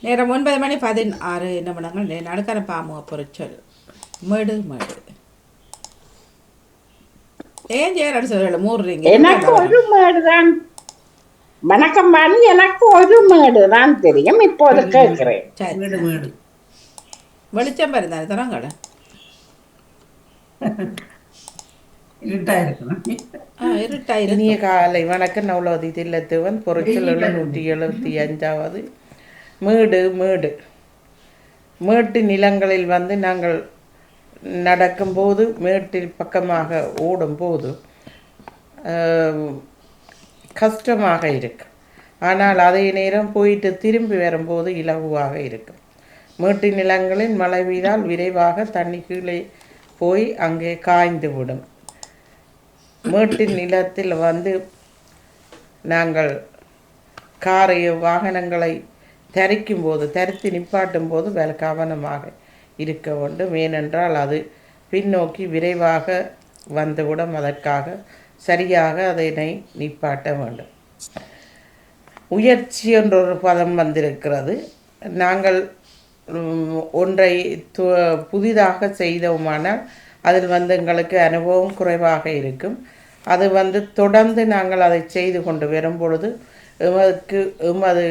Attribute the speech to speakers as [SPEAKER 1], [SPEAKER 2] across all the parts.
[SPEAKER 1] நேரம் 9:16 நடுக்கர பாமுக பொறிச்சொல் மேடு மேடு ஏன் ஜெயராடு சொல்ல மூடுறீங்க
[SPEAKER 2] எனக்கு
[SPEAKER 1] இருக்காண்டா
[SPEAKER 2] ஒரு மேடு தான். வணக்கம் வாணி. எனக்கு ஒரு மேடு தான் தெரியும், இப்போது
[SPEAKER 3] வீடு வீடு
[SPEAKER 2] கேட்கிறேன்.
[SPEAKER 1] சரி
[SPEAKER 3] வீடு
[SPEAKER 1] நன்றி.
[SPEAKER 3] வீடு
[SPEAKER 1] வெளிச்சம் இருந்தாரு தரங்கட
[SPEAKER 3] இருட்டா இருக்கணும்.
[SPEAKER 1] இருட்டா
[SPEAKER 4] இனிய
[SPEAKER 1] இருக்கும்.
[SPEAKER 4] காலை வணக்கம். நவலோதி தில்லத்துவன் பொருட்கள்
[SPEAKER 3] வெயில்
[SPEAKER 4] 775வது. மேடு மேடு மேட்டு நிலங்களில் வந்து நாங்கள் நடக்கும்போது மேட்டில் பக்கமாக ஓடும்போது கஷ்டமாக இருக்கும். ஆனால் அதே நேரம் போயிட்டு திரும்பி வரும்போது இலகுவாக இருக்கும். மேட்டு நிலங்களில் மழை பெய்தால் விரைவாக தண்ணி கீழே போய் அங்கே காய்ந்து விடும். மேட்டு நிலத்தில் வந்து நாங்கள் வாகனங்களை தரித்து நிப்பாட்டும் போது வேலை கவனமாக இருக்க வேண்டும். ஏனென்றால் அது பின்னோக்கி விரைவாக வந்துவிடும். அதற்காக சரியாக அதனை நிப்பாட்ட வேண்டும். உயர்ச்சி என்ற ஒரு பதம் வந்திருக்கிறது. நாங்கள் ஒன்றை புதிதாக செய்தோமானால் அதில் வந்து எங்களுக்கு அனுபவம் குறைவாக இருக்கும். அது வந்து தொடர்ந்து நாங்கள் அதை செய்து கொண்டு வரும் பொழுது எமது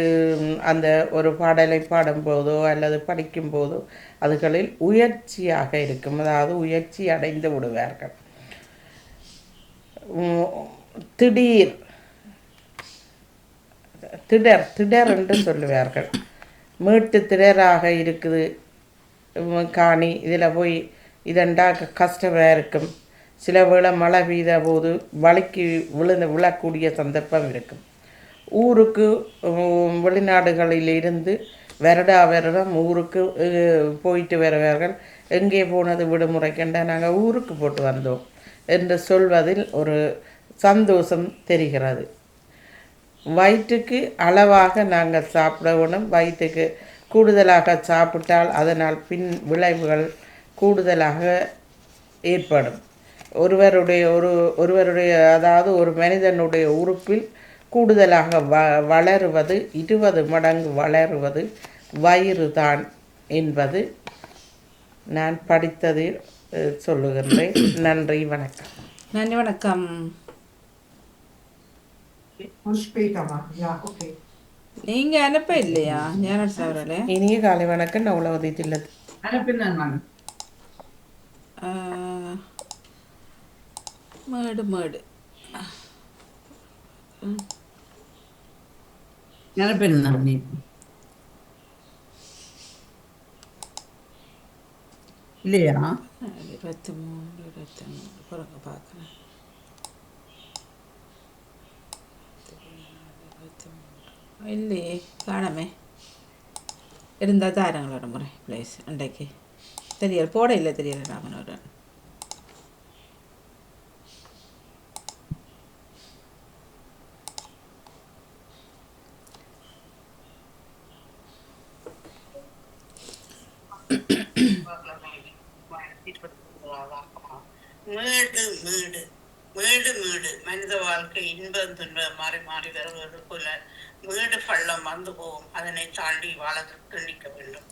[SPEAKER 4] அந்த ஒரு பாடலை பாடும்போதோ அல்லது படிக்கும்போதோ அதுகளில் உயர்ச்சியாக இருக்கும். அதாவது உயர்ச்சி அடைந்து விடுவார்கள். திடீர் திடர் என்று சொல்லுவார்கள். மீட்டு திடராக இருக்குது காணி. இதில் போய் இதண்டா கஷ்டமாக இருக்கும். சில வேளை மழை பெய்த போது வலிக்கு விழக்கூடிய சந்தர்ப்பம் இருக்கும். ஊருக்கு வெளிநாடுகளில் இருந்து வருடம் ஊருக்கு போயிட்டு வருவார்கள். எங்கே போனது விடுமுறை கண்டா நாங்கள் ஊருக்கு போட்டு வந்தோம் என்று சொல்வதில் ஒரு சந்தோஷம் தெரிகிறது. வயிற்றுக்கு அளவாக நாங்கள் சாப்பிட வேணும். வயிற்றுக்கு கூடுதலாக சாப்பிட்டால் அதனால் பின் விளைவுகள் கூடுதலாக ஏற்படும். ஒருவருடைய அதாவது ஒரு மனிதனுடைய உறுப்பில் கூடுதலாக வளருவது 20 மடங்கு வளருவது வயிறு தான் என்பது நான் படித்ததில் சொல்லுகின்றேன். நன்றி, வணக்கம்.
[SPEAKER 1] நன்றி வணக்கம். நீங்க அனுப்ப இல்லையா ஞான சாவரலே?
[SPEAKER 4] இனிய காலை வணக்கம். நான் உலகத்தை தில்லது
[SPEAKER 3] அனுப்பினான் நான்.
[SPEAKER 1] மேடு மேடு
[SPEAKER 3] அனுப்பினான் நீ. இல்லையா?
[SPEAKER 1] 23 பிறகு பார்க்குறேன். இல்லையே காணமே. இருந்தால் தாரங்களோட முறை பிளேஸ் அன்றைக்கு தெரியல போட இல்லை தெரியல ராமனோட.
[SPEAKER 5] மேடு மேடு மேடு மேடு மனித வாழ்க்கை இன்பம் துன்பம் மாறி மாறி வருவது போல மேடு பள்ளம் வந்து போகும். அதனை தாண்டி வாழ துண்டிக்க வேண்டும்.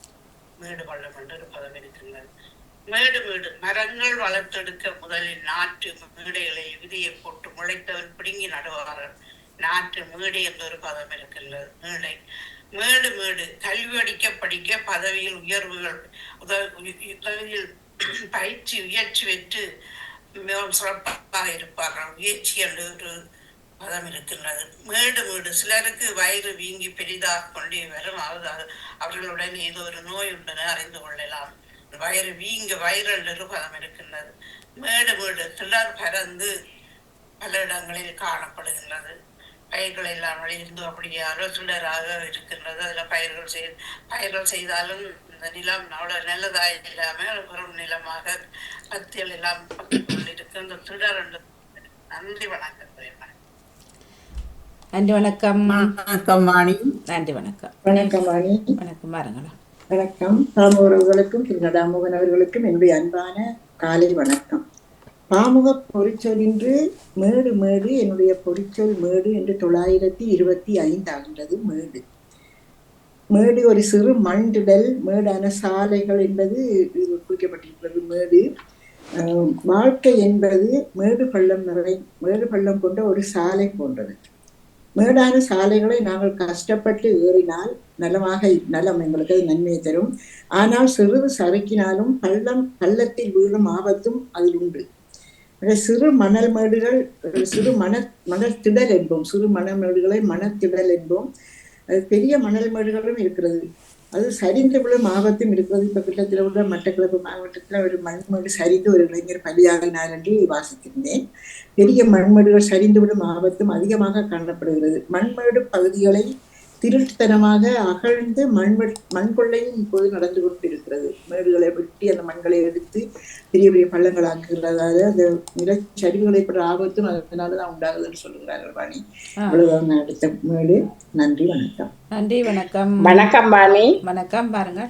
[SPEAKER 5] மேடு பள்ளம் என்று ஒரு பதம் இருக்கின்றது. மேடு மேடு மரங்கள் வளர்த்தெடுக்க முதலில் நாற்று மேடைகளை விதியை போட்டு முளைத்தவன் பிடுங்கி நடுவார்கள். நாற்று மேடை என்ற ஒரு பதம் இருக்கின்றது. மேடை மேடு மேடு கல்வி அடிக்க படிக்க பதவியில் உயர்வுகள் உதவியில் பயிற்சி உயர்ச்சி பெற்று மிகவும் சிறப்பாக இருப்பார்கள். உயர்ச்சி என்ற ஒரு பதம் இருக்கின்றது. மேடு மேடு சிலருக்கு வயிறு வீங்கி பெரிதாக கொண்டே வரும். அவர்களுடன் ஏதோ ஒரு நோய் உண்டன அறிந்து கொள்ளலாம். வயிறு வயிறு என்ற ஒரு பதம் இருக்கின்றது. மேடு மேடு திடர் பறந்து பல இடங்களில் காணப்படுகின்றது. பயிர்கள் எல்லாம் இருந்து அப்படியே அரசுடராக இருக்கின்றது. அதுல பயிர்கள் செய்தாலும் இந்த நிலம் அவ்வளவு நல்லதாக இல்லாமல் வெறும் நிலமாக பத்தியல் எல்லாம் இருக்கு. இந்த திடர். நன்றி வணக்கம்.
[SPEAKER 1] நன்றி வணக்கம்.
[SPEAKER 3] வணக்கம் வாணி.
[SPEAKER 1] நன்றி வணக்கம்.
[SPEAKER 2] வணக்கம் வாணி.
[SPEAKER 1] வணக்கம் பாருங்களா.
[SPEAKER 2] வணக்கம் பாமுகர்களுக்கும் திருநடாமுகன் அவர்களுக்கும் என்னுடைய அன்பான காலை வணக்கம். பாமுக பொறிச்சொல் இன்று மேடு மேடு. என்னுடைய பொறிச்சொல் மேடு என்று 925 ஆகின்றது. மேடு மேடு ஒரு சிறு மண்டிடல், மேடான சாலைகள் என்பது இது குறிக்கப்பட்டிருக்கிறது. மேடு வாழ்க்கை என்பது மேடு பள்ளம் கொண்ட ஒரு சாலை போன்றது. மேடான சாலைகளை நாங்கள் கஷ்டப்பட்டு ஏறினால் நலம் எங்களுக்கு அது நன்மையை தரும். ஆனால் சிறிது சறுக்கினாலும் பள்ளத்தில் வீழும் ஆபத்தும் அதில் உண்டு. சிறு மணல் மேடுகள் சிறு மணல் திடல் என்போம். சிறு மணல் மேடுகளை மணத்திடல் என்போம். அது பெரிய மணல் மேடுகளும் இருக்கிறது. அது சரிந்து விழும் ஆபத்தும் இருக்கிறது. இப்ப கிட்டத்தில் உள்ள மட்டக்களப்பு மாவட்டத்தில் ஒரு மண்மேடு சரிந்து ஒரு இளைஞர் பலியாகினார் என்று வாசித்திருந்தேன். பெரிய மண்மேடுகள் சரிந்து விடும் ஆபத்தும் அதிகமாக காணப்படுகிறது. மண்மேடு பகுதிகளை திருட்டுத்தனமாக அகழ்ந்து மண் கொள்ளையும் இப்போது நடந்து கொண்டிருக்கிறது. மேடுகளை வெட்டி அந்த மண்களை எடுத்து பெரிய பெரிய பள்ளங்களாக்குகிறதால அந்த நிலச்சரிவுகளை பெற ஆபத்தும் அதனாலதான் உண்டாகுதுன்னு சொல்லுகிறார்கள். வாணி, அவ்வளவுதான் அடுத்த மேடு. நன்றி, வணக்கம்.
[SPEAKER 1] நன்றி, வணக்கம்.
[SPEAKER 6] வணக்கம் பாணி.
[SPEAKER 1] வணக்கம். பாருங்க,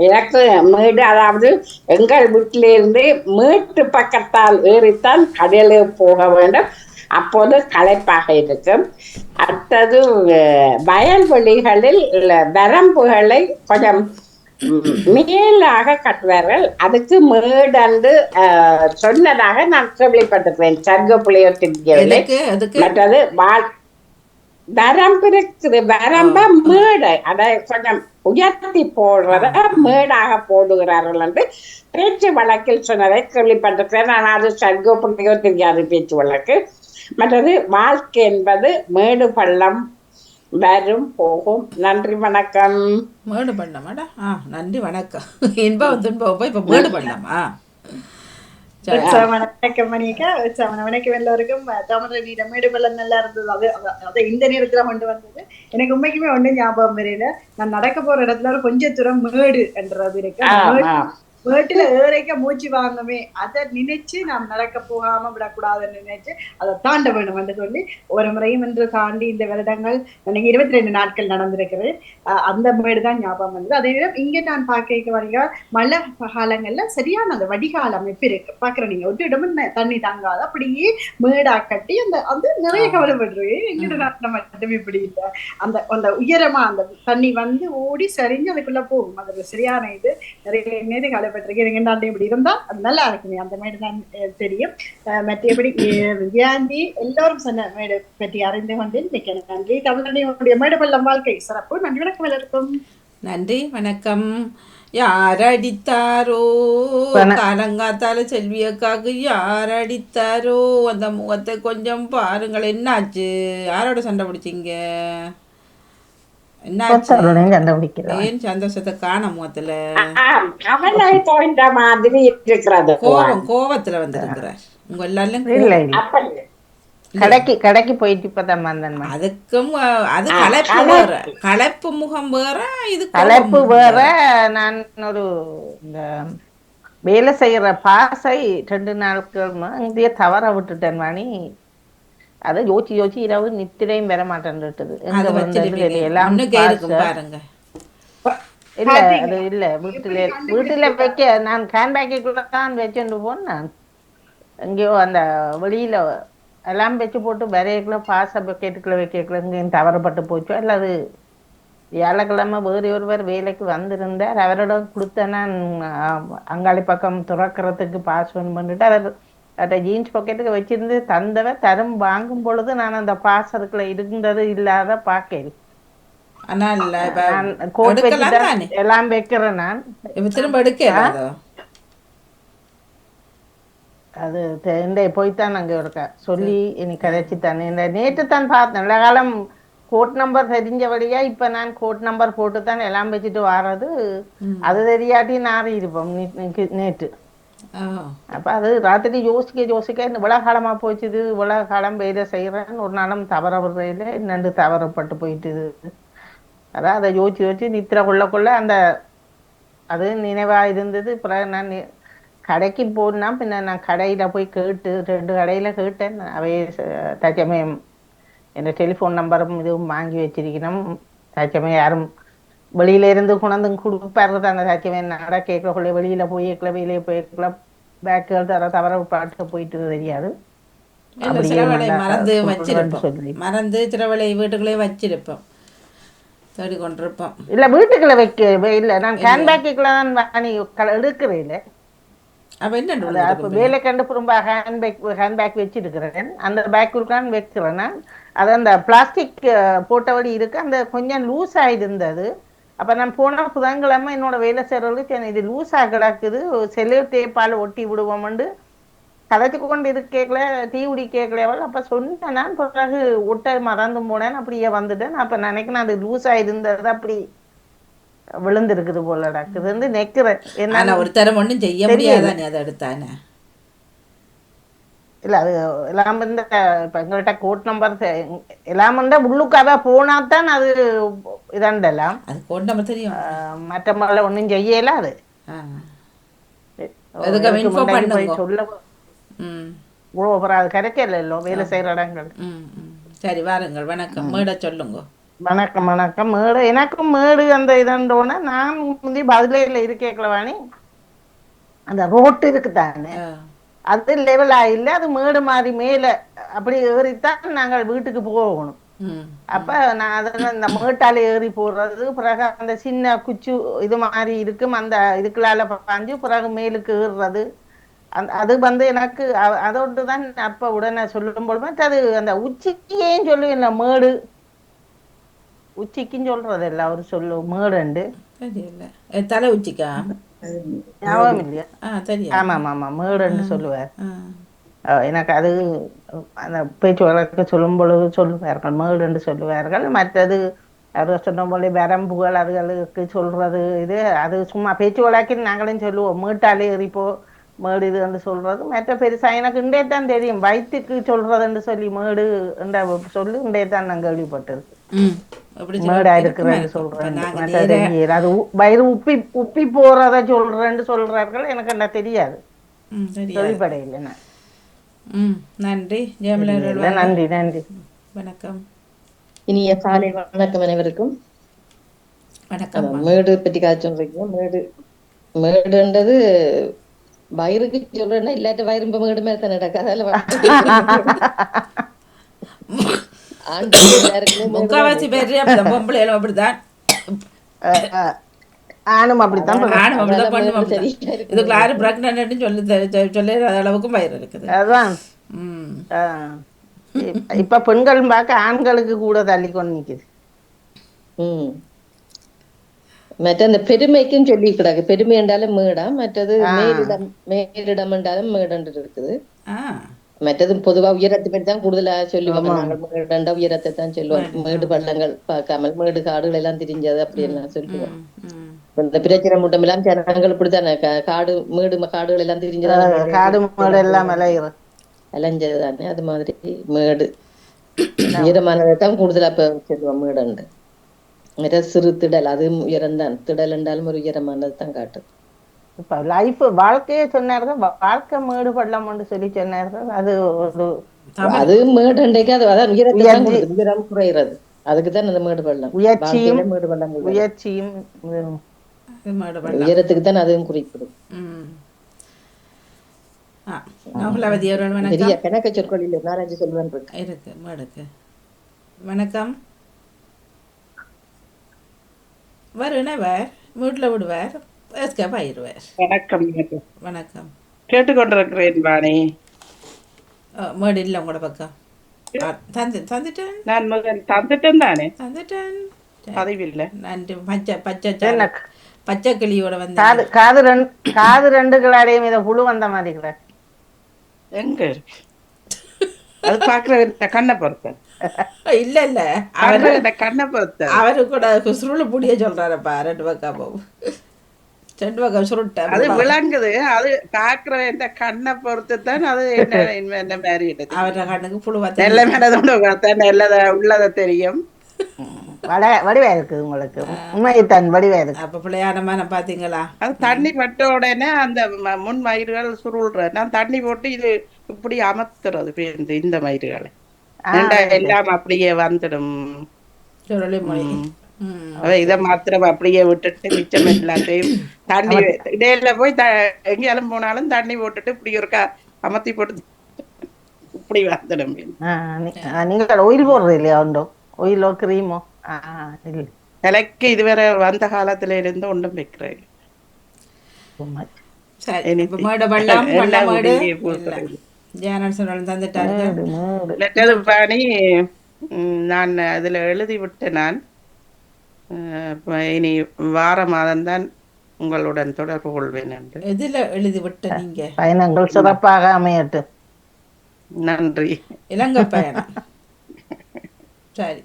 [SPEAKER 6] எனக்கு மேடு, அதாவது எங்கள் வீட்டிலிருந்து மேட்டு பக்கத்தால் ஏறித்தான் கடலுக்கு போக வேண்டும். அப்போது களைப்பாக இருக்கும். அடுத்தது வயல்வெளிகளில் வரம்புகளை கொஞ்சம் மேலாக கட்டுவார்கள். அதுக்கு மேடன்று சொன்னதாக நான் கேள்விப்பட்டிருக்கிறேன். சர்க்க புளியோத்திருக்கவில்லை. மற்றது வரம்பு இருக்குது. வரம்ப மேடை அதை கொஞ்சம் உயர்த்தி போடுறத மேடாக போடுகிறார்கள் என்று பேச்சு வழக்கில் சொன்னதை கேள்விப்பட்டிருக்கிறேன். ஆனால் அது சர்க்க புளியோ தெரியாது பேச்சு வழக்கு. மற்றது வாழ்க்கை என்பது மேடு பள்ளம் வரும் போகும். நன்றி, வணக்கம்.
[SPEAKER 1] மேடு பள்ளமாடா. நன்றி, வணக்கம். இன்பம் துன்பம் இப்ப மேடு பள்ளமா?
[SPEAKER 7] வணக்கம் மணிக்கா. வணக்கம் எல்லோருக்கும். தாமரை மேடு பள்ளம் நல்லா இருந்தது. அதை இந்த நேரத்துல கொண்டு வந்தது எனக்கு உண்மைக்குமே ஒன்றும் ஞாபகம் வரையில. நான் நடக்க போற இடத்துல கொஞ்சம் தூரம் மேடு என்றது இருக்கு. வீட்டுல ஏறைக்க மூச்சு வாங்கவே அதை நினைச்சு நாம் நடக்க போகாம விடக்கூடாதுன்னு நினைச்சு அதை தாண்ட வேணும் என்று சொல்லி ஒரு முறையும் என்று தாண்டி இந்த வருடங்கள் எனக்கு 22 நாட்கள் நடந்திருக்கிறது. அந்த மேடு தான் ஞாபகம் வந்தது. அதே நேரம் இங்க நான் பார்க்க வரீங்க மழை காலங்கள்ல சரியான அந்த வடிகால் அமைப்பு இருக்கு. பாக்குறேன், நீங்க ஒரு இடமும் தண்ணி தாங்காத அப்படியே மேடா கட்டி அந்த நிறைய கவலைப்படுறது. எங்கிட்ட நாட்டில் மட்டுமே இப்படி இல்லை. அந்த உயரமா அந்த தண்ணி வந்து ஓடி சரிஞ்சு அதுக்குள்ள போகும். அது சரியான இது நிறைய நேரம் பெற்றிருக்கேன். இப்படி இருந்தா அது நல்லா இருக்குமே. அந்த மேடு தான் தெரியும். மற்றபடி விஜயாந்தி எல்லோரும் சொன்ன மேடு பற்றி அறிந்து கொண்டேன். மிக்க நன்றி. தமிழனுடைய மேடு பள்ளம் வாழ்க்கை சிறப்பு. நன்றி, வணக்கம் எல்லாருக்கும்.
[SPEAKER 1] நன்றி, வணக்கம். யார் அடித்தாரோ காலங்காத்தால செல்வியக்காக்கு யார் அடித்தாரோ? அந்த முகத்தை கொஞ்சம் பாருங்கள். என்னாச்சு? யாரோட சண்டை பிடிச்சிங்க? ஏன் சந்தோஷத்தை காண முகத்துல? கோவத்துல வந்திருக்கிறார். உங்க எல்லாரும்
[SPEAKER 8] கடைக்கு போயிட்டு இப்பதான் வந்தேன்.
[SPEAKER 1] அதுக்கும் அது களைப்பு வேற, களைப்பு முகம் வேற, இது
[SPEAKER 8] களைப்பு வேற. நான் ஒரு இந்த வேலை செய்யற பாசை 2 நாட்கள் இங்கேயே தவற விட்டுட்டேன் வாணி. அதை யோசிச்சு இரவு நித்திரையும் பெற மாட்டேன். இல்ல அது இல்ல வீட்டுல வைக்க நான் ஹேண்ட்பேக்குள்ளதான் வச்சுட்டு போனேன். எங்கேயோ அந்த வெளியில எல்லாம் வச்சு போட்டு விரையக்குள்ள பாச பக்கெட்டுக்குள்ள வைக்கக்குள்ள இங்கேயும் தவறப்பட்டு போச்சோ. அல்ல அது வியாழக்கிழமை வேறு ஒருவர் வேலைக்கு வந்திருந்தார். அவரோட கொடுத்தேன்னா அங்காளி பக்கம் துறக்கிறதுக்கு பாஸ் பண்ணிட்டு அதை ஜீன்ஸ் பாக்கெட்டுக்கு வச்சிருந்து தந்தவ தரும் வாங்கும் பொழுது நான் அந்த பாசருக்குள்ள இருந்தது இல்லாத பாக்கேன். கோட் வச்சுதான் எல்லாம் வைக்கிறேன். நான்
[SPEAKER 1] திரும்ப எடுக்க
[SPEAKER 8] அது போய்தான் அங்க இருக்க சொல்லி எனக்கு கதைச்சுத்தானே. நேற்று தான் பார்த்தேன். நல்ல காலம் கோட் நம்பர் தெரிஞ்சபடியா இப்ப நான் கோட் நம்பர் போட்டுத்தான் எல்லாம் வச்சுட்டு வாரது. அது தெரியாட்டி நாரி இருப்போம் நேற்று. அப்ப அது ராத்திரி யோசிக்க இவ்வளவு காலமா போச்சுது. இவ்வளவு காலம் வேலை செய்யறேன்னு ஒரு நாளும் தவற விடுறதுல இன்னண்டு தவறப்பட்டு போயிட்டுது. அதான் அதை யோசிச்சு நித்திர கொள்ள அந்த அது நினைவா இருந்தது. பிறகு நான் கடைக்கு போனா பின்ன நான் கடையில போய் கேட்டு 2 கடையில கேட்டேன். அவையே தச்சமயம் என் டெலிஃபோன் நம்பரும் இதுவும் வாங்கி வச்சிருக்கணும். தச்சமயம் யாரும் வெளியில இருந்து கொண்டு கொடுப்பாரு தானே. தச்சமயம் நட கேட்கக்குள்ள வெளியில போய்க்கல வெளியே போய்க்கல பேக்குகள் தவற பாட்டு போயிட்டு தெரியாது.
[SPEAKER 1] மறந்து சில வேலை வீட்டுக்குள்ளே வச்சிருப்போம். தேடி கொண்டிருப்போம்.
[SPEAKER 8] இல்ல வீட்டுக்குள்ள வைக்க இல்ல, நான் ஹேண்ட்பேக்குள்ள தான் வாங்கி எடுக்கிறேன். இல்ல
[SPEAKER 1] அப்போ என்ன
[SPEAKER 8] அது அப்போ வேலை கண்டு திரும்ப ஹேண்ட்பேக் வச்சிருக்கிறேன். அந்த பேக்குள்ளான் வைக்கிறேன் நான். அது அந்த பிளாஸ்டிக் போட்டபடி இருக்கு, அந்த கொஞ்சம் லூஸ் ஆகிருந்தது. அப்போ நான் போன புதன்கிழமை என்னோட வேலை செய்கிறவங்களுக்கு இது லூஸாக கிடக்குது, செல்லு டேப்பால் ஒட்டி விடுவோம்ண்டு கதைச்சு கொண்டு இருக்கேக்கல, டீ குடி கேட்கலையாவல். அப்போ சொன்னேன் நான், பிறகு ஒட்ட மறந்து போனேன், அப்படியே வந்துட்டேன். அப்போ நினைக்கிறேன் அது லூஸாக இருந்தது, அப்படி விழுந்திருக்குது போல நடக்குதுன்னு நினைக்கிறேன்.
[SPEAKER 1] ஆனால் ஒரு தரம் ஒன்றும் செய்ய முடியாதானே அதை எடுத்தானே.
[SPEAKER 8] இல்லை அது எல்லாம் இந்த இப்போ எங்கள்கிட்ட கோட் நம்பர் எல்லாம் இருந்தால் உள்ளுக்காக போனால் தான் அது இதாண்டலாம்.
[SPEAKER 1] அது கோட் நம்பர் தெரியும்,
[SPEAKER 8] மற்ற மாதிரிலாம் ஒன்றும் செய்யல. அது சொல்ல அது கிடைக்கல வேலை செய்கிற இடங்கள்.
[SPEAKER 1] சரி வாருங்கள், வணக்கம். மேடை சொல்லுங்க.
[SPEAKER 8] வணக்கம் வணக்கம். மேடு எனக்கும் மேடு அந்த இதோன்னா நான் முந்தி பதிலையில் இருக்கேக்கலவாணி அந்த ரோட்டு இருக்குதானே, அது லெவலா இல்லை, அது மேடு மாதிரி மேலே அப்படி ஏறித்தான் நாங்கள் வீட்டுக்கு போகணும். அப்ப நான் அதெல்லாம் இந்த மேட்டால ஏறி போடுறது, பிறகு அந்த சின்ன குச்சு இது மாதிரி இருக்கும், அந்த இதுக்குள்ளால பாஞ்சு பிறகு மேலுக்கு ஏறுறது. அது எனக்கு அதோடு தான் அப்ப உடனே சொல்லும் போது அது அந்த உச்சிக்கேன்னு சொல்லுவேன் மேடு, உச்சிக்குன்னு சொல்றது இல்லை அவரு சொல்லு மேடுண்டு.
[SPEAKER 1] தலை உச்சிக்கா
[SPEAKER 8] ஞாபகம் இல்லையா? ஆமா ஆமா ஆமா மேடுன்னு சொல்லுவார். எனக்கு அது அந்த பேச்சு வழக்கு சொல்லும் பொழுது சொல்லுவார்கள் மேடுன்னு சொல்லுவார்கள். மற்றது அது சொன்ன போல வரம்புகள் அதுகளுக்கு சொல்றது இது, அது சும்மா பேச்சு வழக்கின்னு நாங்களும் சொல்லுவோம். மேட்டாலே எறிப்போ மேடு இதுன்னு சொல்றது. மற்ற பெருசா எனக்கு இண்டே தான் தெரியும், வயிற்றுக்கு சொல்றதுன்னு சொல்லி மேடு சொல்லி இண்டே தான் நான் கேள்விப்பட்டிருக்கு. மேடா இருக்கிறேன்னு சொல்றேன். அது வயிறு உப்பி உப்பி போறத சொல்றேன்னு சொல்றார்கள். எனக்கு என்ன தெரியாது, கேள்விப்படையில.
[SPEAKER 1] நன்றி.
[SPEAKER 8] நன்றி நன்றி.
[SPEAKER 1] வணக்கம்.
[SPEAKER 9] இனிய காலை வணக்கம் அனைவருக்கும்.
[SPEAKER 1] வணக்கம்.
[SPEAKER 9] மேடு பற்றி காய்ச்சி சொல்றீங்க. மேடுன்றது வயிறுக்கு சொல்றேன்னா இல்லாட்ட வயிறு மேடு மேல தான் நடக்காது.
[SPEAKER 1] முக்காவாசி பேர் பொம்பளைகளும் அப்படித்தான்,
[SPEAKER 8] ஆணும் அப்படித்தான்.
[SPEAKER 1] இதுக்குள்ள யாரும் பிரெக்னன்ட்னு சொல்லி அளவுக்கும் வயிறு இருக்குது.
[SPEAKER 8] அதான் இப்ப பெண்கள் பார்க்க ஆண்களுக்கு கூட தள்ளி கொண்டு நிக்குது.
[SPEAKER 9] மற்ற அந்த பெருமைக்கும் சொல்லி கிடக்கு. பெருமை என்றாலும் மேடம், மற்றது மேலிடம் என்றாலும் மேடன்று இருக்குது. மற்றது பொதுவா உயரத்தை பற்றி தான் கூடுதலா சொல்லுவோம். நாங்கள் மேடண்டா உயரத்தை தான் சொல்லுவோம். மேடு பள்ளங்கள் பார்க்காமல் மேடு காடுகள் எல்லாம் தெரிஞ்சது அப்படி எல்லாம் சொல்லுவோம். இந்த பிரச்சனை முட்டம் எல்லாம் ஜனங்கள் இப்படித்தானே காடு மேடு காடுகள் எல்லாம் தெரிஞ்சதானே,
[SPEAKER 8] காடு மேடு எல்லாம்
[SPEAKER 9] அலைஞ்சது தானே. அது மாதிரி மேடு உயரமானதை தான் கூடுதலா இப்ப சொல்லுவோம் மேடண்டு. சிறு திடல் அது உயரம்தான். திடல் என்றாலும் ஒரு உயரமானது தான் காட்டும்.
[SPEAKER 8] இப்ப லைஃப் வாழ்க்கையே சொன்னார்கள், வாழ்க்கை மேடு பள்ளம் சொல்லி சொன்னார்கள். அது
[SPEAKER 9] அது மேடுண்டைக்கு அது அதான் உயரம் குறைகிறது. அதுக்குதான் அந்த மேடு பள்ளம்.
[SPEAKER 8] உயர்ச்சியும்
[SPEAKER 9] மேடு பள்ளங்கள்
[SPEAKER 8] உயர்ச்சியும்
[SPEAKER 9] உயரத்துக்கு தான் அதுவும் குறிப்பிடும். கணக்க சொற்களில் 4-5 சொல்லுவேன்
[SPEAKER 1] இருக்கு மேடுக்கு. வணக்கம். வருணவர் வீட்டில் விடுவார், ஆயிடுவார்.
[SPEAKER 4] வணக்கம்.
[SPEAKER 1] வணக்கம்.
[SPEAKER 4] கேட்டுக்கொண்டிருக்கிறேன் வாணி.
[SPEAKER 1] மேடு இல்லை உங்களோட பக்கம். தந்துட்டேன்
[SPEAKER 4] நான் முதல் தந்துட்டேன் தானே.
[SPEAKER 1] தந்துட்டேன்
[SPEAKER 4] பதிவில்லை.
[SPEAKER 1] நன்றி. பச்சை கிளியோட வந்து
[SPEAKER 8] காது ரெண்டு கிளாடையும் இதை புழு வந்த மாதிரி
[SPEAKER 4] எங்க இருக்கு அது பாக்குற கண்ணை பொறுத்த
[SPEAKER 1] இல்ல இல்ல அவரு
[SPEAKER 4] கண்ணை பொறுத்த
[SPEAKER 1] அவரு கூட சுருளு புடிய சொல்றாருப்பா. 2 பக்கம் 2 பக்கம் சுருட்ட
[SPEAKER 4] அது விளங்குது. அது பாக்குற இந்த கண்ணை பொறுத்து தான் அது என்ன மாதிரி
[SPEAKER 1] அவரோட கண்ணுக்கு புழு
[SPEAKER 4] நல்ல மேலதோட நல்லத உள்ளத தெரியும்.
[SPEAKER 8] வடிவா இருக்குது உங்களுக்கு, உண்மைத்தான் வடிவா இருக்கு.
[SPEAKER 1] அப்ப பிள்ளையாரமான பாத்தீங்களா?
[SPEAKER 4] அது தண்ணி பட்ட உடனே அந்த முன் மயிர்கள் சுருள்ற நான் தண்ணி போட்டு இது இப்படி அமர்த்துறது இந்த மயிர்களை எல்லாம் அப்படியே வந்துடும். இதை மாத்திரம் அப்படியே விட்டுட்டு மிச்சம் எல்லாத்தையும் தண்ணி இடையில போய் எங்கேயாலும் போனாலும் தண்ணி போட்டுட்டு இப்படி ஒருக்கா அமர்த்தி போட்டு இப்படி வந்துடும்.
[SPEAKER 8] நீங்கள் ஆயில் போடுறது இல்லையா? உண்டோ ஆயிலோ கிரீமோ?
[SPEAKER 4] எனக்கு இதுவரை வந்த காலத்துல இருந்து ஒன்றும் வைக்கிறேன்.
[SPEAKER 1] சரி இப்ப மேடு பள்ளம் பள்ள மேடு ஜானன் தந்துட்டாரு.
[SPEAKER 4] மற்றது பாணி நான் அதுல எழுதி விட்டேன். நான் இனி வார மாதம்தான் உங்களுடன் தொடர்பு கொள்வேன் என்று.
[SPEAKER 1] எதுல எழுதி விட்ட நீங்க?
[SPEAKER 8] பயணங்கள் சிறப்பாக அமையட்டும்.
[SPEAKER 4] நன்றி.
[SPEAKER 1] இலங்கை பயணம். சரி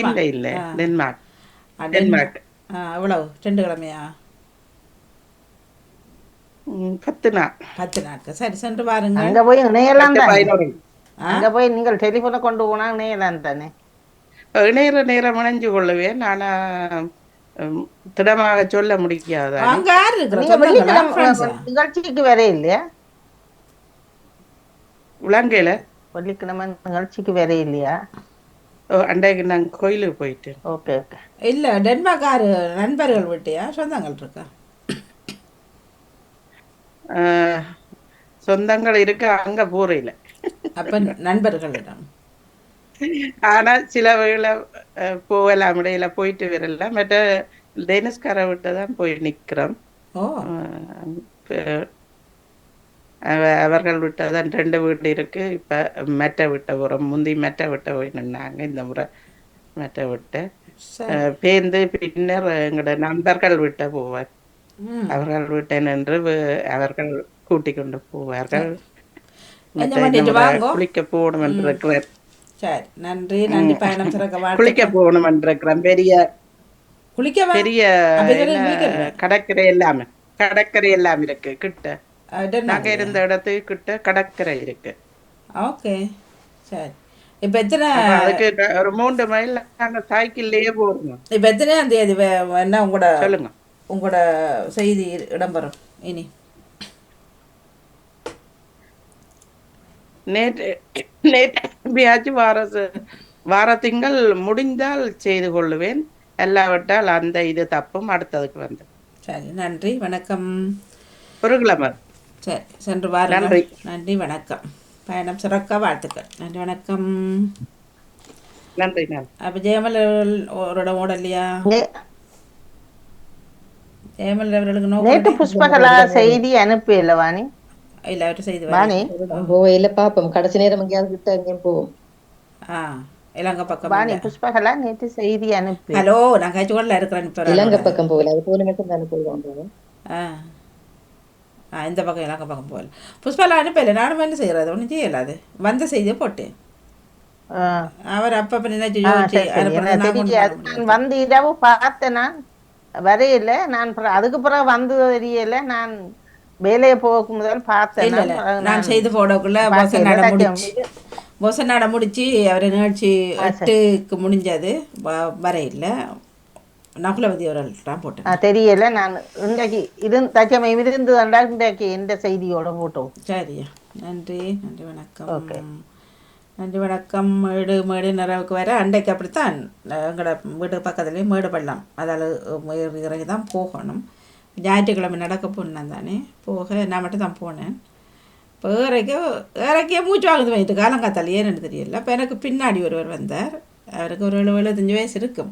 [SPEAKER 4] இல்ல இல்ல டென்மார்க். டென்மார்க்.
[SPEAKER 1] எவ்வளவு 2 கிழமையா?
[SPEAKER 4] 10 நாள்.
[SPEAKER 1] 10 நாட்கள். சரி சென்று பாருங்க.
[SPEAKER 8] அங்க போய் இணையலாம் தானே? அங்க போய் நீங்கள் டெலிபோனை கொண்டு போனா இணையலாம் தானே?
[SPEAKER 4] இணையிற நேரம் இணைஞ்சு கொள்ளுவேன். ஆனா திடமாக சொல்ல முடியாது.
[SPEAKER 1] அங்க யாரு இருக்கிற
[SPEAKER 8] நிகழ்ச்சிக்கு வேற இல்லையா?
[SPEAKER 4] உலங்கையில
[SPEAKER 8] வெள்ளிக்கிழமை நிகழ்ச்சிக்கு வேற இல்லையா?
[SPEAKER 4] அன்றைக்கு நாங்கள் கோயிலுக்கு போயிட்டு.
[SPEAKER 8] Okay okay.
[SPEAKER 1] இல்ல டென்மார்க் யாரு நண்பர்கள் விட்டியா சொந்தங்கள் இருக்கா?
[SPEAKER 4] சொந்தங்கள் இருக்க அங்க போறையில.
[SPEAKER 1] அப்ப நண்பர்களிடம்.
[SPEAKER 4] ஆனா சில வேளை போகலாம், இடையில போயிட்டு வரல. மற்ற டெனிஸ்கார விட்டுதான் போய் நிக்கிறோம். அவர்கள் விட்டதான் 2 வீடு இருக்கு. இப்ப மெட்ட விட்ட போறோம். முந்தி மெட்ட விட்ட போய் நின்னாங்க. இந்த முறை மெட்ட விட்டு பேர்ந்து பின்னர் எங்களோட நண்பர்கள் விட்ட போவார். அவர்கள் விட்ட நின்று அவர்கள் கூட்டிக் கொண்டு போவார்கள். குளிக்க போகணும் என்று இருக்கிறார்.
[SPEAKER 1] சரி நன்றி நன்றி. பயணம் சிறக்க
[SPEAKER 4] குளிக்க போகணும் என்று இருக்கிறேன். பெரிய கடற்கரை எல்லாம் இருக்கு கிட்ட. நாங்க இருந்த இடத்துக்கு கிட்ட கடற்கரை இருக்கு.
[SPEAKER 1] ஓகே சரி. இப்ப எத்தனை
[SPEAKER 4] அதுக்கு ஒரு 3 மைல் நாங்க சைக்கிள்லயே போறோம்.
[SPEAKER 1] இப்ப எத்தனையாம் தேதி என்ன உங்களோட
[SPEAKER 4] சொல்லுங்க,
[SPEAKER 1] உங்களோட செய்தி இடம்பெறும்? இனி
[SPEAKER 4] நேற்று வார திங்கள் முடிந்தால் செய்து கொள்ளுவேன். எல்லாவற்றால் அந்த இது தப்பும் அடுத்ததுக்கு வந்து.
[SPEAKER 1] சரி நன்றி வணக்கம்.
[SPEAKER 4] ஒரு கிழமை.
[SPEAKER 1] சரி சென்று வாருங்கள். நன்றி நன்றி வணக்கம். பயணம் சிறக்க வாழ்த்துக்கள். நன்றி வணக்கம்.
[SPEAKER 4] நன்றி.
[SPEAKER 1] அப்ப ஜெயமல் ஒரு இடம் ஓடலையா? ஜெயமல் அவர்களுக்கு
[SPEAKER 8] நேற்று புஷ்பகலா செய்தி அனுப்பியல வாணி?
[SPEAKER 1] இல்ல அவர் செய்தி
[SPEAKER 8] வாணி
[SPEAKER 9] போயில பாப்போம். கடைசி நேரம் எங்கேயாவது கிட்ட அங்கேயும் போவோம்.
[SPEAKER 1] இலங்கை பக்கம்
[SPEAKER 8] வாணி புஷ்பகலா நேற்று செய்தி அனுப்பி.
[SPEAKER 1] ஹலோ நான் கட்சிகோடல இருக்கிறேன்.
[SPEAKER 9] இலங்கை பக்கம் போகல, அது போன மட்டும் தானே போயிடுவோம்.
[SPEAKER 1] இந்த பக்கம் இலங்கை பக்கம் போகல. புஷ்பலா அனுப்பல. நானும் என்ன செய்யறது? ஒன்றும் செய்யல. அது வந்த செய்தியை போட்டேன். அவர் அப்ப நினைச்சு
[SPEAKER 8] வந்து இரவு பார்த்தேன். நான் வரையில. நான் அதுக்கு பிறகு வந்து தெரியல. நான் வேலையை போக முதல் பார்த்தேன்.
[SPEAKER 1] நான் செய்து போடக்குள்ள பொசநாட முடிச்சு அவரை நிகழ்ச்சி 8க்கு முடிஞ்சது. வரையில நகுலவதி அவர்கள் போட்டேன்.
[SPEAKER 8] தெரியல. நான் இன்றைக்கு தச்சமை இருந்து இன்றைக்கு எந்த செய்தியோட போட்டோம்.
[SPEAKER 1] சரியா நன்றி நன்றி வணக்கம். ஓகே நன்றி வணக்கம். மேடு நிறைவுக்கு வர அன்றைக்கு அப்படித்தான் எங்களோட வீட்டு பக்கத்துலேயே மேடு பள்ளம். அதால் இறங்கி தான் போகணும். ஞாயிற்றுக்கிழமை நடக்க போனேன் தானே. போக நான் மட்டும் தான் போனேன். இப்போ இறக்கிய மூச்சு வாங்குது வைட்டு காலங்காத்தால் ஏன்னு தெரியல. இப்போ எனக்கு பின்னாடி ஒருவர் வந்தார். அவருக்கு ஒரு 75 வயசு இருக்கும்.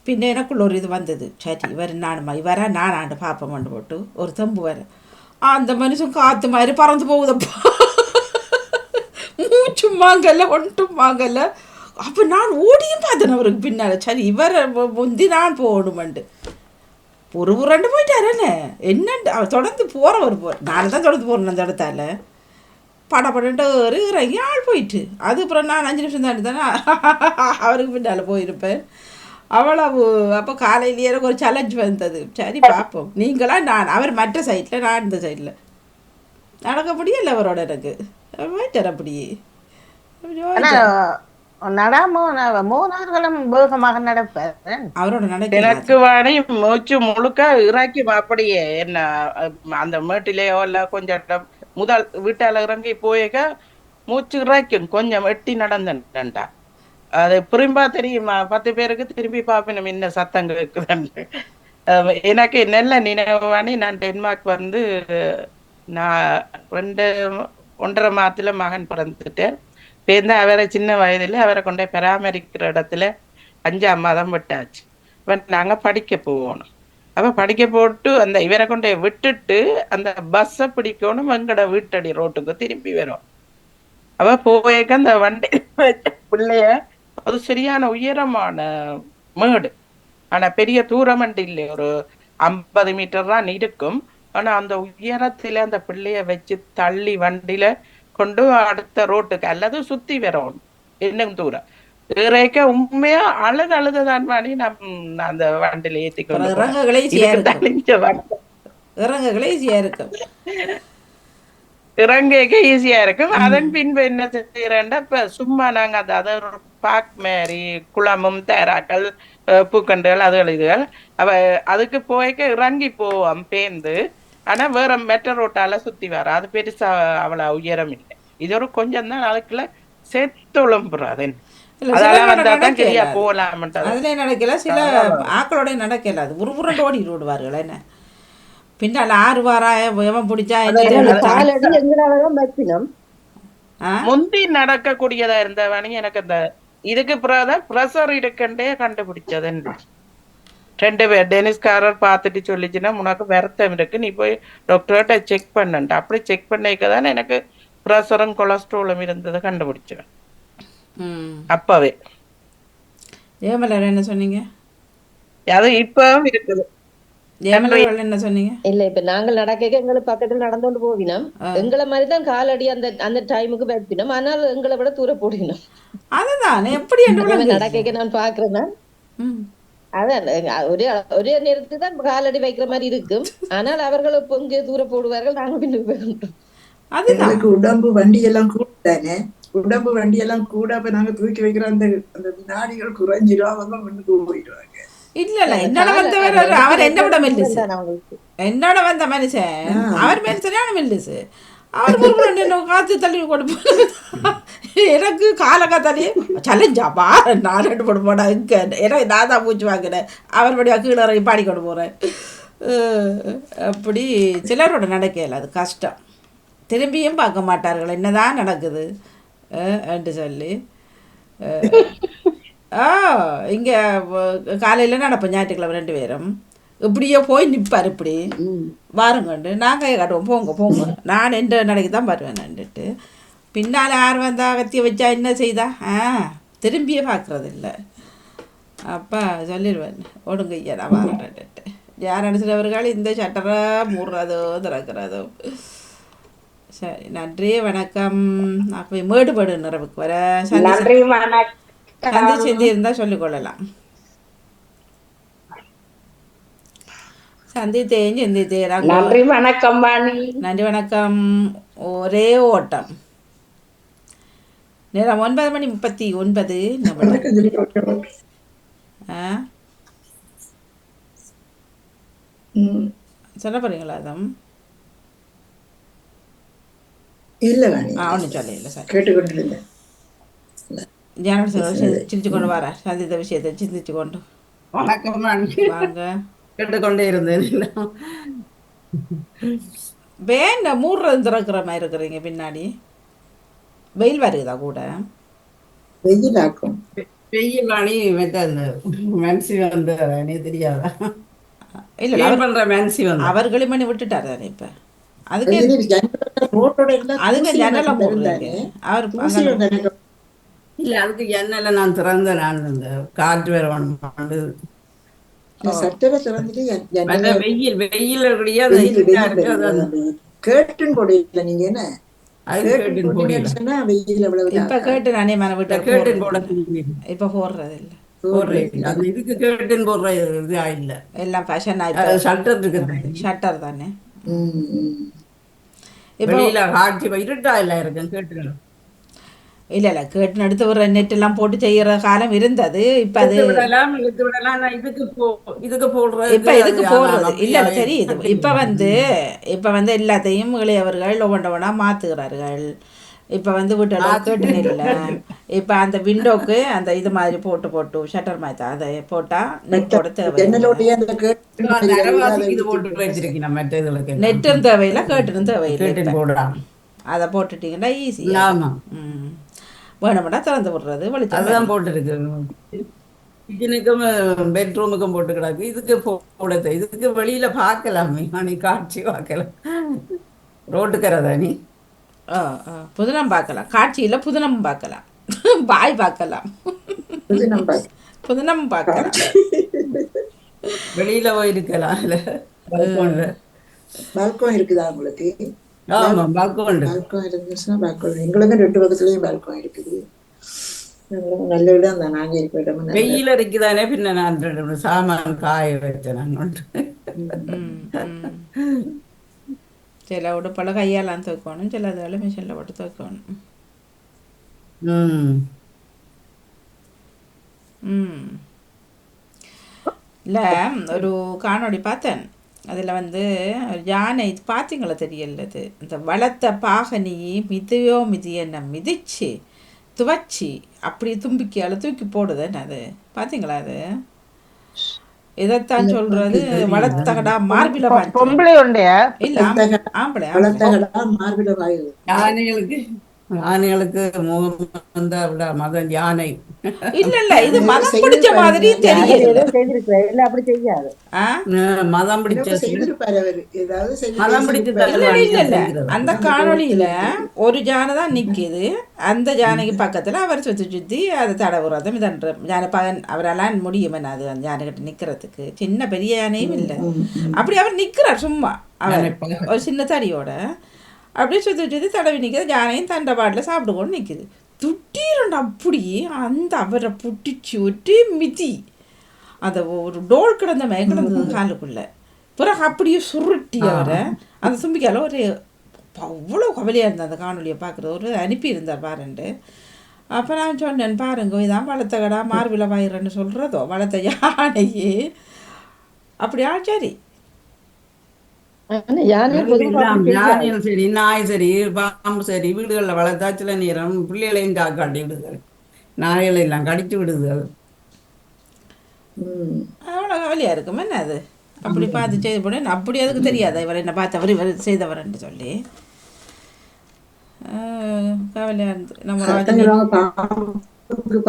[SPEAKER 1] பின்ன எனக்குள்ள ஒரு இது வந்தது. சரி இவர் இவரா நான் பார்ப்போம்னு போட்டு ஒரு தம்பு வர அந்த மனுஷன் காற்று மாதிரி பறந்து போகுதப்பா. மூச்சும் வாங்கல ஒன்றும் வாங்கல. அப்போ நான் ஓடியும் பார்த்தேன் அவருக்கு பின்னால். சரி இவரை முந்தி நான் போகணுமெண்டு ஒரு 2 போயிட்டாரே. என்னண்டு அவர் தொடர்ந்து போகிறவர் நான் தான் தொடர்ந்து போகிறேன். அந்த இடத்தால படப்பட்டு இறங்கி ஆள் போயிட்டு அதுக்கப்புறம் நான் 5 நிமிஷம் தாண்டி தானே அவருக்கு பின்னால் போயிருப்பேன். அவ்வளவு. அப்போ காலையிலேயே எனக்கு ஒரு சேலஞ்ச் வந்தது. சரி பார்ப்போம். நீங்களாம் நான் அவர் மற்ற சைடில் நான் இந்த சைடில் நடக்க முடியல அவரோட. எனக்கு போயிட்டார் அப்படியே. வேகமாக நடப்பார் அவரோட நடக்க.
[SPEAKER 4] எனக்கு வாணி மூச்சு முழுக்க இறக்கி அப்படியே என்ன அந்த மேட்டிலேயோ இல்லை கொஞ்சம் முதல் வீட்டால இறங்கி போயக்க மூச்சு இறக்கும். கொஞ்சம் எட்டி நடந்தேன்டா. அது புரிம்பா தெரியுமா? 10 பேருக்கு திரும்பி பார்ப்பேன் என்ன சத்தம் கேட்குதுன்னு. எனக்கு நல்ல நினைவானி. நான் டென்மார்க் வந்து நான் 1.5 மாதத்துல மகன் பிறந்துட்டேன். பேருந்து அவரை சின்ன வயதில் அவரை கொண்டே பராமரிக்கிற இடத்துல 5ஆம் மாதம் விட்டாச்சு. அப்போ நாங்கள் படிக்க போகணும். அப்போ படிக்க போட்டு அந்த இவரை கொண்டு விட்டுட்டு அந்த பஸ்ஸை பிடிக்கணும், எங்கட வீட்டடி ரோட்டுக்கு திரும்பி வரும். அவ போயக்க அந்த வண்டி பிள்ளைய, அது சரியான உயரமான மேடு, ஆனா பெரிய தூரமண்டி இல்லை, ஒரு 50 மீட்டர் தான் இருக்கும். ஆனா அந்த உயரத்துல அந்த பிள்ளைய வச்சு தள்ளி வண்டியில கொண்டு அடுத்த ரோட்டுக்கு அல்லது சுத்தி வரணும் இன்னும் தூரம் இறைக்க. உண்மையா அழுதுதான் பண்ணி அந்த வண்டியில ஏத்தி கொண்டு இறங்க ஈஸியா இருக்கும். அதன் பின்பு என்ன செய்யறேன்டா, இப்ப சும்மா நாங்க அதை ஒரு பார்க் மாதிரி குளமும் தேராக்கள் பூக்கண்டுகள் அதுகள் இதுகள் அவ அதுக்கு போய்க்க இறங்கி போவோம் பேந்து. ஆனா வேற மெட்ரோ ரோட்டால சுத்தி வர அது பெருசா அவ்வளவு உயரம் இல்லை. இது ஒரு கொஞ்சம் தான் அதுக்குள்ள சேர்த்து உழம்புறாது. அதெல்லாம் வந்தாதான் சரியா போகலாம்.
[SPEAKER 1] அதுல நடக்கல, சில ஆக்களோட நடக்கல, அது உருண்டு ஓடி விடுவார்கள். என்ன பின்னால 6 வாரம் பிடிச்சா
[SPEAKER 4] முந்தி நடக்கக்கூடியதா இருந்தவனி எனக்கு அந்த இதுக்கு பிறகுதான் ப்ரெஷர் இருக்குண்டே கண்டுபிடிச்சது. 2 பேர் டெனிஸ்காரர் பார்த்துட்டு சொல்லிச்சுன்னா உனக்கு வருத்தம் இருக்கு, நீ போய் டாக்டர்கிட்ட செக் பண்ணுன்ட்டு. அப்படி செக் பண்ணிக்கதான் எனக்கு ப்ரெஷரும் கொலஸ்ட்ராலும் இருந்ததை கண்டுபிடிச்சேன் அப்பவே.
[SPEAKER 1] ஏமலர் என்ன சொன்னீங்க?
[SPEAKER 4] அது இப்பவும் இருக்குது.
[SPEAKER 1] என்ன சொன்னீங்க?
[SPEAKER 9] இல்ல இப்ப நாங்கள் நடக்க எங்களுக்கு பக்கத்துல நடந்துட்டு போவினோம், எங்களை மாதிரிதான் காலடி அந்த அந்த டைமுக்கு வைப்பினோம், ஆனால் எங்களை விட தூர போடினோம்.
[SPEAKER 1] அதுதான் எப்படி
[SPEAKER 9] நடக்க நான் பாக்குறேன்னா அதான் ஒரே நேரத்துக்கு தான் காலடி வைக்கிற மாதிரி இருக்கும், ஆனால் அவர்கள் இங்கே தூர போடுவார்கள், நாங்க பின்னுக்கு போயிட்டோம்.
[SPEAKER 2] அதுக்கு உடம்பு வண்டி எல்லாம் கூட தானே, உடம்பு வண்டி எல்லாம் கூட அப்ப நாங்க தூக்கி வைக்கிற அந்த அந்த வினாடிகள் குறைஞ்சிடும், அவங்க முன்னுக்கு போயிடுவாங்க.
[SPEAKER 1] இல்ல என்னோட வந்தவர் அவர் என்ன விட மெல்லிசு, என்னோட வந்த மனுஷன் அவர் சரியான மெல்லிசு. அவர் காத்து தள்ளி கொடுப்போம், எனக்கு காலங்காத்தாலே சலஞ்சாப்பா நான் 2 போட போனா இங்க எனக்கு நான் தான் பூச்சி வாங்கினேன், அவருடைய கீழே இறங்கி பாடி கொண்டு போறேன். அப்படி சிலரோட நடக்கல, அது கஷ்டம். திரும்பியும் பார்க்க மாட்டார்கள் என்னதான் நடக்குது என்று சொல்லி. இங்கே காலையில் நடப்போம் ஞாயிற்றுக்கிழமை 2 பேரும் இப்படியே போய் நிற்பார், இப்படி வாருங்கண்டு நாங்கள் காட்டுவோம், போங்க போங்க நான் எந்த நடைக்கு தான் வருவேன்னுட்டு. பின்னால் யார் வந்தால் கத்திய வச்சா என்ன செய்தா திரும்பியே பார்க்குறது இல்லை. அப்போ சொல்லிடுவேன் ஒடுங்க ஐயா நான் வரேன்ட்டு. யார் நினச்சிட்டவர்கள் இந்த சட்டரை மூடுறதோ திறக்கிறதோ. சரி, நன்றி வணக்கம். நான் போய் மேடுபடு நிறவுக்கு வர சந்தி இருந்தால் சொல்லிக்கொள்ளலாம். சந்தித்தேன் சிந்தித்தேன்.
[SPEAKER 6] நன்றி வணக்கம் வாணி.
[SPEAKER 1] நன்றி வணக்கம். ஒரே ஓட்டம். நேரம் 9:39. சொல்ல போறீங்களா? அதம்
[SPEAKER 2] இல்ல வாணி
[SPEAKER 1] ஒன்றும் சொல்ல இல்லை சார்,
[SPEAKER 2] கேட்டுக்கொண்டிருந்தேன்.
[SPEAKER 1] ஜானோட சிரிச்சு கொண்டு வர சந்தித்த விஷயத்தை சிந்திச்சு கொண்டு
[SPEAKER 3] வணக்கம்
[SPEAKER 1] வாங்க.
[SPEAKER 3] கேட்டுக்கொண்டே இருந்தேன்.
[SPEAKER 1] வேண்ட மூடுறது திறக்கிற மாதிரி இருக்கிறீங்க, பின்னாடி வெயில் வருதா கூட?
[SPEAKER 2] வெயிலாக்கும்
[SPEAKER 3] வெயில் வாணி மென்சி வந்து தெரியாதா?
[SPEAKER 1] இல்ல பண்ற மென்சி வந்து அவர் களிமணி விட்டுட்டாரு தானே இப்ப. அதுக்கு அதுக்கு ஜன்னலம் போடுறாங்க அவர்.
[SPEAKER 3] இல்ல அதுக்கு ஜன்னல நான் திறந்த நான் இந்த காற்று வேற ஒன்று வெயில் வெயில்
[SPEAKER 2] கேட்டுன்னு போடுவீங்களா நீங்க? என்ன
[SPEAKER 1] இப்ப போடுறது இல்ல,
[SPEAKER 3] இதுக்கு கேர்டன் போடுற இது இல்ல,
[SPEAKER 1] எல்லாம் ஃபேஷன்
[SPEAKER 3] ஷட்டர் இருக்குது,
[SPEAKER 1] ஷட்டர் தானே.
[SPEAKER 3] வெளியில காட்சி இருட்டா இல்ல இருக்கு கேட்டுக்கணும்.
[SPEAKER 1] இல்ல கேட்டு எடுத்து ஒரு நெட் எல்லாம் போட்டு செய்யற காலம் இருந்தது. இப்ப அது
[SPEAKER 3] இதுக்கு போடுறது
[SPEAKER 1] இப்ப இதுக்கு போடுறது இல்ல தெரியுது. இப்ப வந்து எல்லாத்தையும் இளையவர்கள் ஒவ்வொன்றா மாத்துகிறார்கள். இப்ப வந்து வீட்டெல்லாம் கேட்டுன்னு இல்லை, இப்ப அந்த விண்டோக்கு அந்த இது மாதிரி போட்டு ஷட்டர் மாதிரி அதை போட்டா நெட்டோட தேவை, நெட்டும் தேவையில்லை கேட்டுன்னு தேவையில்லை. அதை போட்டுட்டீங்கன்னா ஈஸியா வேணும்டா திறந்து விடுறது வெளிச்சம்
[SPEAKER 3] போட்டுருக்கு. கிச்சனுக்கும் பெட்ரூமுக்கும் போட்டு கிடக்கு. இதுக்கு போடுது, இதுக்கு வெளியில பார்க்கலாமே, நீ காட்சி பார்க்கலாம். ரோட்டுக்கரை தானே.
[SPEAKER 1] புதினம் பார்க்கலாம், காட்சியில் புதினம் பார்க்கலாம், பாய் பார்க்கலாம், புதினம் பார்க்கலாம்,
[SPEAKER 3] வெளியில போயிருக்கலாம்.
[SPEAKER 2] பால்கோன் இருக்குதா உங்களுக்கு?
[SPEAKER 3] ஆமா, பால்கோன்
[SPEAKER 2] இருந்துச்சுன்னா பால்கோன். எங்களுக்கு 2 பக்கத்துலயும் பால்கோன் இருக்குது. நல்ல இடம் தான். நாங்க இருக்க இடம்
[SPEAKER 3] வெயில் இருக்குதானே. பின்ன நான் 2 சாமான் காய வச்சேன். நான்
[SPEAKER 1] சில உடுப்பெல்லாம் கையாலாம் துவைக்கணும், சில அதெல்லாம் மிஷினில் போட்டு துவைக்கணும். இல்லை, ஒரு காணொளி பார்த்தேன். அதில் யானை பார்த்தீங்களா தெரியல, அது இந்த வளர்த்த பாகனி மிதியோ மிதியனை மிதிச்சு துவச்சி அப்படி தும்பிக்கையால் தூக்கி போடுதுன்னு, அது பார்த்தீங்களா? அது இதைத்தான் சொல்றது, வளர்த்தகடா மார்பில
[SPEAKER 8] பொம்பளை உண்டையா
[SPEAKER 1] இல்ல ஆம்பளை
[SPEAKER 2] மார்பில வாயு.
[SPEAKER 3] யானைகளுக்கு முகம் வந்தா விட மதம் யானை
[SPEAKER 1] இல்ல இல்ல, இது மதம் பிடிச்ச மாதிரி தெரியல.
[SPEAKER 6] அப்படி செய்யாது,
[SPEAKER 3] மதம் பிடிச்ச
[SPEAKER 1] அந்த காணொளியில ஒரு ஜானை தான் நிக்குது. அந்த ஜானைக்கு பக்கத்துல அவர் சுத்தி சுத்தி அதை தடவுறதும் இதன்ற ஜானை பகன் அவரெல்லாம் முடியும். அது அந்த ஜானை கிட்ட நிக்கிறதுக்கு சின்ன பெரிய யானையும் இல்லை, அப்படி அவர் நிக்கிறார் சும்மா. அவர் ஒரு சின்ன தடியோட அப்படியே சுற்றி சுற்றி தடவி நிற்கிது. ஜானையும் தண்டை பாட்டில் சாப்பிட்டு கொண்டு நிற்கிது. துட்டிரண்டு அப்படி அந்த அவரை புட்டிச்சு ஒட்டி மிதி, அதை ஒரு டோல் கிடந்த கிடந்தது காலுக்குள்ளே. பிறகு அப்படியே சுருட்டி அவரை அந்த தும்பிக்கால ஒரு அவ்வளோ கவலையாக இருந்தது அந்த காணொலியை பார்க்குறது. ஒரு அனுப்பியிருந்தார் பாருண்டு. அப்போ நான் சொன்னேன், பாருங்க இதான் வளர்த்த கடா மார்பில வாயிறன்னு சொல்கிறதோ, வளர்த்த யானையே அப்படியா? சரி,
[SPEAKER 3] யானையும் சரி, நாய் சரி, பாம்பு சரி, வீடுகளில் வளர்த்தா சில நேரம் பிள்ளைகளையும் காக்காட்டி விடுது, நாய்களை எல்லாம் கடிச்சு விடுது. அது
[SPEAKER 1] அவ்வளோ கவலையாக இருக்கும் என்ன அது. அப்படி பார்த்து செய்து போட அப்படி அதுக்கு தெரியாது இவர் என்ன பார்த்தவர் இவர் செய்தவர்ன்னு சொல்லி கவலையாக இருந்தது. நம்ம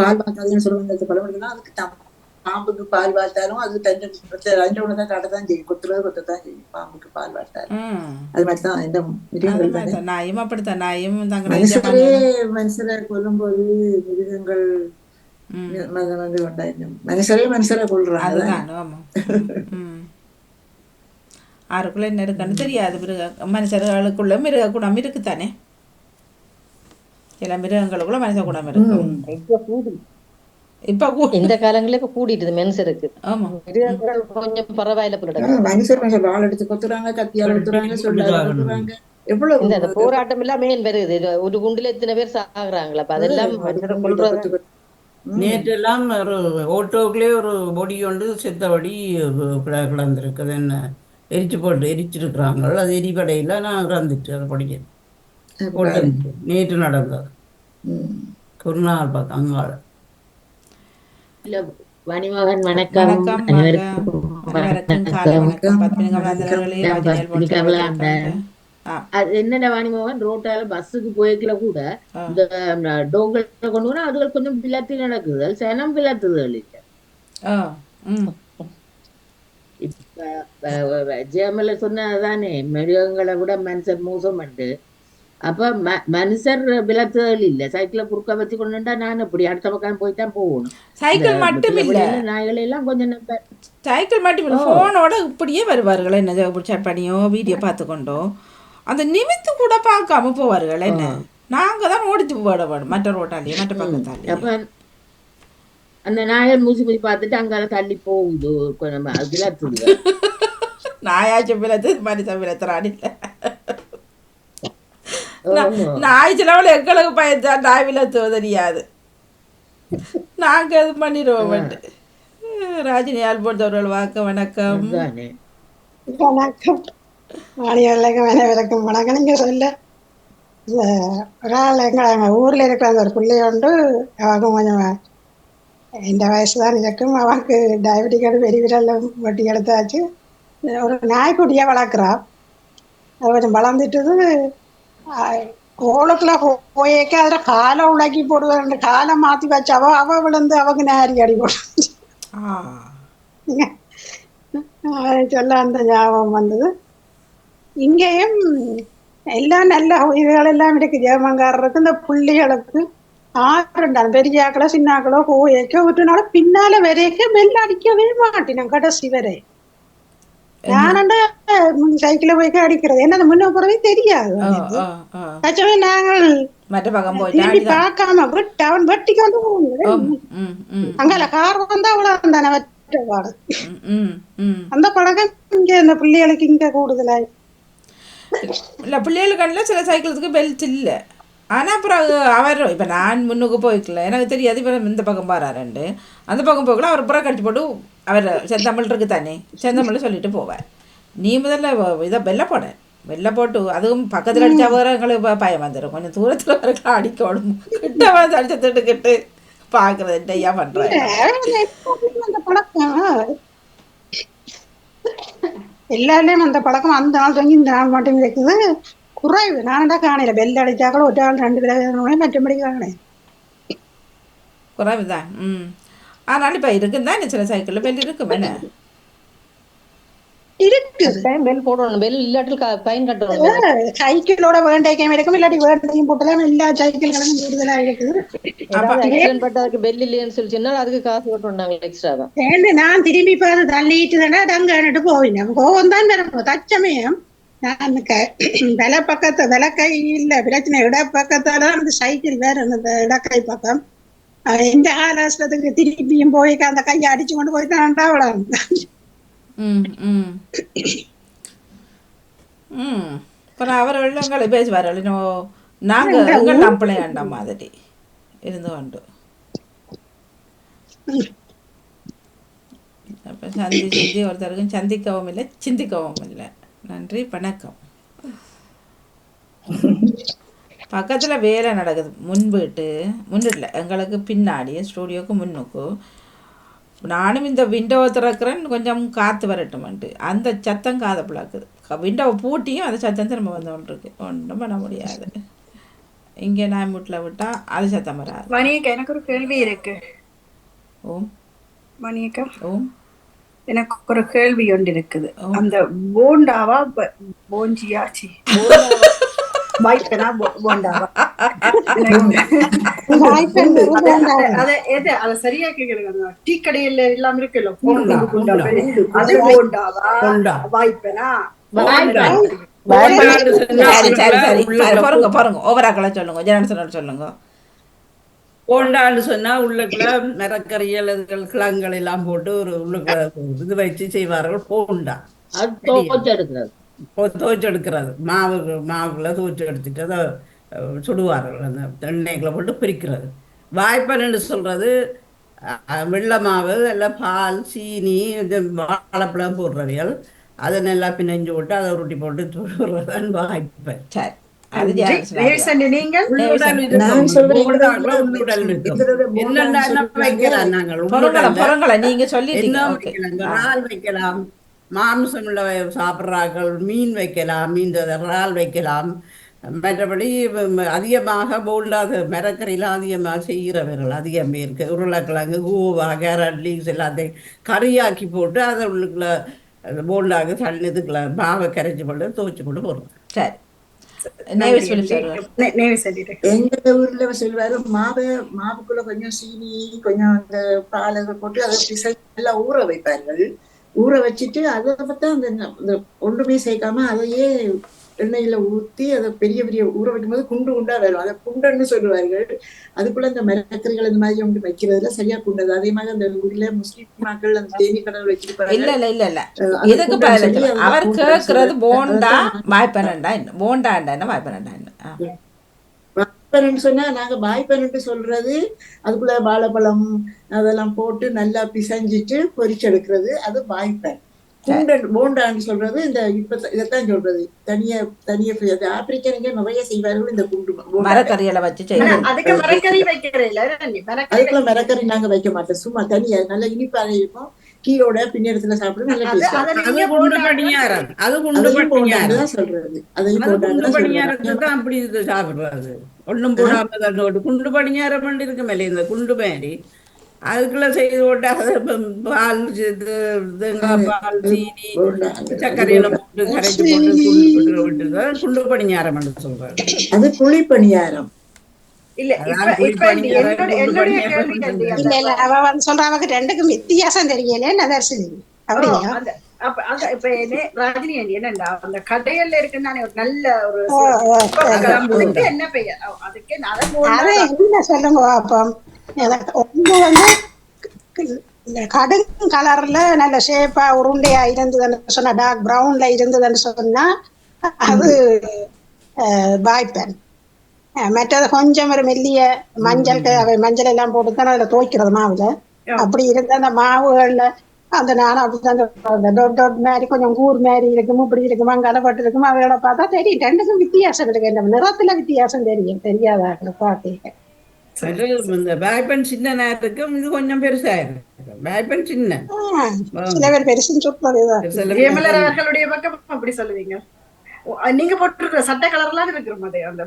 [SPEAKER 2] பால் பார்த்தாதுன்னு சொல்லுவாங்க பழமொழினா, அதுக்கு பாம்புக்கு பால் வார்த்தாலும் அது தஞ்சை உணதான் கடத்தான் செய்யும், கொத்தத்தான் செய்யும். பாம்புக்கு பால் வார்த்தாலும் அது மாதிரிதான் இந்த மிருகங்கள்.
[SPEAKER 1] நாயும் அப்படித்தான், நாயும்
[SPEAKER 2] மனுஷரை கொல்லும் போது மிருகங்கள் மனுஷரே மனுஷரை கொள்றாங்க.
[SPEAKER 1] ஆருக்குள்ள என்ன இருக்குன்னு தெரியாது. மனுஷர்களுக்குள்ள மிருக குணம் இருக்குத்தானே, சில மிருகங்களுக்குள்ள மனுஷ குணம் இருக்கு. இப்ப
[SPEAKER 9] இந்த காலங்களே இப்ப கூடிட்டு மனுஷருக்கு கொஞ்சம் பரவாயில்ல.
[SPEAKER 2] மனுஷர் வாள் எடுத்து கொத்துறாங்க, கத்தியால் எடுத்துறாங்க, சொல்றாங்க. எவ்வளவு
[SPEAKER 9] இந்த போராட்டம் எல்லாம் மேன் வருது. ஒரு குண்டுல எத்தனை பேர் சாகுறாங்களா? அப்ப அதெல்லாம்
[SPEAKER 3] நேற்று எல்லாம் ஒரு ஓட்டோக்குள்ளே ஒரு பொடி கொண்டு செத்தபடி கிடந்திருக்குது. என்ன எரிச்சிருக்கிறாங்க. அது எரிபடையில நான் இறந்துட்டு அதை படிக்க நேற்று நடந்தது. ஒரு நாள் பார்த்து அங்காள
[SPEAKER 10] வாணிமோகன் வணக்கம். அது என்னடா வாணிமோகன், ரோட்டால பஸ்ஸுக்கு போய்க்கல கூட இந்த டோங்கல் கொண்டு போனா அதுகள் கொஞ்சம் பிளத்து நடக்குது, சனம் பிளத்துதல் இல்லை. இப்ப ஜெயமல சொன்னதானே மிருகங்களை விட மனுஷர் மோசம் உண்டு. அப்ப மனுஷர் விளக்குதல் இல்ல, சைக்கிள குறுக்க வச்சு கொண்டுட்டா நான் இப்படி அடுத்த பக்கம் போய்தான் போகணும்.
[SPEAKER 1] சைக்கிள் மட்டும் இல்ல,
[SPEAKER 10] நாய்கள் எல்லாம் கொஞ்சம்
[SPEAKER 1] சைக்கிள் மட்டும் இல்ல, போனோட இப்படியே வருவார்கள். என்ன சாட் பண்ணியோ வீடியோ பார்த்துக்கொண்டோ அந்த நிமித்து கூட பார்க்காம போவார்கள். என்ன நாங்க தான் ஓடிச்சு போட வேணும் மற்ற ரோட்டாலேயே மற்ற பக்கத்தாலே.
[SPEAKER 10] அப்ப அந்த நாயர் மூசி போய் பார்த்துட்டு அங்கால தள்ளி போகுது. விளத்துது
[SPEAKER 1] நாயாச்சும் விளத்து மனுஷன் விளத்துறான் இல்லை. நாய் சிலவளை எங்களுக்கு பயந்தான் நாய் விளத்துவ தெரியாது, நாங்க அது பண்ணிடுவோம். ராஜினி ஆல்போர்த்தவர்கள் வாக்க வணக்கம்.
[SPEAKER 11] வணக்கம் வணக்கம். நீங்க சொல்ல ஒரு ஆள் எங்க ஊர்ல இருக்கிற ஒரு பிள்ளைய உண்டு, அவங்க கொஞ்சம் இந்த வயசுதான் இருக்கும். அவனுக்கு டயபெட்டிக் பெரிய விரல் வட்டி எடுத்தாச்சு. ஒரு நாய்க்குட்டியா வளர்க்குறா, அது கொஞ்சம் வளர்ந்துட்டு கோளுக்குள்ள போயேக்க அதில் காலை உலக்கி போடுவாங்க. காலை மாற்றி வச்சு அவ விழுந்து அவங்க நேரி அடி போட்டு சொல்ல அந்த ஞாபகம் வந்தது. இங்கேயும் எல்லாம் நல்ல இதுகள் எல்லாம் இருக்கு. ஜெயமங்காரருக்கு இந்த புள்ளிகளுக்கு ஆறுண்டான் பெரியாக்களோ சின்னாக்களோ கோயக்கோ விட்டுனால பின்னால வரைக்க பெல் அடிக்கவே மாட்டேன் கடைசி வரை. நானண்டா சைக்கிள போய் அடிக்கிறது என்ன முன்ன போறதே தெரியாது. நாங்கள்
[SPEAKER 1] மற்ற பக்கம்
[SPEAKER 11] திரும்பி பார்க்காம விட்டு அவன் வெட்டிக்கு வந்து அங்கால கார் வந்தா அவ்வளவு தானே வெட்ட பாடு. அந்த பழக்கம் இங்க இந்த பிள்ளைகளுக்கு இங்க கூடுதலாய்
[SPEAKER 1] இல்லை. பிள்ளைகளுக்கு சில சைக்கிளுக்கு பெல்ட் இல்லை. ஆனால் அப்புறம் அவர் இப்போ நான் முன்னுக்கு போய்க்கல எனக்கு தெரியாது. இப்போ இந்த பக்கம் பாராருண்டு அந்த பக்கம் போய்க்கல அவர் புறம் கட்டி போட்டு அவர் செந்தமிழ் இருக்கு தானே செந்தமிழ் சொல்லிட்டு போவார். நீ முதல்ல இதை வெள்ளை போட வெள்ளை போட்டு அதுவும் பக்கத்தில் அடித்தா வேறு எங்களுக்கு பயம் வந்துடும். கொஞ்சம் தூரத்தில் வரைக்கும் அடிக்கணும் கிட்ட வந்து அடிச்ச திட்டுக்கிட்டு பார்க்குறது என்னையா பண்ணுறேன்.
[SPEAKER 11] எல்லாருலேயும் அந்த பழக்கம் அந்த நாள் தொடங்கி இந்த நாள் மட்டும் இருக்குது குறைவு. நானடா காணையில பெல் அடிச்சாக்கள் ஒரு ஆள் 2 பேர் மற்றபடி காணேன்
[SPEAKER 1] குறைவுதான். ஆனால் இப்போ இருக்குதான் சில சைக்கிளில் பெல் இருக்கும் என்ன
[SPEAKER 9] பெல் போடணும். பெல் இல்லாட்டில் ஃபைன் கட்டணும்.
[SPEAKER 11] சைக்கிளோட வேண்டையும் இருக்கும் இல்லாட்டி வேண்டையும் போட்டலாம். எல்லா சைக்கிள்களும் கூடுதலா இருக்குது.
[SPEAKER 9] ஆக்சிடென்ட் பட்டதுக்கு பெல் இல்லைன்னு சொல்லி சொன்னால் அதுக்கு காசு போட்டுருந்தாங்க எக்ஸ்ட்ரா.
[SPEAKER 11] நான் திரும்பி பார்த்து தள்ளிட்டு தானே டங்கன்னுட்டு போவினேன். கோவம் தான் வரும் தச்சமயம். நான் விலை பக்கத்து விளக்கை இல்ல பிரச்சனை இட பக்கத்தால அந்த சைக்கிள் வேற அந்த இடக்கை பக்கம் எந்த ஆலோசனத்துக்கு திருப்பியும் போய் அந்த கையை அடிச்சு கொண்டு போய் தான் அவ்வளோ.
[SPEAKER 1] அப்புறம் அவர்கள் எங்களை பேசுவார்கள் நாங்கள் எங்கள் நம்பளை ஆண்ட மாதிரி இருந்து கொண்டு அப்போ சந்தி ஒருத்தருக்கும் சந்திக்கவும் இல்லை சிந்திக்கவும் இல்லை. நன்றி வணக்கம். பக்கத்தில் வேலை நடக்குது முன்னிடல எங்களுக்கு பின்னாடி ஸ்டூடியோக்கு முன்னுக்கு. நானும் இந்த விண்டோவை திறக்கிறேன் கொஞ்சம் காற்று வரட்டும்ட்டு அந்த சத்தம் காதை பிளாக்குது. விண்டோவை பூட்டியும் அந்த சத்தம் திரும்ப வந்து கொண்டு இருக்கு. ஒன்றும் பண்ண முடியாது. இங்கே நான் வீட்டில் விட்டால் அது சத்தம் வராது.
[SPEAKER 7] மணியக்கா எனக்கு ஒரு கேள்வி இருக்கு.
[SPEAKER 1] ஓம்
[SPEAKER 7] மணியக்கா
[SPEAKER 1] ஓம்
[SPEAKER 7] எனக்கு ஒரு கேள்வி ஒன்று இருக்குது. அந்த போண்டாவா போஞ்சியாச்சி வாய்ப்பனா போண்டாவா அத சரியா கேக்குறேன். டீ கடையில எல்லாம் இருக்குல்ல அது போண்டாவா வாய்ப்பனா
[SPEAKER 1] பாருங்க ஓவராக்கள சொல்லுங்க ஜெனரேஷன் சொல்லுங்க.
[SPEAKER 3] போண்டான்னு சொன்னா உள்ளுக்குள்ள மரக்கறிகள் கிழங்குகள் எல்லாம் போட்டு ஒரு உள்ளுக்குள்ள இது வச்சு செய்வார்கள் போண்டா. துவைச்சு எடுக்கிறது மாவுக்குள்ள துவைச்சு எடுத்துட்டு அதை சுடுவார்கள். அந்த எண்ணெய்களை போட்டு பிரிக்கிறது. வாய்ப்பன்னு சொல்றது வெள்ளை மாவு எல்லாம் பால் சீனி இந்த வாழைப்பழம் போடுறவைகள் அதை நல்லா பிணைஞ்சு போட்டு அதை உருட்டி போட்டு சுடுறதான் வாய்ப்பன். வைக்கலாம் மாம்சம் உள்ள சாப்பிட்றார்கள். மீன் வைக்கலாம். மீன் இறால் வைக்கலாம். மற்றபடி அதிகமாக போல்டாத மரக்கறியெல்லாம் அதிகமாக செய்கிறவர்கள் அதிகம் பேருக்கு. உருளைக்கிழங்கு கோவா கேரட் லீவ்ஸ் எல்லாத்தையும் கறியாக்கி போட்டு அதை உள்ளுக்குள்ள போல்டாக தண்ணிதுக்குள்ள மாவை கரைச்சி போட்டு துவைச்சு போட்டு போடுறோம்.
[SPEAKER 1] சரி
[SPEAKER 2] எங்க ஊர்ல சொல்லுவாரு மாவுக்குள்ள கொஞ்சம் சீனி கொஞ்சம் அந்த பாலை போட்டு அதை நல்லா ஊற வைப்பார்கள். ஊற வச்சுட்டு அதை பார்த்தா அந்த ஒன்றுமே சேர்க்காம அதையே எண்ணெயில ஊத்தி அதை பெரிய பெரிய ஊற வைக்கும் போது குண்டு குண்டா வரும். அதை குண்டுன்னு சொல்லுவார்கள். அதுக்குள்ள இந்த மரக்கறிகள் இந்த மாதிரி ஒன்று வைக்கிறதுல சரியா குண்டது. அதே மாதிரி அந்த ஊர்ல முஸ்லீம் மக்கள் அந்த தேனி கடல் வச்சிருப்பாங்க.
[SPEAKER 1] இல்ல அவர் கேட்கறது போண்டா வாய்ப்பனண்டா போண்டாண்டா வாய்ப்பனண்டா
[SPEAKER 2] வாய்ப்பனன்னு சொன்னா நாங்க வாய்ப்பனன்னு சொல்றது அதுக்குள்ள வாழைப்பழம் அதெல்லாம் போட்டு நல்லா பிசைஞ்சிட்டு பொரிச்செடுக்கிறது அது வாய்ப்பன். போண்டான்னு சொல்றது இந்த இப்ப இதைத்தான் சொல்றது தனியா ஆப்பிரிக்கனுங்க நிறைய செய்வார்கள். இந்த குண்டு
[SPEAKER 1] மரக்கறிகளை வச்சு
[SPEAKER 7] அதுக்கு மரக்கறி வைக்கிறேன்.
[SPEAKER 2] அதுக்குள்ள மரக்கறி நாங்க வைக்க மாட்டோம். சும்மா தனியா நல்ல இனிப்பாக இருக்கும். கீயோட பின்னெடுத்துல சாப்பிடுறது நல்ல சொல்றது. அதையும்
[SPEAKER 3] அப்படி சாப்பிடுறது ஒண்ணும் போடாம குண்டு பணியாரம் பண்ணி இருக்கு மேலே இந்த குண்டு மாதிரி அதுக்குள்ள செய்து போட்டு அதை பால் தேங்காய் பால் சீனி சர்க்கரையில போட்டு கரைச்சி போட்டு குண்டு விட்டு குண்டு பணியாரம் சொல்றாரு.
[SPEAKER 2] அது குழி பணியாரம்.
[SPEAKER 7] இல்ல என்னுடைய கேள்வி
[SPEAKER 11] இல்ல இல்ல அவ வந்து சொல்ற அவக்கு ரெண்டுக்கும் வித்தியாசம் தெரியல நதர்சினி அப்படியா?
[SPEAKER 7] இப்ப ராஜினி ஆண்டி என்னண்டா அந்த கடையில இருக்குன்னு ஒரு நல்ல ஒரு என்ன பெயர் அதுக்கு
[SPEAKER 11] அதை என்ன சொல்லுங்க அப்போ ஒண்ணு வந்து கடும் கலர்ல நல்ல ஷேப்பா உருண்டையா இருந்ததுன்னு சொன்னா டார்க் ப்ரௌன்ல இருந்ததுன்னு சொன்னா அது பாய்பேன். மற்றது கொஞ்சம் ஒரு மெல்லிய மஞ்சள் எல்லாம் போட்டுதான் அதுல துவைக்கிறது மாவுல. அப்படி இருந்த அந்த மாவுகள்ல அந்த நானும் அப்படித்தான் மாதிரி கொஞ்சம் கூர் மாதிரி இருக்கும், இப்படி இருக்குமா கலப்பட்டு இருக்கும். அவங்களோட பார்த்தா தெரியும் ரெண்டுக்கும் வித்தியாசம் இருக்கு. நிறத்துல வித்தியாசம் தெரியாதா பாத்தீங்க?
[SPEAKER 3] இந்த பேப்பன் சின்ன நேரத்துக்கும் இது கொஞ்சம் பெருசா இருக்கு. பேப்பன் சின்ன
[SPEAKER 11] சில பேர் பெருசுன்னு
[SPEAKER 7] சொல்றவர்களுடைய பக்கம் அப்படி சொல்லுவீங்க. நீங்க போட்டிருக்கிற சட்டை கலர்லாம் இருக்கிற மாதிரி அந்த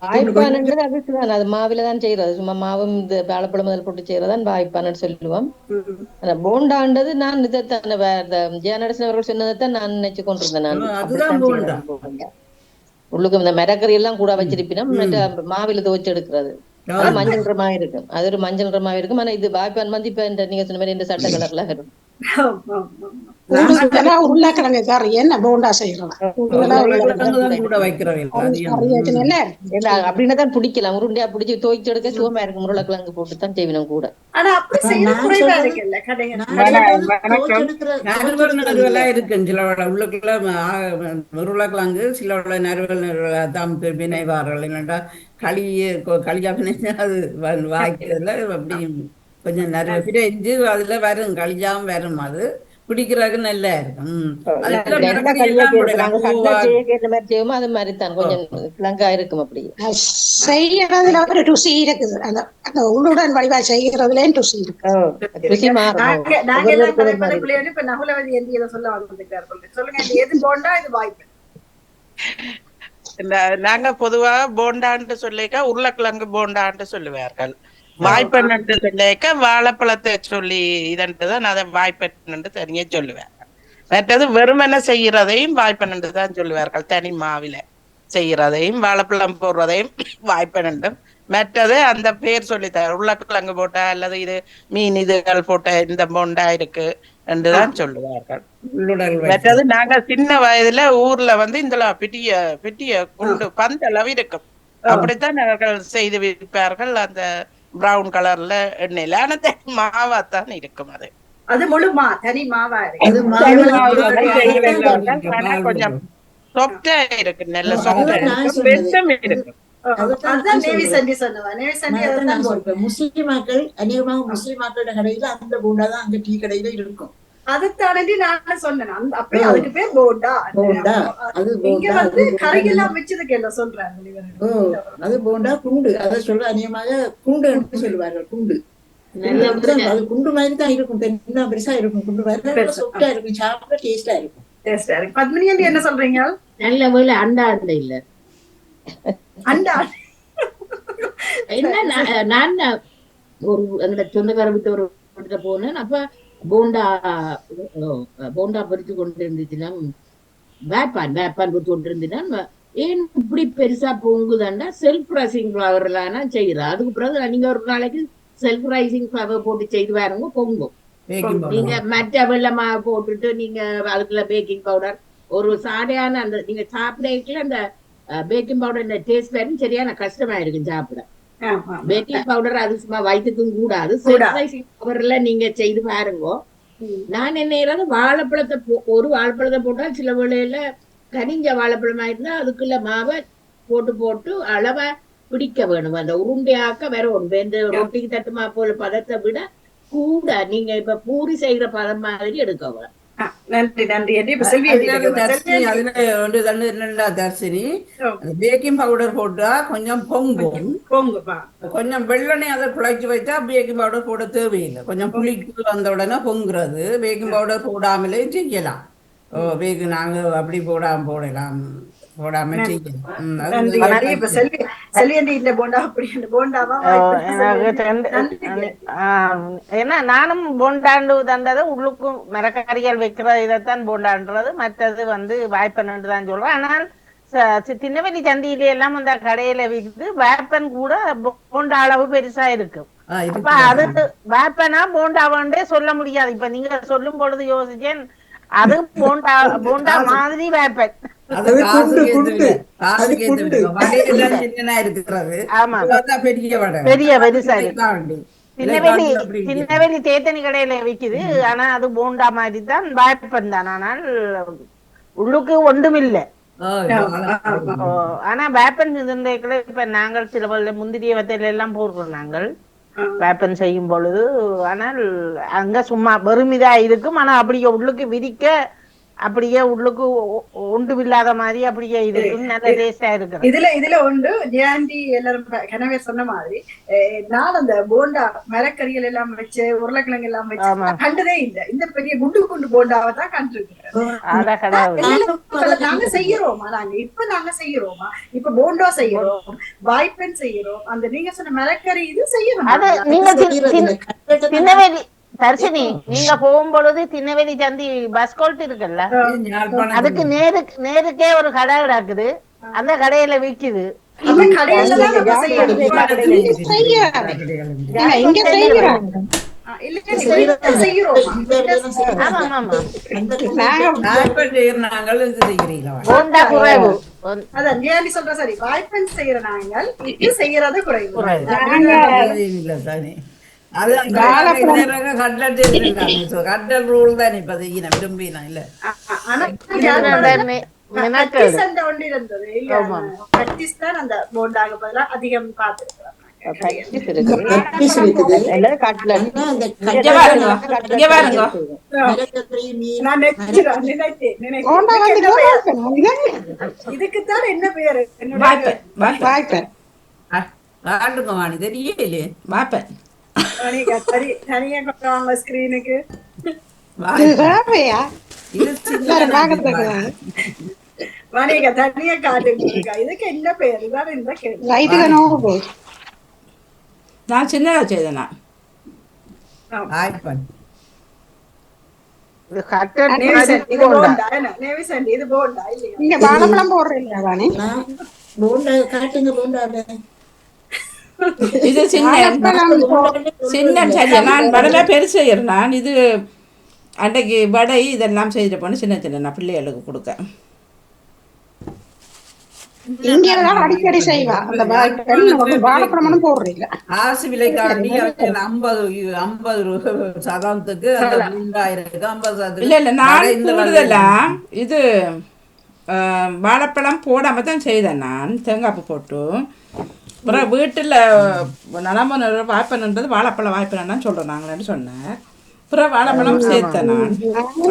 [SPEAKER 9] வாய்ப்பானது அதுதான். அது மாவிலதான் செய்யறது. சும்மா மாவும் இந்த வாழைப்பழம் முதல் போட்டு செய்யறதான் வாய்ப்பான்னு சொல்லுவோம். போண்டாண்டது நான் இதைத்தான ஜெயநடேசன் அவர்கள் சொன்னதைத்தான் நான் நினைச்சு கொண்டிருந்தேன். நான் உள்ளுக்கு இந்த மிரக்கறி எல்லாம் கூட வச்சிருப்பினோம். மாவில துவைச்சு எடுக்கிறது அது மஞ்சள் நிறமாக இருக்கும். அது ஒரு மஞ்சள் நிறமாக இருக்கும். ஆனா இது வாய்ப்பான் வந்து இப்ப நீங்க சொன்ன மாதிரி இந்த சட்டை கலர்ல வரும்.
[SPEAKER 11] உருளைக்கிழங்கு கறி என்ன போண்டா செய்யறோம்
[SPEAKER 9] அப்படின்னு தான் பிடிக்கலாம். உருண்டையா பிடிச்சி துவைச்சு எடுக்க சுகமா இருக்கும். உருளைக்கிழங்கு போட்டுதான் செய்வினோம் கூட.
[SPEAKER 3] இருக்கு சில உள்ளுக்குள்ள உருளைக்கிழங்கு சில நறுவல் தான் வினைவார்கள். இல்லைன்னா களியா பிணைஞ்சா அது வாய்க்கிறதுல அப்படி கொஞ்சம் நிறைய பிரிஞ்சு அதுல வரும் களியாவும் வரும். அது பிடிக்கிறதுக்கு நல்லா இருக்கும்.
[SPEAKER 9] அது மாதிரி தான் கொஞ்சம் கிழங்கா இருக்கும். அப்படி
[SPEAKER 11] செய்யறதுல ஒரு ருசி இருக்குது. அந்த உள்ளுடன் வடிவா செய்யறதுல ருசி இருக்கு.
[SPEAKER 4] நாங்க பொதுவா போண்டான்னு சொல்லிக்க உருளைக்கிழங்கு போண்டான்னு சொல்லுவார்கள். வாய்ப்பெண்ணு சொல்லிக்க வாழைப்பழத்தை சொல்லி இதன்ட்டுதான் அதை வாய்ப்பெண்ணு தனியே சொல்லுவார்கள். மற்றது வெறுமனை செய்யறதையும் வாய்ப்பெண்ணு தான் சொல்லுவார்கள். தனி மாவில செய்யறதையும் வாழைப்பழம் போடுறதையும் வாய்ப்பெண்ணு. மற்றது அந்த பேர் சொல்லித்தார். உருளைக்கிழங்கு போட்டா அல்லது இது மீன் இதுகள் போட்ட இந்த போண்டா இருக்கு என்றுதான் சொல்லுவார்கள். மற்றது நாங்க சின்ன வயதுல ஊர்ல வந்து இந்த பிட்டிய பிட்டிய குண்டு பந்தளவு இருக்கும். அப்படித்தான் அவர்கள் செய்து விற்பார்கள். அந்த பிரவுன் கலர்ல எண்ணெயில. ஆனா மாவாத்தான் இருக்கும்.
[SPEAKER 7] அது முழுமா தனி மாவா
[SPEAKER 4] கொஞ்சம் சாஃப்டா இருக்கு. நல்ல சாஃப்டா இருக்கு.
[SPEAKER 2] முஸ்லிமாக்கள் அநேகமாக முஸ்லிமாக்களோட கடையில அந்த போண்டாதான் அங்க டீ கடையில இருக்கும்.
[SPEAKER 7] அதை தாண்டி நான் சொன்னேன் அப்படியே அதுக்கு பேர் போண்டா. போண்டா அது வந்து கரையெல்லாம் வச்சதுக்கு எல்லாம் சொல்றாங்க.
[SPEAKER 2] அது போண்டா குண்டு. அதை சொல்ற அநேகமாக குண்டு என்று சொல்லுவார்கள். குண்டு அது குண்டு மாதிரி தான் இருக்கும். இன்னும் பெருசா இருக்கும். குண்டு மாதிரி சாஃப்டா இருக்கும். சாப்பிட டேஸ்டா இருக்கும்.
[SPEAKER 7] டேஸ்டா இருக்கும். பத்மினி ஆண்டி என்ன சொல்றீங்க?
[SPEAKER 10] நல்ல வேலை அண்டா அண்டை இல்ல
[SPEAKER 7] அண்டா
[SPEAKER 10] என்ன நான் ஒரு எங்களை சொந்தக்கார விட்டு ஒரு போனேன். அப்ப போண்டா பறித்து கொண்டு இருந்துச்சுன்னா வேப்பான் கொடுத்து கொண்டு இருந்துன்னா ஏன் இப்படி பெருசா பொங்குதாண்டா செல்ஃப் ரைசிங் ஃபிளவர்லாம் செய்யறா. அதுக்கு பிறகு நீங்க ஒரு நாளைக்கு செல்ஃப் ரைசிங் ஃபிளவர் போட்டு செய்து வேறங்க பொங்கும். நீங்க மற்ற வெள்ளமா போட்டுட்டு நீங்க அதுக்குள்ள பேக்கிங் பவுடர் ஒரு சாடையான அந்த நீங்க சாப்பிடல அந்த பேக்கிங் பவுடர் டேஸ்ட் வேறு சரியான கஷ்டமா இருக்கும் சாப்பிட. பேக்கிங் பவுடர் அது சும்மா வயிற்றுக்கும் கூடாது. பவுடர்ல நீங்க செய்து பாருங்க. நான் என்ன வாழைப்பழத்தை ஒரு வாழைப்பழத்தை போட்டா சில வேளையில கனிஞ்ச வாழைப்பழமா இருந்தா அதுக்குள்ள மாவை போட்டு போட்டு அளவா பிடிக்க வேணும். அந்த உருண்டையாக்க வேற ஒன்று இந்த ரொட்டிக்கு தட்டுமா போல பதத்தை விட கூட நீங்க இப்ப பூரி செய்யற பதம் மாதிரி எடுக்க.
[SPEAKER 7] நன்றி நன்றி.
[SPEAKER 3] தர்சினி பேக்கிங் பவுடர் போட்டா கொஞ்சம் பொங்கும். கொஞ்சம் வெள்ளனை அதை குழைச்சி வச்சா பேக்கிங் பவுடர் போட தேவையில்லை. கொஞ்சம் புளிக்கு வந்த உடனே பொங்குறது. பேக்கிங் பவுடர் போடாமலே செய்யலாம். நாங்க அப்படி போடலாம். போடாம செய்யணும்.
[SPEAKER 7] நன்றி அடி. இப்ப செல்வி அண்டி இந்த போண்டா அப்படி இந்த போண்டாவா
[SPEAKER 8] ஏன்னா நானும் போண்டாண்டு தந்தது உள்ளுக்கும் மரக்கறிகள் வைக்கிற இதைத்தான் போண்டான்றது, மற்றது வந்து வாய்ப்பன்னு தான் சொல்றேன். ஆனால் திண்ணவெளி சந்தியில எல்லாம் அந்த கடையில விற்று வேப்பன் கூட போண்டா அளவு பெருசா இருக்கும். அப்ப அது வேப்பனா போண்டாவாண்டே சொல்ல முடியாது. இப்ப நீங்க சொல்லும் பொழுது யோசிச்சேன், அது போண்டா போண்டா மாதிரி வேப்பன். பெரிய பெருசா இருக்கு. திண்ணவெளி தேத்தனி கடையில விக்குது, ஆனா அது போண்டா மாதிரி தான், வேப்பன் தான். ஆனால் உள்ளுக்கு ஒன்றுமில்லை. ஆனா வேப்பன் இப்ப நாங்கள் சில முந்திரிய வத்தையில எல்லாம் போடுறோம் நாங்கள் வேப்பன் செய்யும் பொழுது. ஆனால் அங்க சும்மா வெறுமிதா இருக்கும், ஆனா அப்படியே உள்ளுக்கு விரிக்க அப்படியே உள்ளுக்கு ஒன்றுமில்லாத மாதிரி அப்படியே இருக்கும், நல்ல டேஸ்டா இருக்கு.
[SPEAKER 7] இதுல ஒன்று ஜெயந்தி எல்லாரும் கனவே சொன்ன மாதிரி நான் அந்த போண்டா மரக்கறிகள் எல்லாம் வச்சு உருளைக்கிழங்கு எல்லாம் வச்சு கண்டதே இல்லை. இந்த பெரிய குண்டு போண்டாவை தான் கண்டிருக்கிறேன். நாங்க செய்யறோமா, நாங்க செய்யறோமா, இப்ப போண்டா செய்யறோம், வாய்ப்பெண் செய்யறோம், அந்த நீங்க சொன்ன மரக்கறி இது செய்யறோம்.
[SPEAKER 8] தர்ஷினி, நீங்க போகும்பொழுது திண்ணவெளி சந்தி பஸ் கோல்ட் இருக்குல்ல, அதுக்கு நேருக்கே ஒரு கடை கிடக்குது, அந்த கடையில விக்குது.
[SPEAKER 7] சரி, வாய்ப்பெண் செய்யற நாங்கள் இது செய்யறது குறைவு.
[SPEAKER 3] கட்டல் ரூல் தான் இப்ப விரும்பினா இல்ல.
[SPEAKER 7] அந்த போண்டாக பதிலா அதிகம் பார்த்திருக்கிறோம். இதுக்குத்தான் என்ன பேரு?
[SPEAKER 3] தெரியலையே.
[SPEAKER 7] தனியா கொண்டாங்க ஸ்கிரீனுக்கு. தனியா காட்டுங்க. இதுக்கு என்ன பேரு தான் இந்த கேள்வி.
[SPEAKER 1] நான் சின்னதா செய்தேனா
[SPEAKER 7] இது போண்டா
[SPEAKER 11] நீங்க வாழைப்பழம் போடுறீங்களா?
[SPEAKER 1] இது சின்ன சரியா நான் வடை பெருசு செய்யறேன். இது அன்றைக்கு வடை இதெல்லாம் செய்துட்டு போன சின்ன சின்ன நான் பிள்ளைகளுக்கு கொடுக்க.
[SPEAKER 11] அடிக்கடி செய்வா அந்த வாழைப்பழம் போடுறீங்க.
[SPEAKER 3] ஆசு விலைக்காண்டி 50 சதத்துக்கு
[SPEAKER 1] இல்ல இல்ல நான் கூடுதலாம் இது வாழைப்பழம் போடாம தான் செய்தேன். நான் தேங்காய்ப்பு போட்டு அப்புறம் வீட்டில் நலம்பு வாய்ப்பன்ன்றது வாழைப்பழம் வாய்ப்பன்னு சொல்கிறோம் நாங்களேன்னு சொன்னேன். அப்புறம் வாழைப்பழம் சேர்த்தேன் நான்.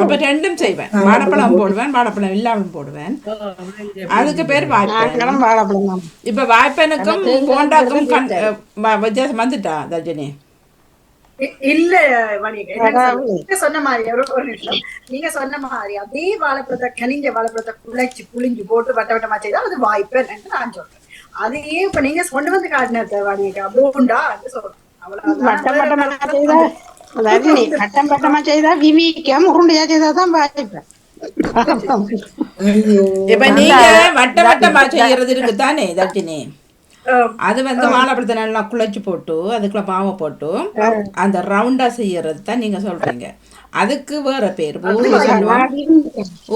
[SPEAKER 1] அப்போ ரெண்டும் செய்வேன், வாழைப்பழம் போடுவேன், வாழைப்பழம் இல்லாமல் போடுவேன். அதுக்கு பேர் வாய்ப்பன்.
[SPEAKER 11] வாழைப்பழம்.
[SPEAKER 1] இப்போ வாய்ப்பனுக்கும் போண்டாக்கும் வித்தியாசம் வந்துட்டா தர்ஜினி?
[SPEAKER 7] இல்ல நீங்க சொன்ன மாதிரி ஒரு நிமிஷம், நீங்க சொன்ன மாதிரி அதே வாழைப்பழத்தை கனிஞ்ச வாழைப்பழத்தை குழைச்சு புளிஞ்சு போட்டு வட்ட வட்டமா செய்தால் அது வாய்ப்பன் என்று நான் சொல்றேன். அதையே இப்ப நீங்க கொண்டு வந்து காட்டினது போண்டா சொல்றேன்.
[SPEAKER 11] கட்டம் கட்டமா செய்தா விவிக்கம், உருண்டையா செய்தாதான் வாய்ப்பேன்.
[SPEAKER 1] இப்ப நீங்க வட்ட வட்டமா செய்யறது இருக்குதானே தர்ஜினி? அது வந்து வாழைப்பழத்தை நல்லா குழைச்சு போட்டு அதுக்குள்ள மாவை போட்டு அந்த ரவுண்டா செய்யறது தான் நீங்க சொல்றீங்க. அதுக்கு வேற பேர்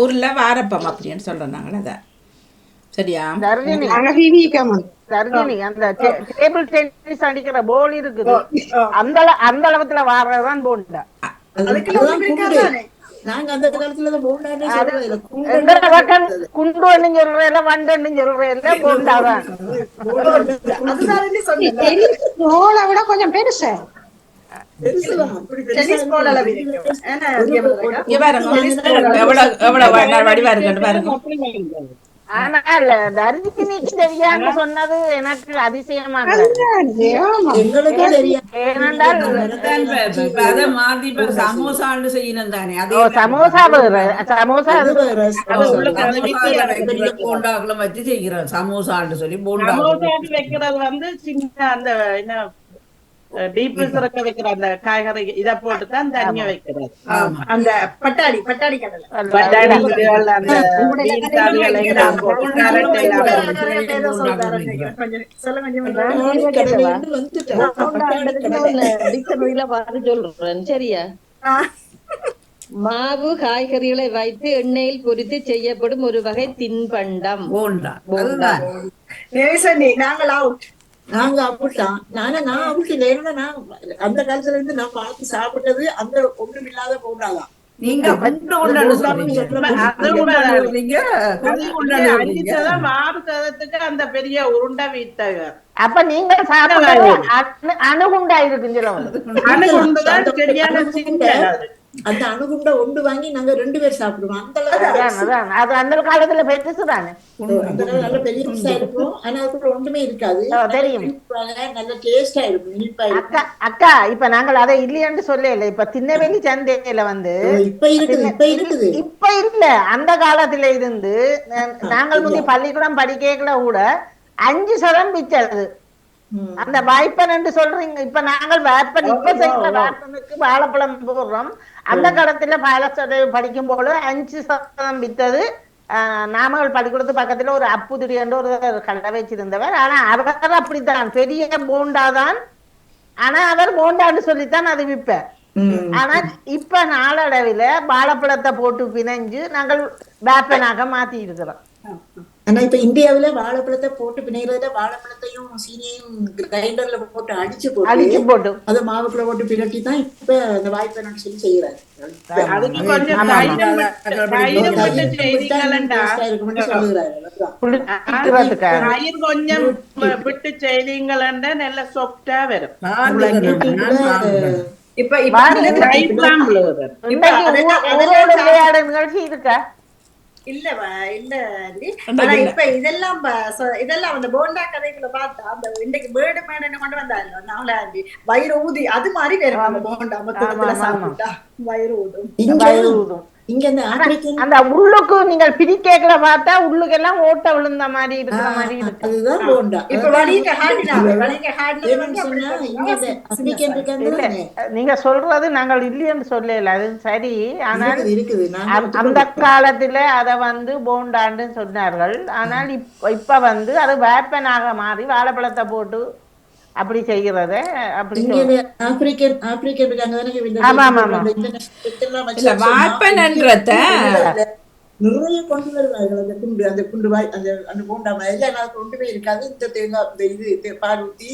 [SPEAKER 1] ஊர்ல வாரப்பம் அப்படின்னு சொல்றோம் நாங்கள். அத சரியா?
[SPEAKER 8] அந்த டேபிள் டென்னிஸ் அடிக்கிற போல் இருக்குது, அந்த அளவுல வாரதான் போண்டா. குண்டு சொல்றேன், வண்டன்னு சொல்றேன், போண்டாதான்.
[SPEAKER 11] விட கொஞ்சம் பெருசு.
[SPEAKER 1] எவ்வளவு வடிவா இருக்கு பாருங்க.
[SPEAKER 8] ஆனால் தர்ஜினிக்கு தெரியான்னு சொன்னது எனக்கு அதிசயமாக
[SPEAKER 2] எங்களுக்கே தெரியும்.
[SPEAKER 8] ஏனென்றால்
[SPEAKER 3] அதை மாத்தி இப்ப சமோசான்னு செய்யணும் தானே அதே
[SPEAKER 8] சமோசா வேறு சமோசா
[SPEAKER 2] அது வேற
[SPEAKER 3] போண்டாக்களை வச்சு செய்கிறோம் சமோசான்னு சொல்லி போண்டா
[SPEAKER 4] சமோசாக்கு வைக்கிறது வந்து சின்ன அந்த என்ன டீப் ஃப்ரீசருக்கு வைக்கிற அந்த காய்கறி இதை போட்டு தான் தனியா வைக்கிறது.
[SPEAKER 7] அந்த பட்டாணி பட்டாணி கடலை
[SPEAKER 4] பட்டாணிகள் அந்த பீன்ஸ் அதுகள் எல்லாம் போட்டு கேரட் எல்லாம்
[SPEAKER 9] டிக்ஷனரியில பார்த்து சொல்றேன் சரியா. மாவு காய்கறிகளை வைத்து எண்ணெயில் பொரித்து செய்யப்படும் ஒரு வகை தின்பண்டம்
[SPEAKER 3] போண்டா.
[SPEAKER 7] நாங்கள் அவுட்.
[SPEAKER 2] நாங்க அப்படித்தான். நான் அப்படி இல்லை. நான் அந்த காலத்துல இருந்து நான் பார்த்து சாப்பிட்டது அந்த ஒண்ணும் இல்லாத போண்டாதான்.
[SPEAKER 3] நீங்க
[SPEAKER 4] மாறுதத்துக்கு அந்த பெரிய உருண்டை வீட்டவர்.
[SPEAKER 8] அப்ப நீங்க அணுகுண்டா இருக்குங்களா?
[SPEAKER 4] அணுகுண்டுதான் சரியான சின்ன
[SPEAKER 2] அந்த அணுகுண்டை ஒன்று வாங்கி நாங்க 2 பேர் சாப்பிடுவோம்.
[SPEAKER 8] அது அந்த காலத்துல பெருசுதானே,
[SPEAKER 2] நல்ல பெரிய பீஸா இருக்கும். ஆனா அதுக்குள்ள ஒன்றுமே இருக்காது.
[SPEAKER 8] தெரியும்,
[SPEAKER 2] நல்ல டேஸ்டா இருக்கும், இனிப்பா இருக்கும்.
[SPEAKER 8] அக்கா இப்ப நாங்கள் அதை இல்லையன்னு சொல்லல. இப்ப திண்ணவெளி சந்தையில வந்து
[SPEAKER 2] இப்ப இருக்குது
[SPEAKER 8] இப்ப இல்ல, அந்த காலத்துல இருந்து நாங்கள் முந்தைய பள்ளிக்கூடம் படிக்கல கூட 5% விற்றது அந்த வாய்ப்பன் என்று சொல்றீங்க. இப்ப நாங்கள் வேப்பன் இப்ப செய்யற வேப்பனுக்கு வாழைப்பழம் போடுறோம். அந்த காலத்துல பாலசடை படிக்கும் போது 5% வித்தது. நாமகள் பள்ளிக்கூடத்து பக்கத்துல ஒரு அப்புதிரி என்று ஒரு கடை வச்சிருந்தவர். ஆனா அவர் அப்படித்தான் பெரிய போண்டாதான். ஆனா அவர் போண்டான்னு சொல்லித்தான் அது விற்பார். ஆனா இப்ப நாளடைவில வாழைப்பழத்தை போட்டு பிணைஞ்சு நாங்கள் வேப்பனாக மாத்தி இருக்கிறோம்.
[SPEAKER 2] ஆனா இப்ப இந்தியாவில வாழைப்பழத்தை போட்டு பிணைகிறதுல வாழைப்பழத்தையும் சீனியையும் கிரைண்டர்ல போட்டு அடிச்சு போட்டு அதை மாவுக்குள்ள போட்டு பிறட்டி தான் இப்ப அந்த வாய்ப்பை சொல்லி செய்யறாரு.
[SPEAKER 4] அதுக்கு கொஞ்சம் தயிர் கொஞ்சம் விட்டு செய்தீங்களா நல்ல சாஃப்டா வரும்.
[SPEAKER 7] இப்ப
[SPEAKER 8] நிகழ்ச்சி இருக்கா?
[SPEAKER 7] இல்ல ஆனா இப்ப இதெல்லாம் அந்த போண்டா கதைகளை பார்த்தா அந்த இன்னைக்கு பேர்டு மேடன்னு கொண்டு வந்தாங்க 4 வயிறு ஊதி அது மாதிரி வேற போண்டா மொத்தத்துல சாப்பிட்டா வயிறு ஊதும்.
[SPEAKER 2] இங்க
[SPEAKER 8] அந்த உள்ளுக்கு நீங்கள் பிரிக்கேக்கல பார்த்தா உள்ளுக்கு எல்லாம் ஓட்ட விழுந்த மாதிரி இருக்கிற மாதிரி இருக்கு.
[SPEAKER 2] அதுதான் போண்டா.
[SPEAKER 7] இப்ப
[SPEAKER 8] நீங்க சொல்றது நாங்கள் இல்லைன்னு சொல்லல, அது சரி. ஆனால் அந்த காலத்துல அத வந்து போண்டான்னு சொன்னார்கள். ஆனால் இப்ப வந்து அது வேப்பனாக மாறி வாழைப்பழத்தை போட்டு அப்படி செய்யறத அப்படி
[SPEAKER 2] நிறைய கொண்டு வருவார்கள். அந்த குண்டு வாய் அந்த போண்டா மாதிரி கொண்டுமே இருக்காது. இந்த தேங்காய் இது பால் ஊத்தி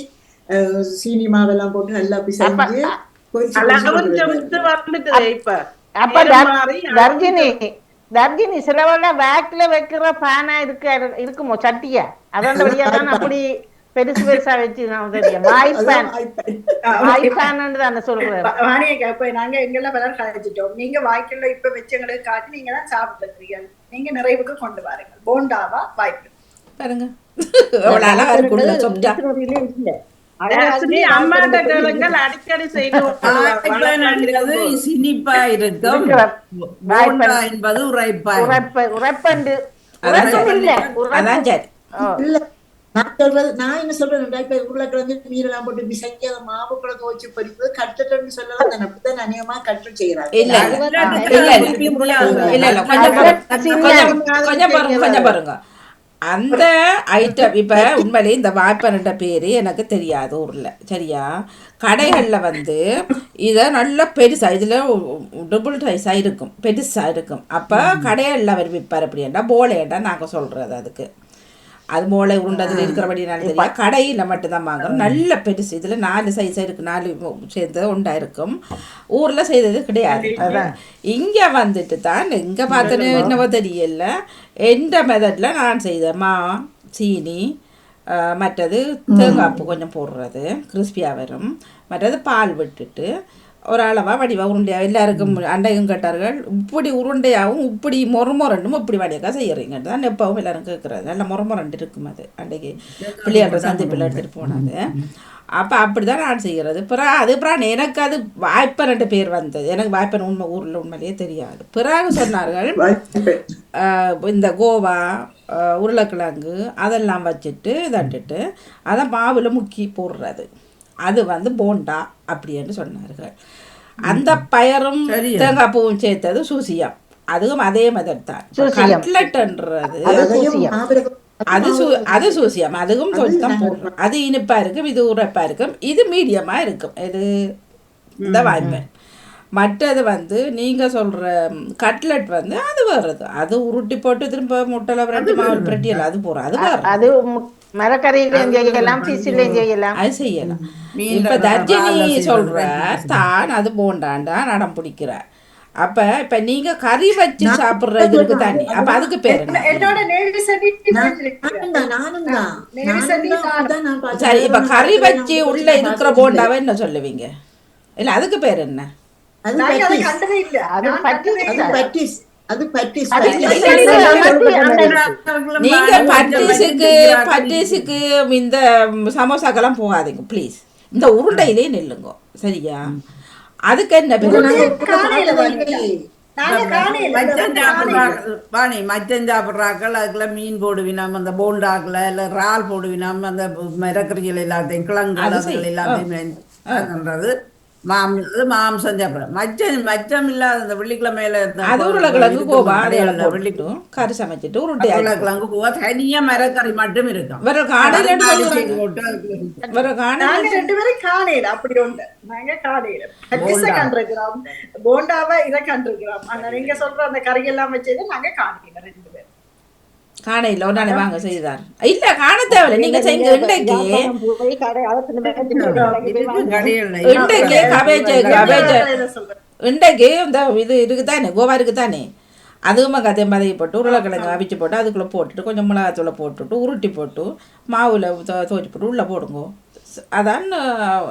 [SPEAKER 2] சீனி மாவெல்லாம் போட்டு நல்லா பிசைஞ்சு
[SPEAKER 8] தர்ஜினி சிலவங்க வேக்ல வைக்கிற பேனா இருக்குமோ சட்டியா அதோட வழியாதான் அப்படி பெருசு பெருசா வச்சு நான் தெரியும். வாய்ப்பான்னு சொல்றேன்.
[SPEAKER 7] நாங்க எங்கெல்லாம் பலர் கழிச்சிட்டோம். நீங்க வாய்க்குள்ள இப்ப வச்சவங்களுக்கு காட்டி நீங்க தான் சாப்பிட்டுருக்கீங்க. நீங்க நிறைவுக்கு கொண்டு வாருங்க. போண்டாவா வாய்ப்பு பாருங்க.
[SPEAKER 4] அடிக்கடி செய்யணும்.
[SPEAKER 3] சினிப்பா இருக்கும் என்பது
[SPEAKER 8] உரைப்பண்டு
[SPEAKER 2] நான் சொல்றது நான் என்ன சொல்றேன், இப்ப உருளைக்கிழங்கு மீரெல்லாம் போட்டு பிசைஞ்சு அதை மாவுக்குள்ள துவச்சு பறிப்பது கட்டுன்னு சொல்லலாம். நான் அப்படித்தான் அநியமா கட்டு செய்யறாங்க.
[SPEAKER 1] கொஞ்சம் பாருங்க அந்த ஐட்டம். இப்ப உண்மையிலே இந்த வாய்ப்பன்ன்ற பேரு எனக்கு தெரியாது ஊர்ல, சரியா? கடைகள்ல வந்து இதை நல்ல பெருசா இதுல டபுள் ரைஸா இருக்கும், பெருசா இருக்கும். அப்ப கடைகள்ல அவர் விற்பார். அப்படின்னா போலேண்டா நாங்க சொல்றது அதுக்கு. அது மூளை உருண்டதில் இருக்கிறபடினாலும் தெரியா. கடையில் மட்டும்தான் வாங்குறோம். நல்ல பெருசு. இதில் 4 சைஸாக இருக்குது, 4 சேர்ந்து உண்டா இருக்கும். ஊரில் செய்தது கிடையாது. இங்கே வந்துட்டு தான் இங்கே பார்த்தது என்னவோ தெரியல. எந்த மெத்தடில் நான் செய்தேன். சீனி, மற்றது தேங்காய்ப்பு கொஞ்சம் போடுறது கிறிஸ்பியாக வரும். மற்றது பால் விட்டுட்டு ஒரு அளவாக வடிவா உருண்டையாக எல்லாருக்கும் அண்டையும் கேட்டார்கள். இப்படி உருண்டையாகவும் இப்படி மொரமொரண்டும் இப்படி வடிவாக செய்கிறீங்க தான் எப்பவும் எல்லாரும் கேட்குறது. நல்ல மொரமொரண்டு இருக்கும் அது அண்டைக்கு பிள்ளையாளர் சந்திப்பில் எடுத்துகிட்டு போனது. அப்போ அப்படி தான் நான் செய்கிறது. அப்புறம் எனக்கு அது வாய்ப்பன் 2 பேர் வந்தது. எனக்கு வாய்ப்பன் ஊரில் உண்மையிலேயே தெரியாது. பிறகு சொன்னார்கள் இந்த கோவா உருளைக்கிழங்கு அதெல்லாம் வச்சுட்டு தண்டுட்டு அதை மாவில் முக்கி போடுறது, அது வந்து போண்டா அப்படின்னு சொன்னார்கள். அந்த பயரும் தேங்காய் பூவும் சேர்த்தது சூசியம், அதுவும் அதே மெத்தட் தான். கட்லெட்ன்றது அது சூசியம், அதுவும் கொஞ்சம் போடுறோம். அது இனிப்பா இருக்கும், இது உரைப்பா இருக்கும், இது மீடியமா இருக்கும். இது இந்த வாய்ப்பேன். மற்றது வந்து நீங்க சொல்ற கட்லெட் வந்து அது வர்றது, அது உருட்டி போட்டு திரும்ப முட்டைல பிரட்டி மாவு பிரட்டியல் அது போறோம், அது வரும்.
[SPEAKER 8] அது மரக்கறியிலையும் செய்யலாம், ஃபிஷ்லையும் செய்யலாம்,
[SPEAKER 1] அது செய்யலாம். இப்ப தர்ஜினி சொல்ற தான் அது போண்டாண்டா நடம் பிடிக்கிறார். அப்ப இப்ப நீங்க கறி வச்சு சாப்பிடுறதுக்கு தானே, அப்ப அதுக்கு பேரு சரி. இப்ப கறி வச்சு உள்ள இருக்கிற போண்டாவை என்ன சொல்லுவீங்க? இல்ல அதுக்கு பேர் என்ன? நீங்க பட்டீஸுக்கு இந்த சமோசாக்கெல்லாம் போகாதீங்க ப்ளீஸ். இந்த உருண்டையிலே நில்லுங்க சரியா? அதுக்கு என்ன
[SPEAKER 3] மச்சம் சாப்பிட்றாக்கள் அதுக்குள்ள மீன் போடுவினோம், அந்த போண்டாக்கள் இல்லை இறால் போடுவினோம், அந்த மிரக்கறிகள் எல்லாத்தையும் கிழங்கு எல்லாத்தையும் மாம்சம் சாப்பிட்றேன். மச்சம் இல்லாத அந்த வெள்ளிக்கிழமையில
[SPEAKER 1] உருளைக்கிழங்கு கோவா வெள்ளிட்டும் கறி சமைச்சிட்டு
[SPEAKER 3] உருளைக்கிழங்கு கோவா தனியா மரக்கறி மட்டும் இருக்கும்.
[SPEAKER 7] அப்படி உண்டு. நாங்க காலையில கண்டிருக்கிறோம், போண்டாவை இதை கண்டிருக்கிறோம். ஆனா நீங்க சொல்ற அந்த கறி எல்லாம் வச்சது நாங்க காலையில 2 பேரும்
[SPEAKER 1] காணையில் ஒரு நாளை வாங்க செய்தார். இல்ல காண தேவையில்லை, நீங்க செய்யுங்க. இன்றைக்கு இன்றைக்கு இந்த இது இருக்குதானே, கோவா இருக்குதானே, அதுவுமே கதை மதையை போட்டு உருளைக்கிழங்கு அவிச்சு போட்டு அதுக்குள்ளே போட்டுட்டு கொஞ்சம் மிளகாத்தூளை போட்டுட்டு உருட்டி போட்டு மாவில் துவச்சி போட்டு உள்ளே போடுங்க. அதான்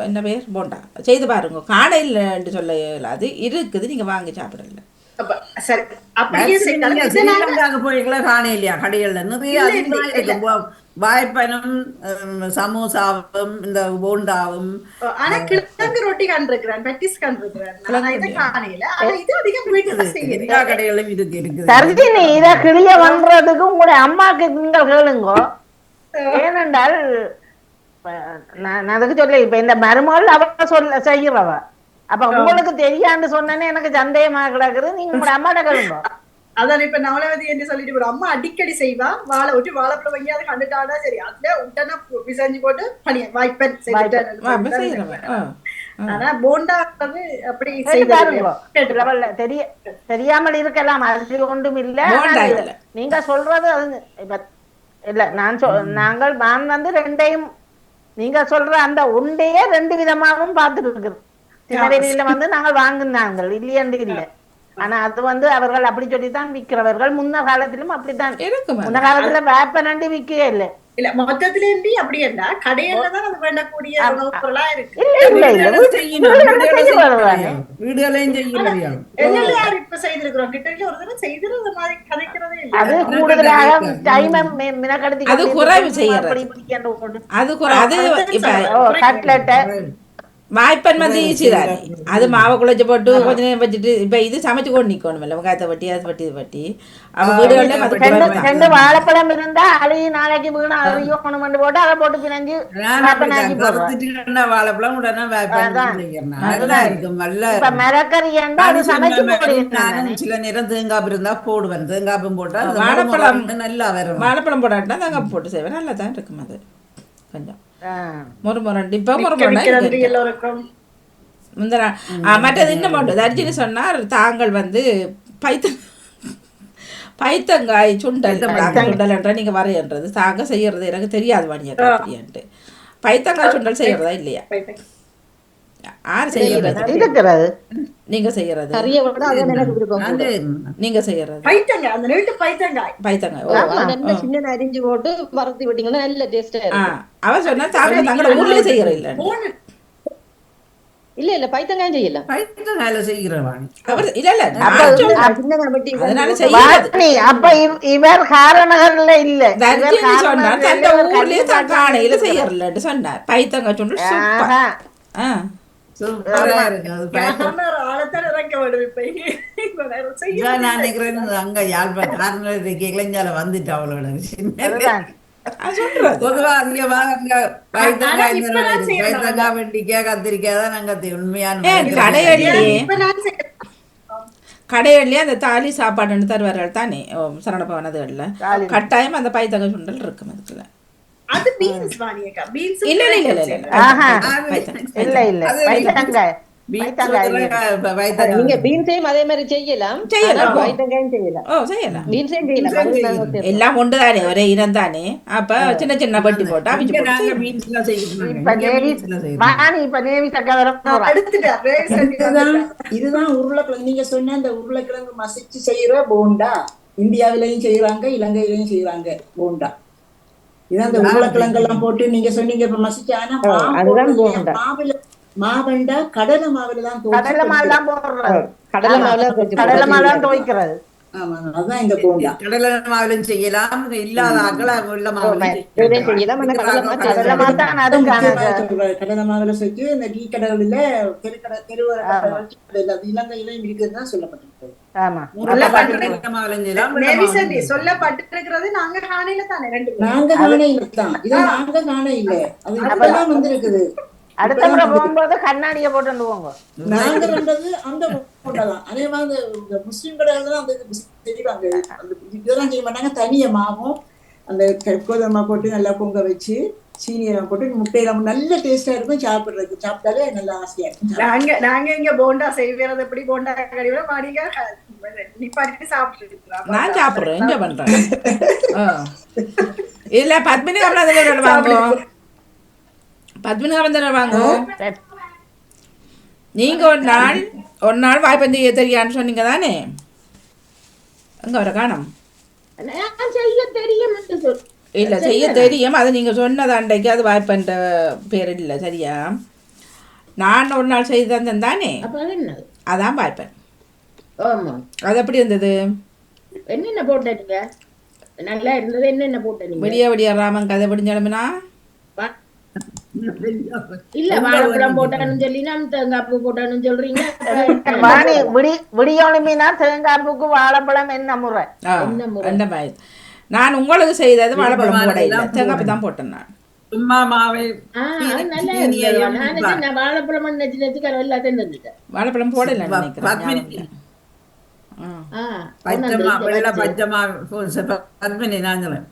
[SPEAKER 1] என்ன பேர் போண்டா செய்து பாருங்க. காணையில் சொல்ல அது இருக்குது, நீங்கள் வாங்கி சாப்பிடல.
[SPEAKER 3] போய்க்கலாம் காணையிலையா கடைகள்ல நிறைய வாய்ப்பனும் சமோசாவும் இந்த போண்டாவும்.
[SPEAKER 7] ஆனா கிழங்கு ரொட்டி கண்டிருக்கிறேன், பெட்டிஸ் கண்டிருக்கிறேன்.
[SPEAKER 3] கடைகளும் இருக்கு.
[SPEAKER 8] இத கிளிய பண்றதுக்கு உங்களுடைய அம்மாக்கு நீங்கள் கேளுங்க. ஏனென்றால் நான் அதுக்கு சொல்ல இப்ப இந்த மருமகள் அவ சொல்ல செய்யறவ. அப்ப உங்களுக்கு தெரியான்னு சொன்னேன்னு எனக்கு சந்தேகமா கிடக்குது. நீங்க உங்களோட அம்மாட்ட கேளுங்க.
[SPEAKER 7] அதான் இப்ப நவலவதி என்று சொல்லிட்டு அம்மா அடிக்கடி செய்வா. வாழை விட்டு வாழைப்பழம் வாங்கி அதை கண்டுட்டானா சரி, அதுல உடனே பிசைஞ்சு போட்டு பணிய வாய்ப்பன். ஆனா போண்டா அப்படி
[SPEAKER 8] தெரியாமல் இருக்கலாம், அது ஒன்றும் இல்ல. நீங்க சொல்றது இப்ப இல்ல நான் வந்து 2யும் நீங்க சொல்ற அந்த உண்டையே 2 விதமாகவும் பார்த்துட்டு இருக்குது. திருநெல்வேலியில வந்து நாங்கள் வாங்கினாங்க இல்லையண்டு இல்லை. ஆனா அது வந்து அவர்கள் அப்படி சொல்லித்தான் விற்கிறவர்கள். முன்ன காலத்திலும் அப்படித்தான். முன்ன காலத்துல வேப்ப நண்டு விற்கவே இல்லை.
[SPEAKER 7] இல்ல மொத்தத்துல அப்படி என்ன கடையில தான் அது வேண்டக்கூடிய உணவுப் பொருளா இருக்கு. இப்ப செய்திருக்கிறோம் கிட்ட ஒரு தடவை செய்திருந்த மாதிரி கதைக்கிறதே இல்லை.
[SPEAKER 8] அது கூடுதலாக டைம் மினக்கடத்தி
[SPEAKER 1] அது குறைவு செய்யறது. அது கட்லெட் வாய்ப்பன் வந்து ஈஸி தானே. அது மாவை குழைச்சி போட்டு கொஞ்ச நேரம் வச்சுட்டு இப்ப இது சமைச்சு கொண்டு நிக்கணும் இல்லை, வெங்காயத்தை வட்டி அது வட்டி இது வட்டி. அவங்க வீடுகளில்
[SPEAKER 8] 2 வாழைப்பழம் இருந்தா அழுகி நாளைக்கு வீணா அழுகணும் போட்டு அதை போட்டு பிணைஞ்சு
[SPEAKER 3] வாழைப்பழம் உடனே
[SPEAKER 8] மரக்கறி அது சமைச்சு போடுவேன்.
[SPEAKER 3] சில நேரம் தேங்காய் இருந்தா போடுவேன், தேங்காயும் போட்டா
[SPEAKER 1] வாழைப்பழம்
[SPEAKER 3] நல்லா வரும்.
[SPEAKER 1] வாழைப்பழம் போடாட்டா தேங்காய் போட்டு செய்வேன், நல்லா தான் இருக்கும். அது கொஞ்சம் மறுமரண்டு இப்ப மற்றது இன்னும் உண்டு. தர்ஜினி சொன்னார் தாங்கள் வந்து பைத்தங்காய் சுண்டல் சுண்டல் என்ற நீங்க வரையன்றது தாங்க செய்யறது எனக்கு தெரியாது வாணியா அப்படின்ட்டு. பைத்தங்காய் சுண்டல் செய்யறதா இல்லையா? யார் செய்யறது? நீங்க செய்யறது நீங்க செய்யறது பைத்தங்காய்
[SPEAKER 9] சின்ன அரிஞ்சு போட்டு வறுத்து விட்டீங்கன்னா நல்ல டேஸ்டா இருக்கும்.
[SPEAKER 1] அவ சொன்னா தாங்க தங்களோட ஊர்லயே செய்யற இல்ல
[SPEAKER 9] இல்ல பைத்தங்காயம் செய்யலாம்.
[SPEAKER 3] பைத்தங்காயில செய்கிறவாணி
[SPEAKER 1] அவர் இல்ல இல்ல
[SPEAKER 8] அப்ப
[SPEAKER 1] அதனால செய்யாது.
[SPEAKER 8] அப்ப இவர் காரணகர்ல இல்ல,
[SPEAKER 1] தர்ஜினி சொன்னார் தந்த ஊர்லயே தான் காணையில செய்யறலன்னு சொன்னார். பைத்தங்க சொன்ன சூப்பர்.
[SPEAKER 3] சூப்பரா இருக்கு அது. நான் நினைக்கிறேன் அங்க யாழ்ப்பாண இளைஞால வந்துட்டு அவளோட பொதுவா அங்க பைத்தங்காய் வெண்டிக்காய் கத்திரிக்காய் தான் நாங்க உண்மையான
[SPEAKER 1] கடையிலேயே அந்த தாலி சாப்பாடுன்னு தருவார்கள் தானே சரணபவனதுகள்ல கட்டாயம் அந்த பைத்தங்காய் சுண்டல் இருக்கும் அதுக்குள்ள.
[SPEAKER 7] அது பீன்ஸ் வாணியக்கா, பீன்ஸ்
[SPEAKER 1] இல்ல இல்ல இல்ல
[SPEAKER 8] இல்ல இல்ல இல்ல பைத்தங்காய்
[SPEAKER 9] நீங்க பீன்ஸையும் அதே மாதிரி செய்யலாம், பைத்தங்காயும் செய்யலாம். பீன்ஸையும் செய்யலாம்,
[SPEAKER 1] எல்லாம் ஒன்றுதானே, ஒரே இனம் தானே. அப்ப சின்ன சின்ன பட்டி போட்டா
[SPEAKER 2] இதுதான் உருளைக்கிழங்கு. நீங்க சொன்ன அந்த உருளைக்கிழங்கு மசிச்சு செய்யற போண்டா இந்தியாவிலையும் செய்யறாங்க, இலங்கையிலையும் செய்யறாங்க போண்டா. இதான் அந்த உருளைக்கிழங்கு எல்லாம் போட்டு நீங்க சொன்னீங்க இப்ப மசிச்சு. ஆனா மாவண்டா கடலை மாவுல தான்
[SPEAKER 8] துவைக்கிறது.
[SPEAKER 2] அதுதான் இந்த போண்டா.
[SPEAKER 3] கடலை மாவுலும் செய்யலாம், இல்லாத அகல உள்ள மாவுல
[SPEAKER 2] கடலை மாவுல செஞ்சு இந்த டீ கடைகளில இலங்கையிலையும் இருக்குதுதான் சொல்லப்பட்டிருக்கு.
[SPEAKER 7] சொல்லப்பட்டிருக்கிறது நாங்க காணையில தானே,
[SPEAKER 2] நாங்க காணையில தான். இதை நாங்க காணையில அது இப்பதான் வந்திருக்குது.
[SPEAKER 8] அடுத்த முறை போகும்போது கண்ணாடிய போட்டு போங்க.
[SPEAKER 2] நாங்க ரெண்டது அந்த போட்டதான். அதே மாதிரி இந்த முஸ்லீம் கடைகள் தான் அந்த செய்வாங்க. அந்த இதெல்லாம் செய்ய மாட்டாங்க. தனிய மாவும் அந்த கோதுமை போட்டு நல்லா பொங்க வச்சு சீனியெல்லாம் போட்டு முட்டையெல்லாம் நல்ல டேஸ்டா இருக்கும். சாப்பிடுறதுக்கு சாப்பிட்டாலே நல்லா ஆசையா இருக்கும்.
[SPEAKER 7] நாங்க இங்க போண்டா செய்வது எப்படி போண்டா கடையில மாடிங்க நிப்பாட்டி சாப்பிட்டு
[SPEAKER 1] நான் சாப்பிடுறேன், என்ஜாய் பண்றேன். இல்ல பத்மினி அப்புறம் வாங்குவோம், பத்மினி கவர்ந்தனர் வாங்குவோம். நீங்க ஒரு நாள் வாய்ப்பந்தி தெரியான்னு சொன்னீங்க தானே, அங்க வர காணும். இல்ல செய்ய தெரியும், அது நீங்க சொன்னது அன்றைக்கு அது வாய்ப்பன்ற பேர் இல்லை சரியா. நான் ஒரு நாள் செய்து தந்தேன் தானே, அதான் வாய்ப்பேன். அது எப்படி இருந்தது?
[SPEAKER 10] என்னென்ன போட்டீங்க? நல்லா இருந்தது. என்னென்ன போட்டீங்க?
[SPEAKER 1] விடிய விடிய ராமன் கதை பிடிஞ்சா
[SPEAKER 10] இல்ல வாழைப்பழம் போட்டான்னு சொல்லி நான் தேங்காய் பூ போட்டான்னு சொல்றீங்க.
[SPEAKER 8] விடியோனுமினா தேங்காய் பூக்கு வாழைப்பழம் என்ன முறை?
[SPEAKER 1] என்ன மாதிரி நான் உங்களுக்கு செய்தது வாழைப்பழம் போட இல்லை, தேங்காய் பூ தான் போட்டேன். நான்
[SPEAKER 3] சும்மா மாவை
[SPEAKER 10] வாழைப்பழம்
[SPEAKER 1] வாழைப்பழம் போடல நினைக்கிறேன்.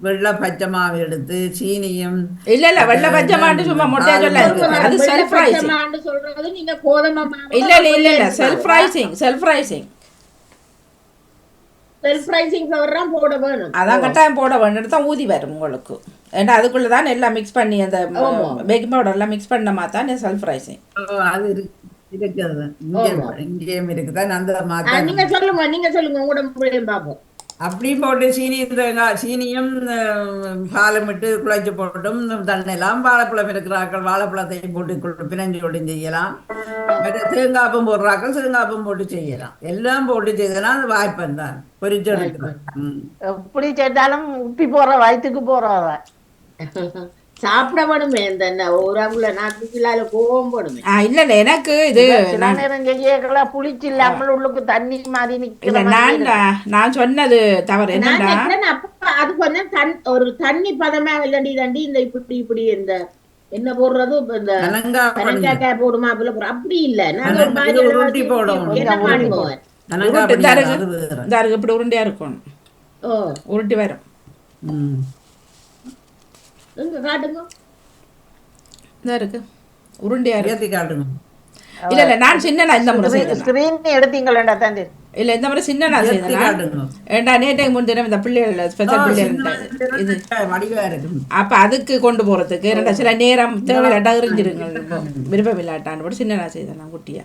[SPEAKER 3] வெள்ளை பச்சை மாவு எடுத்து சீனியும்
[SPEAKER 1] இல்ல வெள்ளை பச்சை மாட்டு சும்மா மொட்டையா சொல்ல, அது செல்ஃப் ரைசிங். இல்ல இல்ல இல்ல இல்ல self rising, self rising,
[SPEAKER 10] self rising flower தான் போட வேணும்.
[SPEAKER 1] அதான் கட்டாயம் போட வேணும் தான் ஊதி வரும் உங்களுக்கு. ஏன்னா அதுக்குள்ளதான் எல்லாம் மிக்ஸ் பண்ணி அந்த பேக்கிங் பவுடர் எல்லாம் மிக்ஸ் பண்ண மாத்தான் செல்ஃப் ரைசிங்.
[SPEAKER 3] அது இருக்குது, இங்கேயும் இருக்குதான். அந்த மாதிரி
[SPEAKER 10] நீங்க சொல்லுங்க உங்களோட பாப்போம்.
[SPEAKER 3] அப்படி போட்டு சீனியும் பாலம் விட்டு குழைச்சி போட்டும் தண்ணெல்லாம் வாழைப்பழம் இருக்கிறார்கள், வாழைப்பழத்தையும் போட்டு பிணைஞ்சு போட்டு செய்யலாம். தேங்காப்பும் போடுறாக்கள் தேங்காப்பும் போட்டு செய்யலாம். எல்லாம் போட்டு செய்தனா அது வாய்ப்பன் தான் பொரிச்சு எடுக்கலாம்.
[SPEAKER 8] எப்படி செய்தாலும் உப்பி போற வயிற்றுக்கு போறவ
[SPEAKER 10] சாப்பிட வேணுமே, இந்த ஒரு நாட்டுக்குள்ளால கோவம் போடுமே.
[SPEAKER 1] இல்ல இல்ல எனக்கு இது
[SPEAKER 8] புளிச்சு இல்லாமல் உள்ளுக்கு தண்ணி மாதிரி
[SPEAKER 1] நிக்கல. நான் சொன்னது தவறு என்னன்னா,
[SPEAKER 10] அது கொஞ்சம் ஒரு தண்ணி பதமா இல்லண்டி தண்டி இந்த இப்படி இந்த என்ன போடுறது இந்த பனங்காய் போடுமா அப்படி இல்ல. நாங்க
[SPEAKER 3] உருட்டி போடுவோம்,
[SPEAKER 1] இப்படி உருண்டையா இருக்கும், உருட்டி வரும்.
[SPEAKER 10] காட்டுங்க
[SPEAKER 1] இருக்கு உருண்டையா
[SPEAKER 3] காட்டுங்க.
[SPEAKER 1] இல்ல இல்ல நான் சின்ன இந்த முறை
[SPEAKER 8] செய்தேன் எடுத்தீங்களா தந்தி?
[SPEAKER 1] இல்ல இந்த முறை சின்ன நான் செய்தேன். ஏண்டா நேற்றைக்கு முன்தினம் இந்த பிள்ளைகள் ஸ்பெஷல் பிள்ளைகள் இது அப்ப அதுக்கு கொண்டு போறதுக்கு ரெண்டா சில நேரம் தேவையில்லாட்டா எறிஞ்சிருங்க விருப்பம் இல்லாட்டான்னு போட்டு சின்ன நான் செய்தேன் நான் குட்டியா.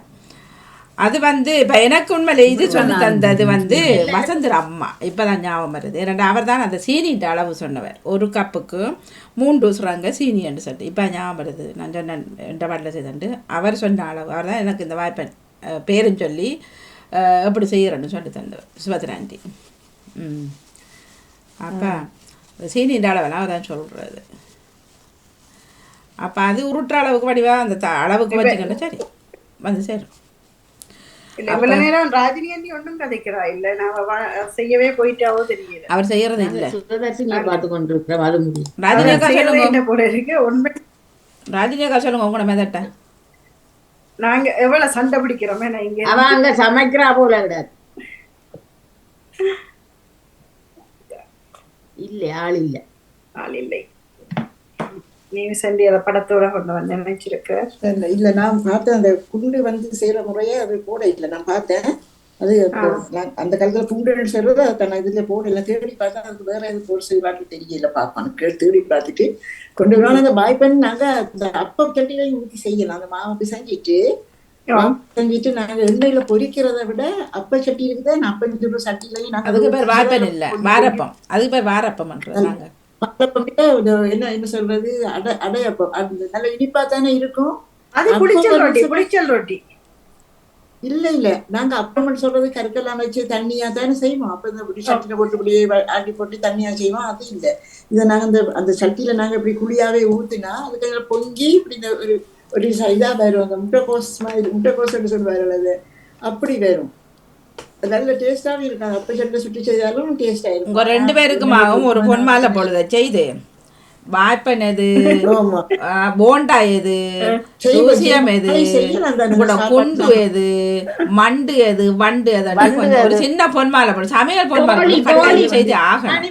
[SPEAKER 1] அது வந்து இப்போ எனக்கு உண்மையில இது சொல்லி தந்தது வந்து வசந்தர் அம்மா. இப்போ தான் ஞாபகம் வருது. ஏன்னா அவர் தான் அந்த சீனின்ற அளவு சொன்னவர். ஒரு கப்புக்கு 3 சுரங்க சீனின்னு சொல்லிட்டு இப்போ ஞாபகம் வருது. நான் சொன்னேன் என்ற பாட்டில் செய்தண்டு அவர் சொன்ன அளவு. அவர் தான் எனக்கு இந்த வாய்ப்பன் பேரும் சொல்லி எப்படி செய்கிறேன்னு சொல்லி தந்தவர் சுபத்ரா ஆண்டி. அப்போ சீனின்ற அளவெல்லாம் அவர் தான் சொல்கிறது. அப்போ அது உருட்டுற அளவுக்கு வடிவாக அந்த அளவுக்கு வச்சுக்கணும். சரி வந்து சேரும்.
[SPEAKER 7] இவ்வளவு நேரம் ராஜினி அண்ணி ஒன்றும் கதைக்கிறா இல்ல, நான் செய்யவே போயிட்டாவோ தெரியல.
[SPEAKER 1] அவர் செய்யறது இல்ல.
[SPEAKER 10] பார்த்து கொண்டிருக்கிறேன். அது முடியும்.
[SPEAKER 1] ராஜினியக்கா சொல்லுங்க உங்களோட மெதட்ட.
[SPEAKER 7] நாங்க எவ்வளவு சண்டை பிடிக்கிறோமே. நான் இங்க
[SPEAKER 10] அவங்க சமைக்கிறா போல கிடையாது. இல்ல ஆள் இல்லை.
[SPEAKER 7] நீ செண்டி அதை படத்தோட கொண்டு வந்து நினைச்சிருக்க.
[SPEAKER 2] இல்ல நான் பார்த்தேன் அந்த குண்டு வந்து செய்யற முறையே அது போட இல்லை. நான் பார்த்தேன் அது அந்த காலத்துல குண்டு செய்யறது அதை இதுல போட இல்லை. தேடி பார்த்தா அதுக்கு வேற எது போட செய்வாட்டு தெரியல. பார்ப்பான்னு தேடி பார்த்துட்டு கொண்டு வருவாங்க. அந்த பாய்பன் நாங்க இந்த அப்பம் சட்டிலையும் ஊற்றி செய்யலாம். அந்த மாவை செஞ்சுட்டு நாங்க எண்ணெயில பொரிக்கிறத விட அப்ப சட்டி இருக்குதா அப்ப சட்டிலையும் நாங்க
[SPEAKER 1] அதுக்கு பேர் வாய்ப்பன் இல்ல வாரப்பம். அதுக்கு பேர் வாரப்பம் நாங்க
[SPEAKER 2] என்ன சொல்றது அடையப்பம். அது நல்ல இனிப்பா தானே இருக்கும்.
[SPEAKER 7] அது புளிச்சல் ரொட்டி
[SPEAKER 2] இல்ல நாங்க அப்பம் சொல்றது கருக்கெல்லாம் வச்சு தண்ணியா தானே செய்வோம். அப்ப இந்த சட்டில போட்டு இப்படியே ஆட்டி போட்டு தண்ணியா செய்வோம். அது இல்ல. இதை நாங்க அந்த சட்டியில நாங்க இப்படி குழியாவே ஊத்தினா அதுக்கு பொங்கி இப்படி ஒரு இதா வரும். அந்த முட்டைக்கோஸ் மாதிரி முட்டைக்கோஸ் சொல்லுவாரு அது அப்படி வரும். நல்ல டேஸ்டாவே இருக்காது. அப்ப சட்டில சுட்டி செய்தாலும் டேஸ்டா இருக்கும்.
[SPEAKER 1] உங்க 2 பேருக்குமாவும் ஒரு பொன்மாலை பொழுத செய்து வாய்ப்பன் எது போண்டா எது சூசியம் எது குண்டு எது மண்டு எது வண்டு எது ஒரு சின்ன பொன்மாலை போடு சமையல் பொன்மாலை செய்து ஆகணும்.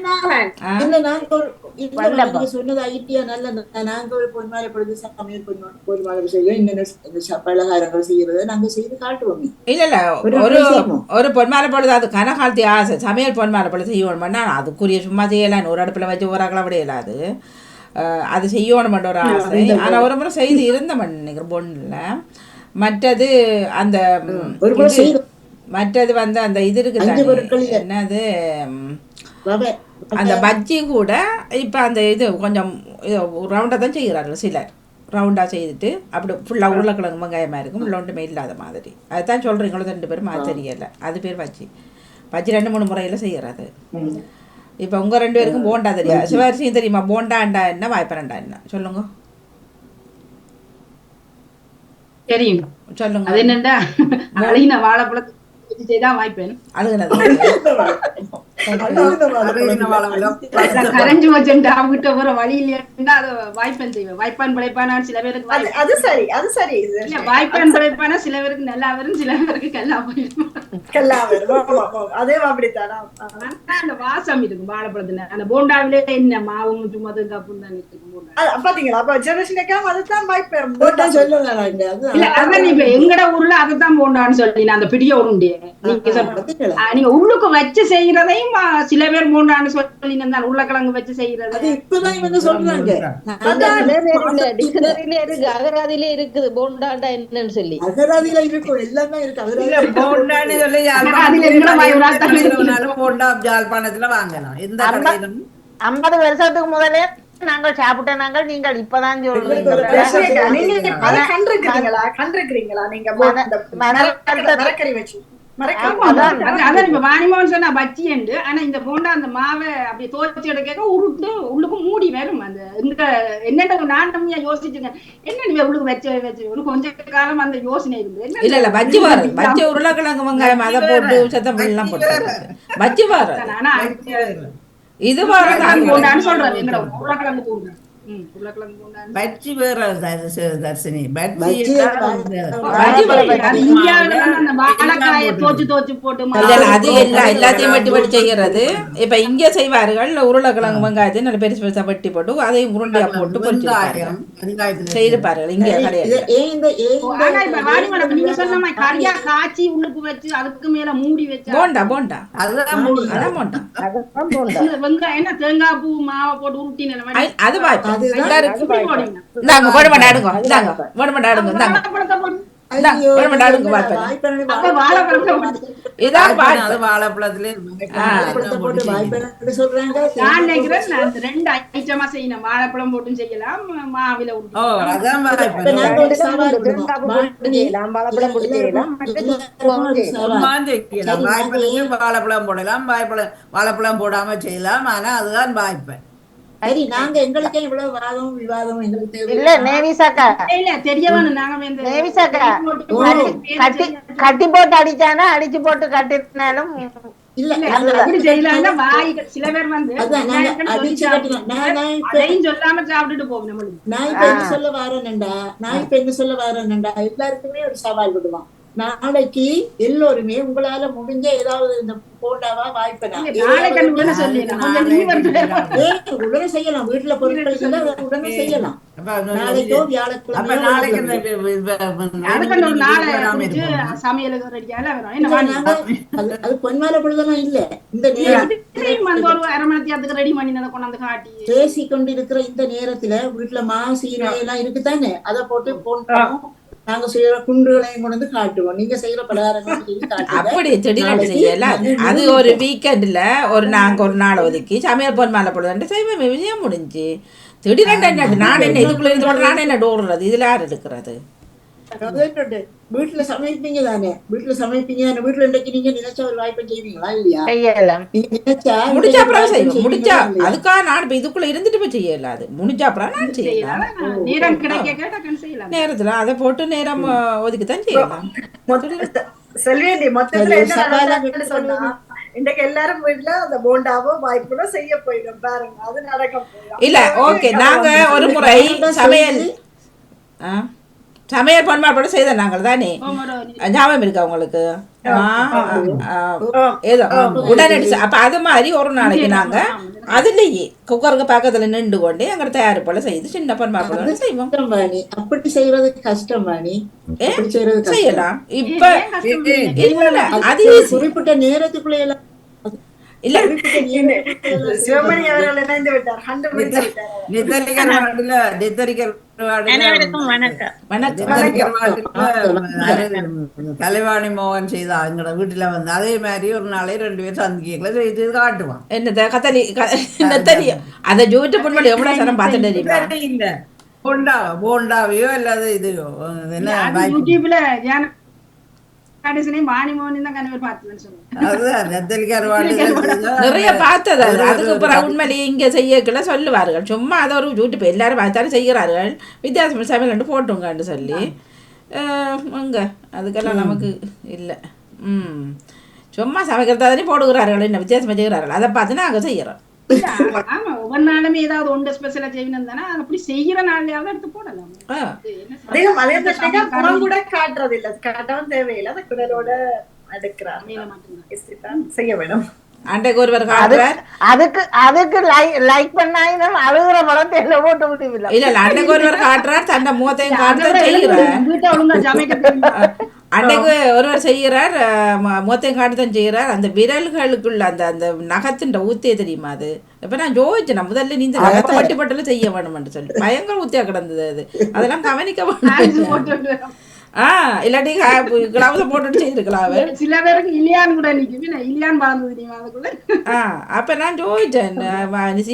[SPEAKER 2] சொன்னது ஐடியா நல்ல. நாங்க ஒரு பொன்மாலை பொழுது சமையல் பொன்மாலை செய்வோம். இன்னும் பலகாரங்கள் செய்யறத நாங்க செய்து காட்டுவோம்.
[SPEAKER 1] இல்ல ஒரு பொன்மாலை பொழுது அது கனகாலத்தி ஆசை சமையல் பொன்மாலை பொழுது செய்யணும்னா அதுக்குரிய சும்மா செய்யலாம். ஒரு அடுப்புல வச்சு ஒரு அகல விட இயலாது. அது செய்யணுமென்ற ஒரு ஆசை. ஆனால் ஒரு முறை செய்து இருந்த நினைக்கிறேன் பொண்ணுல. மற்றது அந்த மற்றது வந்து அந்த இது இருக்குது என்னது அந்த பஜ்ஜி கூட இப்போ அந்த இது கொஞ்சம் ரவுண்டாக தான் செய்கிறார்கள் சிலர். ரவுண்டாக செய்துட்டு அப்படி ஃபுல்லாக உருளைக்கிழங்கு வெங்காயமாக இருக்கும். உள்ள ஒன்றுமே இல்லாத மாதிரி. அதுதான் சொல்கிறீங்களோ 2 பேரும் அது தெரியலை. அது பேர் பஜ்ஜி. பஜ்ஜி 2-3 முறையில் செய்கிறது. இப்போ உங்க 2 பேருக்கும் போண்டா தெரியாது. சிவரிசியும் தெரியுமா? போண்டாண்டா என்ன வாய்ப்பரண்டா என்ன சொல்லுங்க.
[SPEAKER 12] தெரியும்
[SPEAKER 1] சொல்லுங்க.
[SPEAKER 12] அது என்னண்டா அழகின வாழைப்பழத்தை செய்தான் வாய்ப்பேன். கரைஞ்சு வச்சுட்டா அவங்கிட்ட ஒரு வழி இல்லையா அதை வாய்ப்பேன் செய்வேன். வாய்ப்பான் பிழைப்பானா சில பேருக்கு
[SPEAKER 7] அது சரி அது சரி.
[SPEAKER 12] வாய்ப்பான் பிழைப்பானா சில பேருக்கு நல்லா வரும் சில பேருக்கு கல்லா போயிடும்.
[SPEAKER 7] அதே அப்படித்தானா
[SPEAKER 12] அந்த வாசம் இருக்கும் வாழைப்பழத்துல. அந்த போண்டாவிலே என்ன மாவும் சும்மா கப்பும் தான் இருக்கும்.
[SPEAKER 7] பாத்தீங்களா அப்ப ஜெனரேஷனுக்காக அதுதான் வாய்ப்பேன்
[SPEAKER 12] இல்ல. அதான் இப்ப எங்கட ஊர்ல அதைத்தான் போண்டான்னு சொல்லி அந்த பிடிய உருண்டே நீங்க உள்ளுக்கு வச்சு செய்யறதையும் சில பேர் போண்டான்னு சொல்லி உருளைக்கிழங்கு வச்சு செய்யறது
[SPEAKER 9] அகராதியிலே இருக்குது. போண்டாண்டா என்னன்னு சொல்லி
[SPEAKER 2] அகராதியில இருக்கும். எல்லாமே இருக்கு.
[SPEAKER 4] வாங்கலாம்.
[SPEAKER 8] 50 வருஷத்துக்கு முதலே நாங்கள் சாப்பிட்ட நாங்கள் நீங்கள் இப்பதான்
[SPEAKER 7] கண்டிருக்கிறீங்களா நீங்க மரக்கறி வச்சு
[SPEAKER 12] வாணிமோகன் சொன்னா பச்சி உண்டு. ஆனா இந்த போண்டா அந்த மாவை அப்படி தோச்சி எடுக்க உருட்டு உள்ளுக்கு மூடி வரும். அந்த இந்த என்னென்ன நாட்டமையா யோசிச்சுங்க என்ன நீ உள்ளுக்கு வச்சு ஒரு கொஞ்ச காலம் அந்த யோசனை இருந்து
[SPEAKER 1] இல்ல பஜ்ஜி வாரு பஜ்ஜி உருளைக்கிழங்கு வெங்காயம் அதை போட்டு சத்தம் எல்லாம் போட்டு பஜ்ஜி வாரு.
[SPEAKER 12] ஆனா
[SPEAKER 1] இது வாரு
[SPEAKER 12] சொல்றது எங்கட உருளைக்கிழங்கு போண்டா
[SPEAKER 3] பஜ்ஜி வேற தர்ஷினி.
[SPEAKER 1] அது எல்லாத்தையும் வெட்டி வெட்டி செய்யறது. இப்ப இங்க செய்வார்கள் உருளைக்கிழங்கு வெங்காயத்தை நல்ல பெருசு பெருசா வெட்டி போட்டு அதையும் உருண்டையா போட்டு செய்திருப்பார்கள். இங்க
[SPEAKER 12] நீங்க சொன்ன கறியா காய்ச்சி உள்ளுக்கு வச்சு அதுக்கு மேல மூடி வச்சு
[SPEAKER 1] போண்டா போண்டா அதுதான் போண்டா.
[SPEAKER 12] வெங்காயம் தேங்காய் பூ மாவை போட்டு உருட்டி
[SPEAKER 1] அது வாய்ப்பு.
[SPEAKER 2] ஐயோ,
[SPEAKER 1] வேணுமெண்டாடுங்க
[SPEAKER 2] என்னடா
[SPEAKER 1] வாய்ப்பேன்
[SPEAKER 2] வாய்ப்பேன்னு
[SPEAKER 12] அப்ப வாழைப்பழம்
[SPEAKER 1] இதான்
[SPEAKER 3] அது
[SPEAKER 1] வாய்ப்பேன்
[SPEAKER 3] வாழைப்பழத்திலே
[SPEAKER 2] வாழைப்பழத்தை போட்டு வாய்ப்பேன்னு சொல்றாங்க.
[SPEAKER 12] நான் நினைக்கிறேன் நான் 2 ஐட்டமா செய்யணும். வாழைப்பழம் போட்டும் செய்யலாம், மாவில
[SPEAKER 3] ஓ
[SPEAKER 12] விட்டு
[SPEAKER 3] அதான்
[SPEAKER 2] இப்ப
[SPEAKER 3] வாழைப்பழம்
[SPEAKER 2] நாங்க ஒரு சவால் விடுவோம்.
[SPEAKER 6] வாழைப்பழம் போட்டு செய்யலாம், மற்றது
[SPEAKER 2] எல்லாருக்கும் ஒரு சவால்.
[SPEAKER 3] செய்யலாம்.
[SPEAKER 2] சரி,
[SPEAKER 3] வாய்ப்பழத்தையும் வாழைப்பழம் போடலாம், வாழைப்பழம் போடாம செய்யலாம். ஆனா அதுதான் வாய்ப்பேன்.
[SPEAKER 2] சரி, நாங்க எங்களுக்கே இவ்வளவு வாதம் விவாதம் எங்களுக்கு
[SPEAKER 8] இல்ல
[SPEAKER 2] தேவையில்லை.
[SPEAKER 8] நேவிசாக்கா,
[SPEAKER 12] இல்ல தெரியவனும் நாங்க வந்து
[SPEAKER 8] நேவிசாக்கா
[SPEAKER 2] ஓ.
[SPEAKER 8] கட்டி கட்டி போட்டு அடிச்சானா அடிச்சு போட்டு கட்டினாலும்
[SPEAKER 2] இல்ல
[SPEAKER 12] இல்ல,
[SPEAKER 2] நாங்க
[SPEAKER 12] அப்படி செய்யலாம்னா வாய் சில பேர் வந்து
[SPEAKER 2] அதான் நாங்க
[SPEAKER 12] வெங்காயத்தை
[SPEAKER 2] அடிச்சு
[SPEAKER 12] சொல்லி
[SPEAKER 2] கட்டிக்கலாம். நான் இப்ப
[SPEAKER 12] அதையும் சொல்லாம சாப்பிட்டுட்டு போகும் நம்மளுக்கு.
[SPEAKER 2] நான் இப்ப என்ன சொல்ல வாரேன்டா, எல்லாருக்குமே ஒரு சவால் விடுவான். நாளைக்கு எல்லோருமே உங்களால முடிஞ்ச ஏதாவது இந்த போண்டாவா வாய்ப்பனா
[SPEAKER 12] நாளைக்கு உடனே சொல்லிடலாம். கொஞ்சம் leave எடுத்து
[SPEAKER 2] உடனே செய்யலாம். வீட்டுல பொருட்கள் இருந்தா அதை உடனே செய்யலாம். நாளைக்கோ
[SPEAKER 3] அப்ப
[SPEAKER 2] வியாழக்கிழமை
[SPEAKER 3] நாளைக்கு இந்த
[SPEAKER 12] அதுக்கு ஒரு நாளை குறிச்சு சமையலுக்கு ரெடியால வரும். என்ன வாங்கி
[SPEAKER 2] அது பொன்மாலை பொழுதெல்லாம் இல்ல. இந்த நேரம்
[SPEAKER 12] வந்து ஒரு அரை மணி நேரத்துக்கு ரெடி பண்ணி கொண்டாந்து காட்டி
[SPEAKER 2] பேசி கொண்டிருக்கிற இந்த நேரத்துல வீட்டுல சீரகை எல்லாம் இருக்குதானே, அதை போட்டு போன்றோம். நாங்க செய்யற குண்டுகளையும் கொண்டு வந்து காட்டுவோம். நீங்க செய்யற பலகாரங்கள்
[SPEAKER 1] அப்படி திடீர்னு செய்யல. அது ஒரு வீக்கெண்ட்ல நாங்க ஒரு நாள் ஒதுக்கி சமையல் பொன் மாலை போடுறது செய்வேன். விஷயம் முடிஞ்சு திடீர்னு நான் என்ன இதுக்குள்ள இருந்து நான் என்ன டோடுறது, இதுல யார் எடுக்கிறது?
[SPEAKER 2] வீட்டுல சமைப்பீங்க தானே, வீட்டுல இன்றைக்கு நீங்க நினைச்ச ஒரு வாய்ப்பை செய்வீங்களா இல்லையா?
[SPEAKER 8] செய்யலாம்.
[SPEAKER 2] நீங்க நினைச்சா
[SPEAKER 1] முடிச்சா அப்புறம் செய்வோம். முடிச்சா அதுக்காக நான் இப்ப இதுக்குள்ள இருந்துட்டு போய் செய்யல. அது முடிஞ்சா அப்புறம் நான் செய்யலாம்.
[SPEAKER 12] நேரம் கிடைக்க செய்யலாம்.
[SPEAKER 1] நேரத்துல அதை போட்டு நேரம் ஒதுக்கித்தான் செய்யலாம்.
[SPEAKER 7] செல்வி மொத்தத்துல என்ன நடக்குதுன்னு சொன்னா, இன்றைக்கு எல்லாரும் வீட்டுல அந்த போண்டாவோ வாய்ப்புகளோ செய்ய போயிடும் பாருங்க. அது நடக்க போயிடும்.
[SPEAKER 1] இல்ல ஓகே, நாங்க ஒரு முறை சமையல் பொன்மாப்பட செய்த நாங்கள் தானே, ஞாபகம் இருக்கா உங்களுக்கு? ஏதோ உடனடி. அப்ப அது மாதிரி ஒரு நாளைக்கு நாங்க அதுலயே குக்கருக்கு பக்கத்துல நின்று கொண்டு எங்க தயார் போல செய்து சின்ன பொன்மாப்பட செய்வோம்.
[SPEAKER 2] அப்படி செய்யறது கஷ்டம் வாணி,
[SPEAKER 1] செய்யலாம். இப்ப இல்ல அது
[SPEAKER 2] குறிப்பிட்ட நேரத்துக்குள்ள எல்லாம்
[SPEAKER 1] இல்ல
[SPEAKER 7] சிவமணி அவர்கள் இணைந்து விட்டார்.
[SPEAKER 3] கலைவாணி மோகன் செய்தா எங்களோட வீட்டுல வந்து அதே மாதிரி ஒரு நாளை 2 பேர் சந்திக்கல செய்து காட்டுவான்.
[SPEAKER 1] என்னத கத்தலி தெரியும். அதை யூடியூப் பண்ணி எவ்வளவு சனம் பார்த்து தெரியுமா?
[SPEAKER 3] இல்ல போண்டாவையோ அல்லது இதுயோ என்ன
[SPEAKER 12] யூடியூப்ல
[SPEAKER 1] நிறைய பார்த்தது. அதுக்கு அப்புறம் உண்மையிலேயே இங்க செய்யக்குள்ள சொல்லுவார்கள். சும்மா அதை ஒரு யூடியூப் எல்லாரும் பார்த்தாலும் செய்கிறார்கள். வித்தியாசம் சமையல் போட்டுங்கன்னு சொல்லி அங்க அதுக்கெல்லாம் நமக்கு இல்லை. சும்மா சமைக்கிறதா தானே போடுகிறார்கள், என்ன வித்தியாசமா செய்கிறார்கள். அதை பார்த்து நாங்கள் செய்யறோம்.
[SPEAKER 12] ஒவ்வொரு நாளுமே ஏதாவது ஒன்று ஸ்பெஷலா செய்யணும் தானே, அப்படி செய்யற நாளையாவது எடுத்து போடலாம்.
[SPEAKER 7] கூட காட்டுறது இல்ல, காட்டவும் தேவையில்லை. அந்த குரலோட எடுக்கிறார் செய்ய வேணும்.
[SPEAKER 1] அன்றைக்கு ஒருவர்
[SPEAKER 8] அதுக்கு லைக் பண்ணாலும் அழுகுற பழத்தை என்ன போட்டு விட்டு
[SPEAKER 1] இல்ல அன்றைக்கு ஒருவர் காட்டுறார், தன்னை மூத்தையும் காட்டுதான் செய்கிறார். அன்றைக்கு ஒருவர் செய்கிறார், மூத்தையும் காட்டுதான் செய்கிறார். அந்த விரல்களுக்குள்ள அந்த அந்த நகத்தின் ஊத்தியே தெரியுமா? அது இப்ப நான் ஜோதிச்சேன், நான் முதல்ல நீ இந்த நகத்தை பட்டு பட்டுல செய்ய வேணும்னு சொல்லி பயங்கர ஊத்தியா கிடந்தது. அது அதெல்லாம் கவனிக்க வேணும். இல்லாட்டி கிளவுஸ போட்டுட்டு செய்திருக்கலாம்.
[SPEAKER 12] சில பேருக்கு இல்லையான்னு கூட இல்லையான்னு பறந்து தெரியுமா அதுக்குள்ள.
[SPEAKER 1] அப்ப நான் ஜோதிச்சேன்,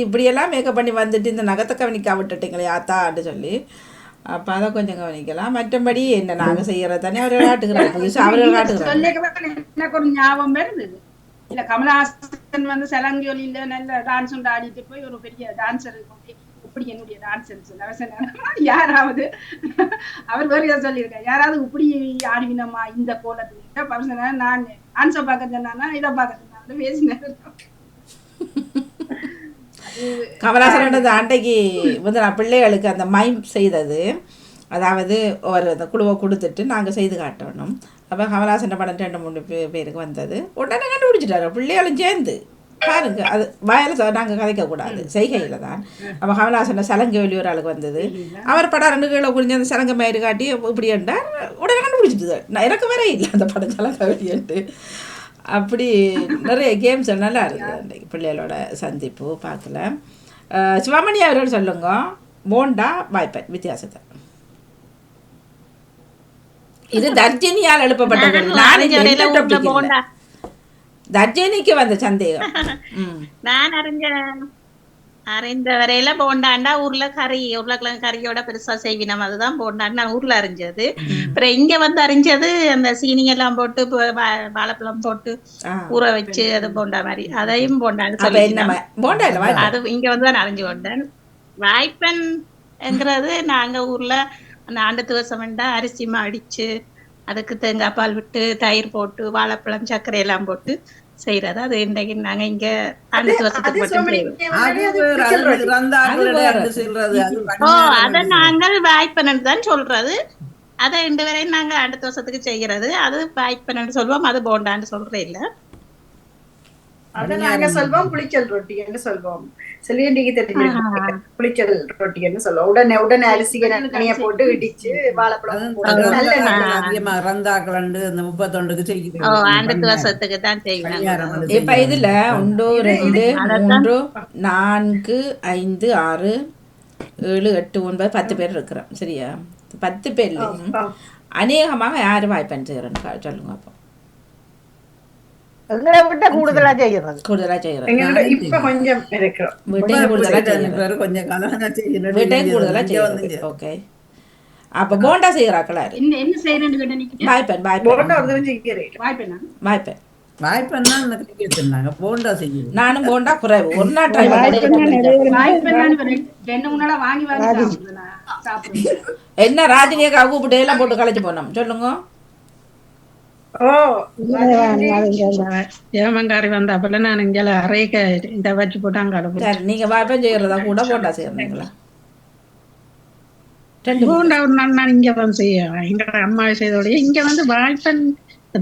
[SPEAKER 1] இப்படி எல்லாம் மேக்கப் பண்ணி வந்துட்டு இந்த நகத்தை கவனிக்க விட்டுட்டீங்களே ஆத்தான்னு சொல்லி. அப்ப அதை கொஞ்சம் கவனிக்கலாம். மற்றபடி என்ன நாங்க செய்யறது தானே அவர்கள் காட்டுகிறார், புதுசா அவர்கள் காட்டுகிறார்.
[SPEAKER 12] எனக்கு ஒரு ஞாபகம் வருது. இல்ல கமலஹாசன் வந்து சலங்கி ஒலியில நல்ல டான்ஸ் ஒன்று ஆடிட்டு போய் ஒரு பெரிய டான்சர் இப்படி என்னுடைய டான்ஸ் யாராவது அவர் வேறு சொல்லியிருக்காரு, யாராவது இப்படி ஆடுவினமா இந்த கோலத்துல பர்சன நான் டான்ஸை பார்க்க சொன்னா இதை பார்க்க சொன்னா பேசினேன்.
[SPEAKER 1] கமலாசனோட அன்றைக்கு வந்து நான் பிள்ளைகளுக்கு அந்த மைம் செய்தது, அதாவது ஒரு அந்த குழுவை கொடுத்துட்டு நாங்கள் செய்து காட்டணும். அப்போ கமலாசன படம் 2-3 பேருக்கு வந்தது. உடனே கண்டுபிடிச்சிட்டாரு பிள்ளைகளும் சேர்ந்து. பாருங்க, அது வாயில நாங்கள் கதைக்கக்கூடாது, செய்கையில் தான். அப்போ கமலாசன சலங்கை ஒலி ஒரு ஆளுக்கு வந்தது. அவர் படம் 2 கிலோ குறிஞ்சி அந்த சலங்கை மயிறு காட்டி இப்படி என்றார். உடனே கண்டுபிடிச்சிட்டு எனக்கு வேற இல்லை அந்த படம் சலங்கை ஒலின்ட்டு. அப்படி நிறைய கேம்ஸ் நல்லா இருக்குது அன்றைக்கு பிள்ளைகளோட சந்திப்பு பார்க்கல. சிவமணி அவர்கள் சொல்லுங்க, போண்டா வாய்ப்பேன் வித்தியாசத்தை. இது தர்ஜினியால் எழுப்பப்பட்டது. தர்ஜினிக்கு வந்த சந்தேகம்.
[SPEAKER 13] நான் அறிந்த வரையில போண்டாண்டா உருளைக்கிழங்கு கறியோட பெருசா செய்வினம், அதுதான் போண்டாண்டு நான் ஊர்ல அறிஞ்சது. அப்புறம் இங்க வந்து அறிஞ்சது அந்த சீனி எல்லாம் போட்டு வாழைப்பழம் போட்டு ஊற வச்சு அது போண்டா மாதிரி, அதையும் போண்டான்னு சொல்லி அது இங்க வந்து நான் அறிஞ்சு கொண்டேன். வாய்ப்பன் என்கிறது நாங்க ஊர்ல அந்த ஆண்டு துவசம் அரிசி அடிச்சு அதுக்கு தேங்காய் பால் விட்டு தயிர் போட்டு வாழைப்பழம் சர்க்கரை எல்லாம் போட்டு செய்யறது. அது இன்றைக்கு நாங்க இங்க ஆண்டு துவசத்துக்கு அதை நாங்கள் வாய்ப்பன் தான் சொல்றது. அதை இன்று வரை நாங்க ஆண்டு துவசத்துக்கு செய்யறது. அது வாய்ப்பன் சொல்லுவோம், அது போண்டான்னு சொல்றே இல்ல.
[SPEAKER 7] அத நாங்க சொல்வோம் புளிச்சல் ரொட்டி என்று சொல்வோம். செல்வியண்டிக்கு தெரிஞ்சு புளிச்சல் ரொட்டி என்று சொல்லுவோம். உடனே அரிசி தனியா போட்டு இடிச்சு வாழைப்பழம்
[SPEAKER 1] இப்ப இதுல 1 2 3 4 5 6 7 8 9 10 பேர் இருக்கிறோம். சரியா? 10 பேர்லயும் அநேகமாக யாரு வாய்ப்பன் செய்யறோம் சொல்லுங்க. அப்போ
[SPEAKER 8] கூடுதலா செய்யறது
[SPEAKER 7] இப்ப கொஞ்சம்
[SPEAKER 1] ஓகே. அப்ப போண்டா செய்யறாங்களா?
[SPEAKER 12] என்ன செய்யறேன்னு
[SPEAKER 1] வாய்ப்பன் நானும் போண்டா குறைவு ஒரு நாள் ட்ரை என்ன ராஜினியக்கா கூப்பிட்டு எல்லாம் போட்டு கலைச்சு போனோம் சொல்லுங்க.
[SPEAKER 14] ஏமங்காரி வந்தாப்பல நான் இங்க அரைக்க இந்த வச்சு போட்டாங்க.
[SPEAKER 1] நீங்க வாய்ப்பன் செய்யறதா கூட போண்டா செய்யறீங்களா?
[SPEAKER 14] போண்டா ஒரு நாள் நான் இங்க வந்து செய்ய எங்க அம்மா செய்தோடைய இங்க வந்து வாய்ப்பன்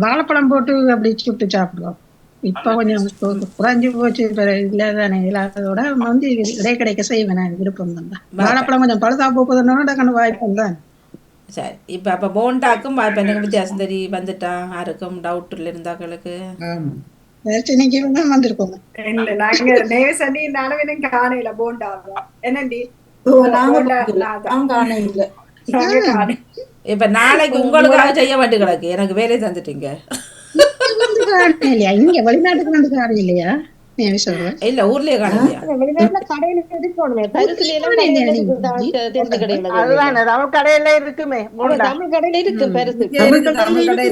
[SPEAKER 14] வாழைப்பழம் போட்டு அப்படி சுட்டு சாப்பிடுவோம். இப்ப கொஞ்சம் குறைஞ்சு போச்சு. இல்லதானே இல்லாததோட வந்து இடைக்கிடைக்க செய்வேன். விருப்பம் தான். வாழைப்பழம் கொஞ்சம் பழுதா போகுதுன்னா வாய்ப்பம் தான்.
[SPEAKER 1] சரி. இப்ப அப்ப போண்டாக்கும் வாய்ப்பனுக்கு வித்தியாசம் தெரிய வந்துட்டா யாருக்கும் டவுட் இருந்தாக்களுக்கு
[SPEAKER 14] வந்திருக்கோம்.
[SPEAKER 7] நாங்க நேசனி நானும் காணையில போண்டா என்னண்டி
[SPEAKER 1] இப்ப நாளைக்கு உங்களுக்காக செய்ய வேண்டி கிடக்கு. எனக்கு வேலையை தந்துட்டீங்க.
[SPEAKER 14] இங்க வெளிநாட்டுக்கு வந்து காரணம் இல்லையா?
[SPEAKER 1] இல்ல ஊர்லயே காணலையா?
[SPEAKER 8] அதுதான் கடையில இருக்குமே.
[SPEAKER 9] தமிழ் கடையில இருக்கு பரிசு.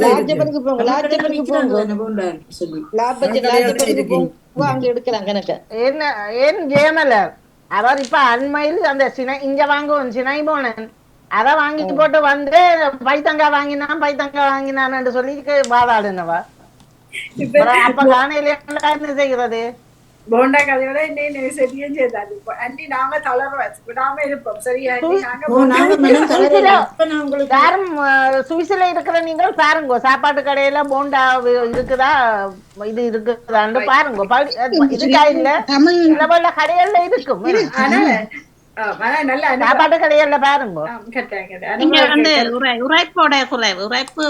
[SPEAKER 9] லாஜபருக்கு போங்க, லாஜபருக்கு போங்க, அங்க எடுக்கலாம் கணக்க.
[SPEAKER 8] ஏன் ஜெயமலர் அவர் இப்ப அண்மையில் அந்த இங்க வாங்குவோம் சினை போனேன் அதை வாங்கிட்டு போட்டு வந்து பைத்தங்கா வாங்கினான்னு சொல்லி வாதாடுனவா. அப்ப காணையில என்ன செய்கிறது?
[SPEAKER 7] போண்டா கதையோட இன்னும் சரியும் செய்தாது. அண்டி நாம தளர்வோம் விடாம இருப்போம். சரியா?
[SPEAKER 8] யாரும் சுவிஸ்ல இருக்கிற நீங்கள் பாருங்க, சாப்பாட்டு கடையில போண்டா இருக்குதா இது இருக்குதான்னு பாருங்க. இதுக்கா இல்ல தமிழ் கடையில இருக்கும். சாப்பாட்டு கடையில பாருங்க.
[SPEAKER 13] நீங்க வந்து உரைப்போட குறைவு
[SPEAKER 3] உரைப்பு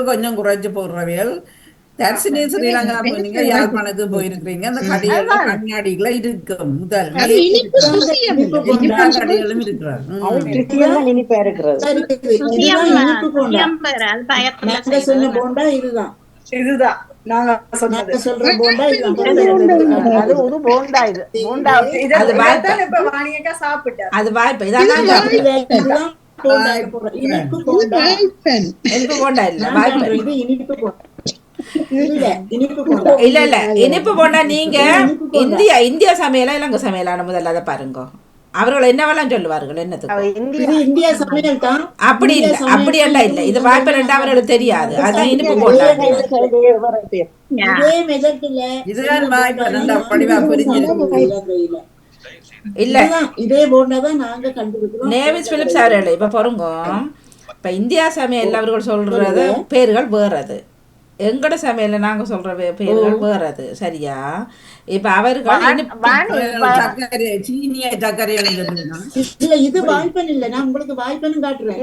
[SPEAKER 3] கொஞ்சம் குறைச்சு போடுறவியல். தர்சினி ஸ்ரீலங்கா போனீங்க, யாழ்ப்பாணத்துக்கு போயிருக்கீங்க. அந்த கடையில கண்ணாடிகள இருக்கும். முதல் கடைகளும் இருக்கிறார்.
[SPEAKER 7] இதுதான் நாங்க சொல்ற போண்டா.
[SPEAKER 8] அது ஒரு போண்டா. இது போண்டா
[SPEAKER 7] இப்ப வாணியக்கா சாப்பிட்டா அது
[SPEAKER 1] வாய்ப்பு. இதான் இல்ல இல்ல இனிப்பு போண்டா. நீங்க இந்தியா சமையலா இலங்கை சமையலான முதல்ல அதை பாருங்க. அவர்கள் என்னவெல்லாம் சொல்லுவார்கள் என்னத்துக்கு?
[SPEAKER 2] இந்தியா சமையல் தான்.
[SPEAKER 1] அப்படி இல்ல, அப்படி எல்லாம் இல்ல. இது வாய்ப்பு ரெண்டு அவர்களுக்கு தெரியாது. அதான் இனிப்பு போண்டா. இல்ல
[SPEAKER 2] இதே போண்டாதான் நாங்க கண்டுபிடிக்கிறோம்.
[SPEAKER 1] நேவிஸ் பிலிப்ஸ் அவர்கள் இப்ப பொறுங்க. இப்ப இந்தியா சமையல் அவர்கள் சொல்றது பேர்கள் வேறது, எங்கட சமையல நாங்க சொல்ற பேர்கள் வேறது. சரியா? இப்ப அவர்கள்
[SPEAKER 2] இது வாய்ப்பன் இல்ல. நான் உங்களுக்கு வாய்ப்பனும் காட்டுறேன்.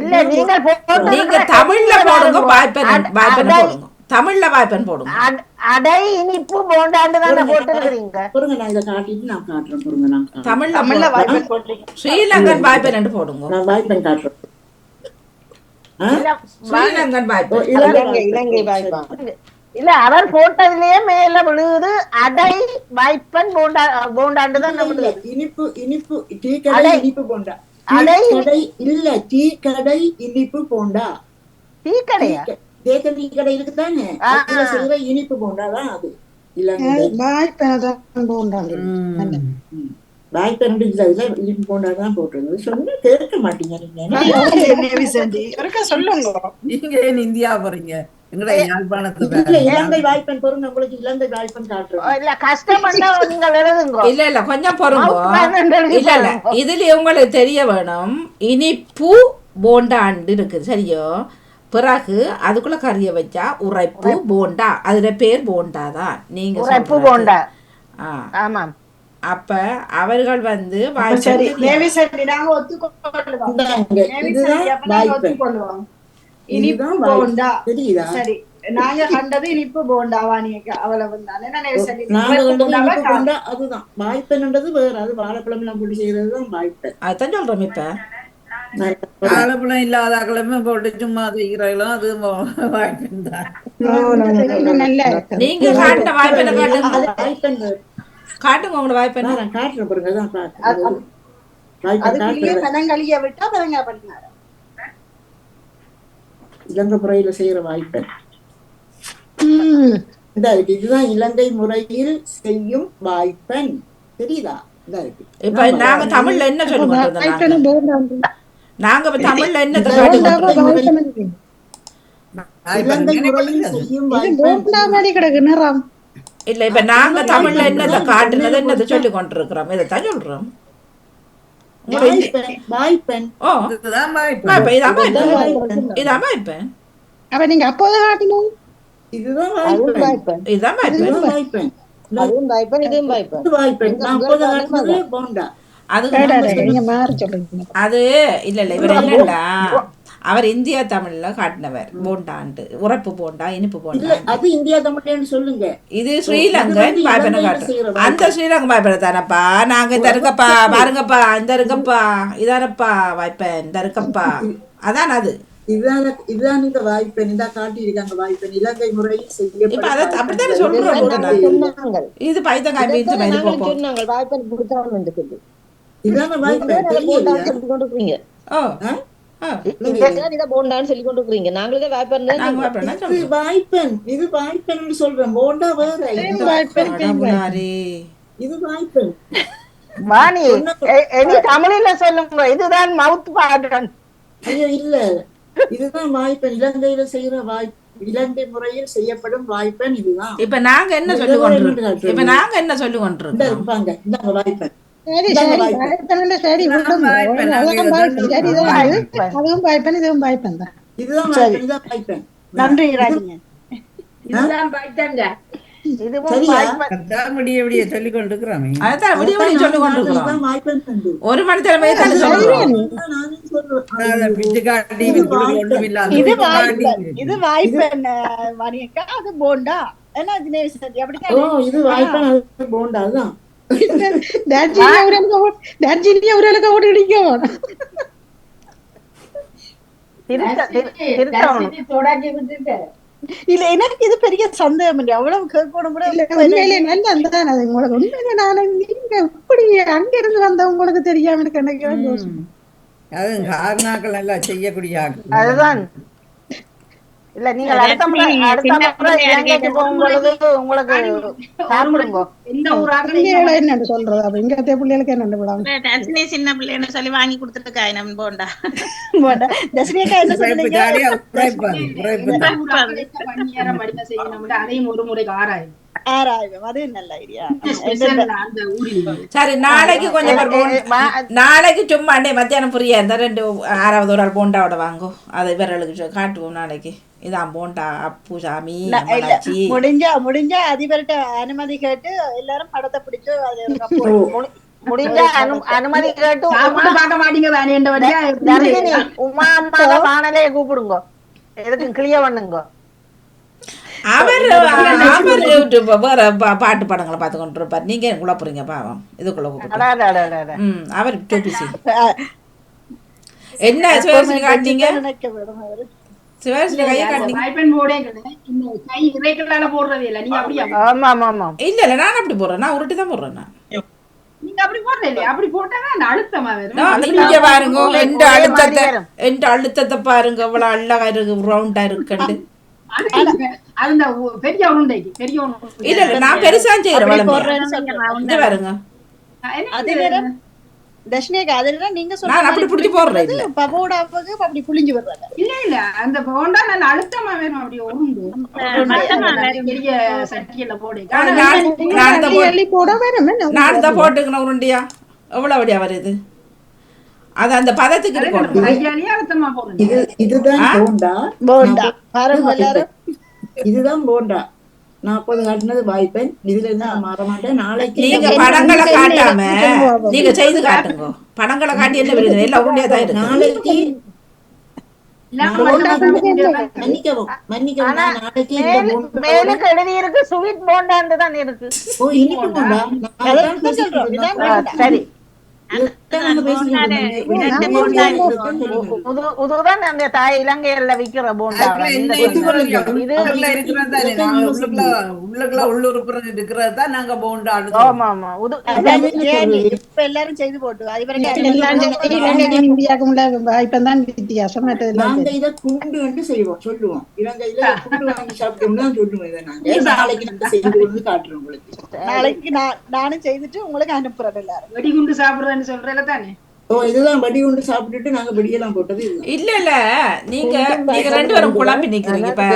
[SPEAKER 1] நீங்க தமிழ்ல போடுங்க. வாய்ப்பன் போடுங்க. தமிழ்ல வாய்ப்பன் போடுங்க.
[SPEAKER 8] அடை இனிப்பு போண்டாண்டு தானே போட்டுக்கிறீங்க.
[SPEAKER 2] பொறுங்க நான் இதை காட்டிட்டு நான் காட்டுறேன். பொறுங்க நான்
[SPEAKER 1] தமிழ்ல வாய்ப்பன் போடுறீங்க. ஸ்ரீலங்கன் வாய்ப்பன் போடுங்க.
[SPEAKER 2] நான் வாய்ப்பன் காட்டுறேன்.
[SPEAKER 1] ஸ்ரீலங்கன் வாய்ப்பு
[SPEAKER 8] இலங்கை வாய்ப்பு இல்ல அவர் போட்டதுலயே மேல விழுது அடை வாய்ப்பன் போண்டாண்டு தான்
[SPEAKER 2] இனிப்பு இனிப்பு டீ கடை இனிப்பு போண்டா கடை இல்ல டீ கடை இனிப்பு போண்டா
[SPEAKER 8] டீ கடையா
[SPEAKER 2] டீ கடை இருக்குதானே அதுல செய்யற இனிப்பு போண்டாதான் அது இலங்கை
[SPEAKER 11] வாய்ப்பன் போண்டாண்டு
[SPEAKER 2] வாய்ப்பன் இல்ல இனிப்பு போண்டாதான் போட்டுருந்தது சொன்னா கேட்க மாட்டீங்க
[SPEAKER 14] நீங்க சொல்லுங்க
[SPEAKER 3] நீங்க ஏன் இந்தியா போறீங்க இலங்கை
[SPEAKER 2] வாய்ப்பன் பொருங்க உங்களுக்கு இலங்கை வாய்ப்பன் காட்டுறோம்
[SPEAKER 1] இல்ல கொஞ்சம் பொறுங்க இல்ல இதுல உங்களுக்கு தெரிய வேணும் இனிப்பு போண்டாண்டு இருக்கு சரியோ பிறகு அதுக்குள்ள கறிய வச்சா உரைப்பு போண்டா அதுல பேர் போண்டா தான் நீங்க
[SPEAKER 8] உரைப்பு போண்டா ஆமாம்
[SPEAKER 1] அப்ப அவர்கள் வந்து
[SPEAKER 7] இனிப்பு போண்டா சரி நாங்க கண்டது இனிப்பு போண்டாவா நீங்க அவ்வளவு
[SPEAKER 2] அதுதான் வாய்ப்பன்ன்றது வேற அது வாழைப்பழம் எல்லாம் போட்டு செய்யறதுதான் வாய்ப்பன்
[SPEAKER 1] அதான் சொல்றோம் இப்ப
[SPEAKER 3] வாழைப்பழம் இல்லாத கிழமை போட்டு சும்மா செய்கிறோம் அது வாய்ப்பன் தான்
[SPEAKER 1] நீங்க காட்ட வாய்ப்பனை காட்டுங்க காட்டுங்க உங்களோட வாய்ப்பனை
[SPEAKER 2] காட்டுற பிறகுதான்
[SPEAKER 7] பனங்களிய விட்டா பனங்க பண்ணினாரு
[SPEAKER 2] இலங்கை முறையில செய்யற வாய்ப்பன் இதுதான் இலங்கை முறையில் செய்யும் வாய்ப்பன் தெரியுதா
[SPEAKER 1] இப்ப நாங்க தமிழ்ல என்ன சொல்லுவோம் நாங்க தமிழ்ல என்ன
[SPEAKER 2] இலங்கை முறையில் செய்யும் வாய்ப்பன்
[SPEAKER 1] இல்ல இப்ப நாங்க தமிழ்ல என்னத காட்டுனது என்னது சொல்லி கொண்டிருக்கிறோம் இதைத்தான் சொல்றோம்
[SPEAKER 2] வாய்ப்பன்
[SPEAKER 1] இதான் வாய்ப்பன்
[SPEAKER 11] அப்ப நீங்க அப்போது காட்டணும்
[SPEAKER 2] இதுதான்
[SPEAKER 1] வாய்ப்பன் இதுதான் வாய்ப்பன் அது இல்ல இல்ல இவர் என்னடா அவர் இந்தியா தமிழ்ல காட்டினவர் போண்டாண்டு உரைப்பு போண்டா இனிப்பு போண்டா
[SPEAKER 2] அது இந்தியா தமிழ்னு சொல்லுங்க
[SPEAKER 1] இது ஸ்ரீலங்கன் வாய்ப்பனை காட்டு அந்த ஸ்ரீலங்கன் வாய்ப்பனை தானப்பா நாங்க இந்த இருக்கப்பா பாருங்கப்பா இந்த இருக்கப்பா இதானப்பா வாய்ப்பன் இந்த இருக்கப்பா அதான் அது
[SPEAKER 2] இதுதான் இந்த வாய்ப்பெண் இந்த காட்டியிருக்காங்க வாய்ப்பெண் இலங்கை முறையில்
[SPEAKER 1] செய்யப்படும் அப்படித்தானே சொல்றோம் இது பைத்தங்காய் மீது மாதிரி போப்போம்
[SPEAKER 9] வாய்ப்பெண் கொடுத்தாங்க
[SPEAKER 2] இதுதான வாய்ப்பெண்
[SPEAKER 9] போண்டான்னு சொல்லி கொண்டு இருக்கிறீங்க நாங்களே
[SPEAKER 2] வாய்ப்பெண் இது வாய்ப்பெண் சொல்றேன் போண்டா வேற இது வாய்ப்பெண்
[SPEAKER 8] வாணி தமிழில சொல்லுங்க இதுதான் மவுத் பாட்டன்
[SPEAKER 2] ஐயோ இல்ல இதுதான் வாய்ப்பெண் இலங்கையில செய்யற இலங்கை முறையில் செய்யப்படும் வாய்ப்பெண் இதுதான்
[SPEAKER 1] இப்ப நாங்க என்ன சொல்லி கொண்டிருக்கோம் இப்ப நாங்க என்ன சொல்லி கொண்டிருக்கோம்
[SPEAKER 2] வாய்ப்பெண்
[SPEAKER 7] நன்றி
[SPEAKER 1] ஒரு மணித்திறமை
[SPEAKER 7] இது வாய்ப்பெண் மணியக்கா அது போண்டா என்ன
[SPEAKER 2] இது வாய்ப்பெண் போண்டா தான்
[SPEAKER 7] இல்ல எனக்கு இது பெரிய சந்தேகம் இல்லை அவ்வளவு கேட்கணும் கூட
[SPEAKER 11] நீங்க இப்படி அங்க இருந்து வந்த உங்களுக்கு தெரியாம இருக்கு
[SPEAKER 3] செய்யக்கூடிய
[SPEAKER 8] அதுதான் இல்ல நீங்க அடுத்த முறை இலங்கைக்கு போகும்பொழுது உங்களுக்கு
[SPEAKER 11] என்ன சொல்றது அப்ப இங்க பிள்ளைகளுக்கு என்ன விடாம
[SPEAKER 13] சின்ன பிள்ளைன்னு சொல்லி வாங்கி கொடுத்துட்டு நம்ம போண்டா
[SPEAKER 12] அதையும் ஒரு முறை
[SPEAKER 7] ஆராய்வோம் அது நல்ல ஐடியா
[SPEAKER 1] சரி நாளைக்கு கொஞ்சம் நாளைக்கு சும்மா மத்தியானம் புரியா இருந்தா 6வது ஒரு ஆள் போண்டாவோட வாங்கும் அதை இவர்களுக்கு காட்டுவோம் நாளைக்கு இதான் போண்டா அப்பு சாமி
[SPEAKER 7] முடிஞ்சா அதிபர்கிட்ட அனுமதி கேட்டு எல்லாரும் படத்தை பிடிச்சு
[SPEAKER 8] முடிஞ்சா அனுமதி கேட்டு
[SPEAKER 12] பார்க்க மாட்டீங்க
[SPEAKER 8] உமா அம்மா வானலே கூப்பிடுங்க எதுக்கு கிளிய பண்ணுங்க
[SPEAKER 1] அவர் வேற பாட்டு படங்களை பார்த்து கொண்டு இருப்பார் நீங்க எனக்குள்ள போறீங்க பாவம் இதுக்குள்ள அவர் டோபிசி என்ன சிவகாசி காட்டினீங்க? சிவகாசி கையை காட்டினீங்க.
[SPEAKER 12] வாய்ப்பெண் போடே இன்னும் கை இறைக்கலால போடுறதே இல்ல. நீங்க அப்படியே
[SPEAKER 8] ஆமா ஆமா ஆமா.
[SPEAKER 1] இல்ல இல்ல நான் அப்படி போடுறேன். நான் உருட்டி தான் போடுறேன். நான்
[SPEAKER 12] நீங்க அப்படி போடுறே இல்லையா? அப்படி போட்டானா அந்த அழுத்தமா வரும்.
[SPEAKER 1] நீங்க பாருங்க எந்த அழுத்தத்தை பாருங்க. இவ்வளவு அழகா இருக்கு, ரவுண்டா இருக்குண்டு.
[SPEAKER 12] அந்த பெரிய உருண்டைக்கு பெரிய உருண்டை.
[SPEAKER 1] இல்ல இல்ல நான் பெருசா செய்யறேன். பாருங்க
[SPEAKER 7] அதே நேரம் தர்ஷினிகா அதுல நீங்க
[SPEAKER 1] நான் அப்படி புடிச்சு போடுறேன். இல்ல
[SPEAKER 7] பவோடாவுக்கு அப்படி புளிஞ்சு வர்றாங்க.
[SPEAKER 12] இல்ல இல்ல அந்த போண்டா நல்ல அழுத்தமா வேணும். அப்படி உருண்டு பெரிய சட்டியில போடு.
[SPEAKER 1] நான் தான் போட்டுக்கணும் உருண்டியா. எவ்வளவு அப்படியா வருது அது அந்த பதத்துக்கு இருக்கணும்.
[SPEAKER 2] இதுதான் போண்டா.
[SPEAKER 7] போண்டா பாருங்க எல்லாரும்,
[SPEAKER 2] இதுதான் போண்டா. 40 காட்டினது வாய்ப்பேன். இதுல இருந்து மாற மாட்டேன். நாளைக்கு
[SPEAKER 1] நீங்க படங்களை காட்டாம நீங்க செய்து காட்டுங்க. படங்களை காட்டி என்ன விடுது எல்லாம் உருண்டையா தான் இருக்கு.
[SPEAKER 2] நாளைக்கு
[SPEAKER 8] மேலுக்கு எழுதி இருக்கு ஸ்வீட் போண்டான்னு தான் இருக்கு.
[SPEAKER 2] ஓ இனிப்பு போண்டா.
[SPEAKER 8] சரி உதுதான் அந்த தாய் இலங்கையில விக்கிற போண்டா.
[SPEAKER 7] இப்ப எல்லாரும் செய்து போட்டு இப்பதான் வித்தியாசம்.
[SPEAKER 2] நாங்க இதை குண்டு வந்து செய்வோம் சொல்லுவோம். இலங்கையில குண்டு வாங்கி சாப்பிட்டோம்னா சொல்லுவோம். இதை நாங்க நாளைக்கு நாங்க செய்து கொண்டு காட்டுறோம் உங்களுக்கு.
[SPEAKER 7] நாளைக்கு நானும் செய்துட்டு உங்களுக்கு அனுப்புறேன். எல்லாரும்
[SPEAKER 12] வெடிகுண்டு சாப்பிடுறேன்னு சொல்றேன் தானே.
[SPEAKER 2] ஓ இதுதான் வெடி கொண்டு சாப்பிட்டுட்டு நாங்க வெடியெல்லாம் போட்டது
[SPEAKER 1] இல்ல இல்ல. நீங்க ரெண்டு பேரும் குழம்பி நிக்கிறீங்க. இப்ப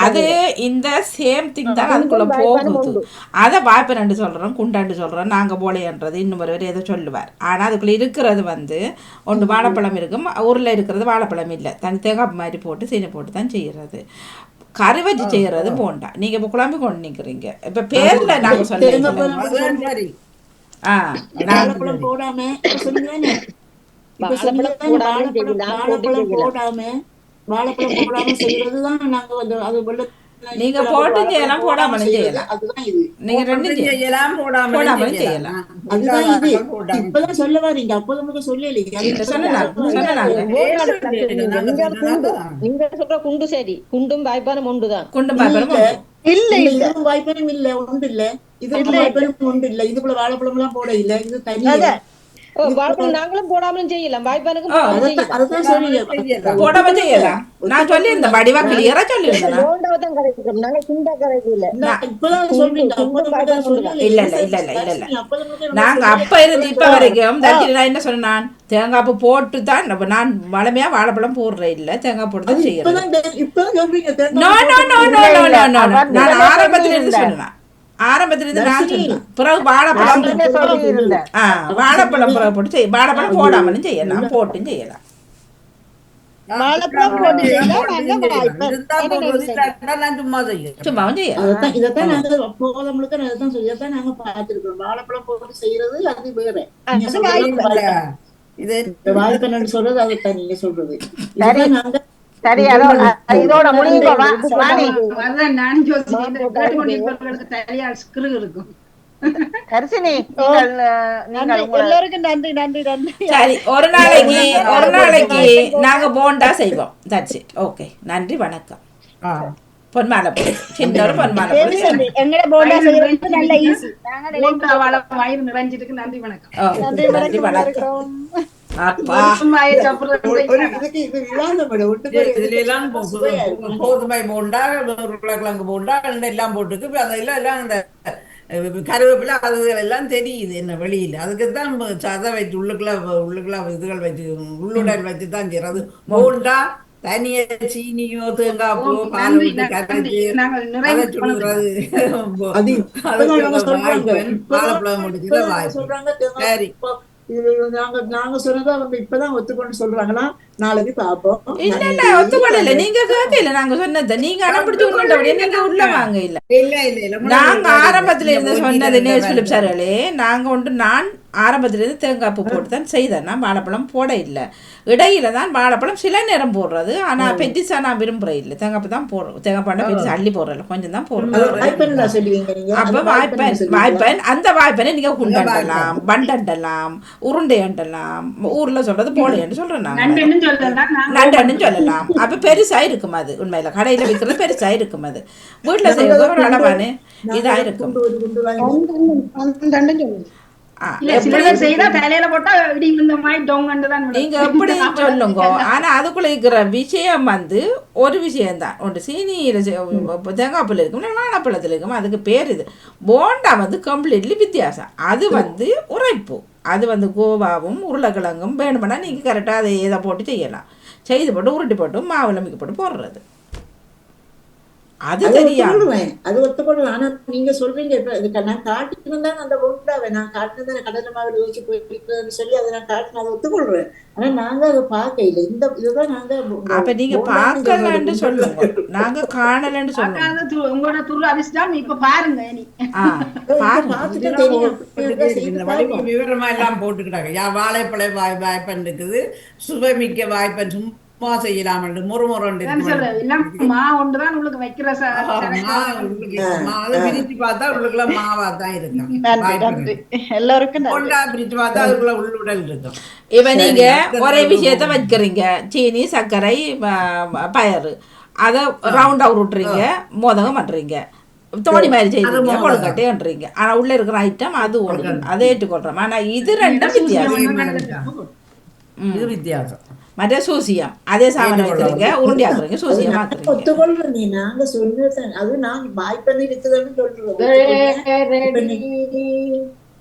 [SPEAKER 1] அது இந்த சேம் திங் தான் அதுக்குள்ள போகுது. அதை வாய்ப்பேன் சொல்றோம், குண்டாண்டு சொல்றோம், நாங்க போலையன்றது இன்னும் ஒரு ஏதோ சொல்லுவார். ஆனா அதுக்குள்ள இருக்கிறது வந்து ஒன்று வாழைப்பழம் இருக்கும், ஊர்ல இருக்கிறது வாழைப்பழம் இல்லை. தனி தேங்காய் மாதிரி போட்டு சீனி போட்டு தான் செய்யறது. கறி வச்சு செய்யறது போண்டா. நீங்க இப்ப குழம்பு கொண்டு நிக்கிறீங்க. இப்ப பேர்ல நாங்க சொல்லுங்க
[SPEAKER 2] வாழைப்பழம் போடாம செய்யறதுதான் நாங்க வந்து அது
[SPEAKER 1] நீங்க போட்டு செய்யலாம், போடாமலும் செய்யலாம். நீங்க ரெண்டும் செய்யலாம், போடாமலும் செய்யலாம்.
[SPEAKER 2] அதுதான் இது. இப்பதான் சொல்ல வரீங்க. அப்போ நமக்கு சொல்லலையே.
[SPEAKER 9] நீங்க சொல்ற குண்டு சரி, குண்டும் வாய்ப்பானும் ஒன்றுதான்.
[SPEAKER 1] குண்டும் வாய்ப்பானும்
[SPEAKER 2] இல்ல இல்ல வாய்ப்பானும் இல்ல ஒன்று இல்ல. இது வாய்ப்பானும் ஒன்று இல்ல. இதுக்குள்ள வாழைப்பழம் எல்லாம் போட இல்ல. இது தனியா
[SPEAKER 9] வாழைப்பழம் நாங்களும் போடாமலும் செய்யலாம். வாய்ப்பானுக்கும்
[SPEAKER 1] போடாம செய்யலாம். நான் சொல்லியிருந்தேன், வடிவா கிளியரா சொல்லியிருந்தேன். இல்ல இல்ல இல்ல இல்ல இல்ல இல்ல. நாங்க அப்ப இருந்து இப்ப வரைக்கும் நான் என்ன சொன்னேன், தேங்காய் பூ போட்டு தான் நான் வளமையா வாழைப்பழம் போடுறேன். இல்ல தேங்காய் போட்டு தான் செய்யறேன். நான் ஆரம்பத்துல இருந்து சொன்னேன். ஆரம்பத்திலிருந்து நான் சொன்னேன். பிறகு வாழைப்பழம் வாழைப்பழம் பிறகு போட்டு செய்ய, வாழைப்பழம் போடாமலும் செய்யலாம், போட்டும் செய்யலாம். சும்மாவும் செய்யலாம்.
[SPEAKER 2] இதைத்தான் நாங்க போத முழுக்க அதைத்தான் சொல்லிதான் நாங்க பார்த்திருக்கோம். வாழைப்பழம் போட்டு செய்யறது அது வேற. வாழைப்பழம் சொல்றது அதைத்தான் நீங்க சொல்றது. நாங்க
[SPEAKER 8] சரி இதோட முடிவு
[SPEAKER 7] எல்லாருக்கும் நன்றி நன்றி நன்றி.
[SPEAKER 1] சரி ஒரு நாளைக்கு நாங்க போண்டா செய்வோம். That's it. ஓகே நன்றி வணக்கம். பொன்மாலை போடு, சின்ன ஒரு பொன்மாலை போடு.
[SPEAKER 7] எங்கட போண்டா செய்யறது நல்ல ஈஸி.
[SPEAKER 12] நாங்க வயிறு நிறைஞ்சிருக்கு. நன்றி வணக்கம்.
[SPEAKER 1] நன்றி வணக்கம்.
[SPEAKER 3] கோதுமை போண்டா, உருளைக்கிழங்கு போண்டா எல்லாம் போட்டுக்கு அதெல்லாம் எல்லாம் இந்த கருவேப்பிலை அதுகள் எல்லாம் தெரியுது என்ன வெளியில. அதுக்குதான் சதை வச்சு உள்ளுக்குள்ள இதுகள் வச்சு உள்ளுடல் வச்சு தான் செய்யறது. போண்டா தனியா சீனியோ தேங்காய் பூ பால் ஊற்றி கரைச்சி அதை சொல்லுறது. வாழைப்பழம் முடிச்சுதான் வாய்ப்பு. சரி
[SPEAKER 2] நாங்க சொன்னதை அவங்க இப்பதான் ஒத்துக்கொண்டு சொல்றாங்கன்னா நாளைக்கு பார்ப்போம்.
[SPEAKER 1] இல்ல இல்ல ஒத்துக்கொள்ள நீங்க கேட்கல நாங்க சொன்னதை நீங்க அடம்பிடிச்சு உண்மையா நீங்க உள்ள வாங்க இல்ல நாங்க ஆரம்பத்துல இருந்து சொன்னது நேஸ் பிலிப் சார்களே நாங்க ஒன்று நான் ஆரம்பத்துல இருந்து தேங்காய் பூ போட்டு தான் செய்தேன் நான் வாழைப்பழம் போட இல்லை இடையில தான் வாழைப்பழம் சில நேரம் போடுறது ஆனா பெட்டிசா நான் விரும்புறேன் இல்லை தேங்காய் பூ தான் போடுறோம் தேங்காய் பாண்டா பெட்டிசா அள்ளி போடுறல கொஞ்சம் தான் போடுறோம் அப்ப வாய்ப்பன் அந்த வாய்ப்பனை நீங்க குண்டண்டலாம் பண்டண்டலாம் உருண்டை அண்டலாம் ஊர்ல சொல்றது போடையன்னு சொல்றேன் நாங்க நண்டன்னு சொல்லலாம் அப்ப பெருசா இருக்கும் அது உண்மையில கடையில விற்கிறது பெருசா இருக்கும் அது வீட்டுல செய்யறது ஒரு அளவானு இதா இருக்கும் நீங்க எப்படி சொல்லுங்க ஆனா அதுக்குள்ள இருக்கிற விஷயம் வந்து ஒரு விஷயம்தான் ஒன்று சீனியில தேங்காய்ப்புல இருக்கும் வாழைப்பழத்துல இருக்கும் அதுக்கு பேர் இது போண்டா வந்து கம்ப்ளீட்லி வித்தியாசம் அது வந்து உரைப்பு அது வந்து கோவாவும் உருளைக்கிழங்கும் வேணுமென்னா நீங்க கரெக்டா அதை இதை போட்டு செய்யலாம் செய்து போட்டு உருட்டி போட்டு மாவுல மிக்க போட்டு போடுறது அது தெரியாம
[SPEAKER 2] அது ஒத்துக்கொள்ளுவேன் ஆனா நீங்க சொல்றீங்க இப்ப நான் காட்டினு தான் அந்த போண்டாவை நான் காட்டினதை கடலை மாவில் வச்சு போயிட்டு சொல்லி அதை நான் காட்டின அதை ஒத்துக்கொள்றேன் ஆனா நாங்க அதை பார்க்க இல்லை இந்த இதுதான் நாங்க
[SPEAKER 1] அப்ப நீங்க பார்க்கலன்னு சொல்லுங்க நாங்க காணலன்னு சொல்லுங்க
[SPEAKER 12] உங்களோட துரு அரிசிதான் இப்ப பாருங்க
[SPEAKER 2] பார்த்துட்டு தெரியும்
[SPEAKER 3] விவரமா எல்லாம் போட்டுக்கிட்டாங்க வாழைப்பழ வாய்ப்பன் இருக்குது சுவைமிக்க வாய்ப்பன் செய்யலாம் பிரிச்சு பார்த்தா உங்களுக்குள்ள மாவா தான் இருக்கும்
[SPEAKER 1] எல்லாருக்கும் இப்ப நீங்க ஒரே விஷயத்த வைக்கிறீங்க சீனி சர்க்கரை பயறு அத ரவுண்டா உருட்டுறீங்க மோதகம் பண்றீங்க தோணி மாதிரி செய்யறீங்க கொழுக்கட்டைன்றீங்க ஆனா உள்ள இருக்கிற ஐட்டம் அது ஒண்ணு அதை ஏற்றுக்கொள்றோம் ஆனா இது ரெண்டும்
[SPEAKER 3] வித்தியாசம்
[SPEAKER 1] மற்ற சூசியம் அதே சாமான் வைக்கிறீங்க உருண்டி ஆக்குறீங்க சூசியம் ஆக்குறீங்க
[SPEAKER 2] ஒத்துக்கொள்றேன் நீ நாங்க சொன்னது அது நான் வாய்ப்பண்ணி இருக்குதுன்னு சொல்றோம்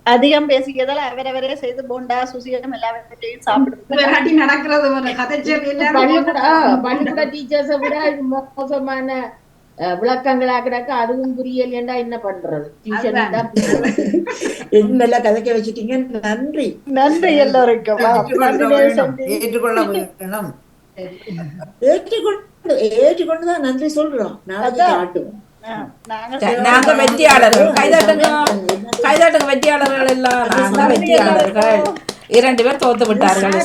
[SPEAKER 7] அதிகம் பேசிக்கிறதால அவரவரே செய்து போண்டா சுசியம் எல்லாவற்றையும் சாப்பிடுறது
[SPEAKER 12] நடக்கிறது
[SPEAKER 10] பள்ளிக்கூட டீச்சர்ஸை விட மோசமான விளக்கங்களா கிடக்க அதுவும் புரியலையா என்ன பண்றது
[SPEAKER 2] நல்லா கதைக்க வச்சுட்டீங்க நன்றி
[SPEAKER 7] நன்றி எல்லாருக்கும்
[SPEAKER 2] ஏற்றுக்கொண்டுதான் நன்றி சொல்றோம் நாளைக்கு காட்டுவோம்
[SPEAKER 1] நாங்க வெற்றியாளர்கள் கைதாட்டுங்க வெற்றியாளர்கள் எல்லாம் நாங்க வெற்றியாளர்கள் 2 பேர் தோத்து விட்டார்கள்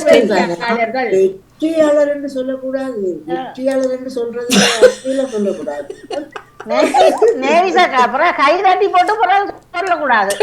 [SPEAKER 2] வெற்றியாளர் என்று சொல்லக்கூடாது வெற்றியாளர் என்று சொல்றது சொல்லக்கூடாது
[SPEAKER 8] அப்புறம் கைதாட்டி போட்டு சொல்லக்கூடாது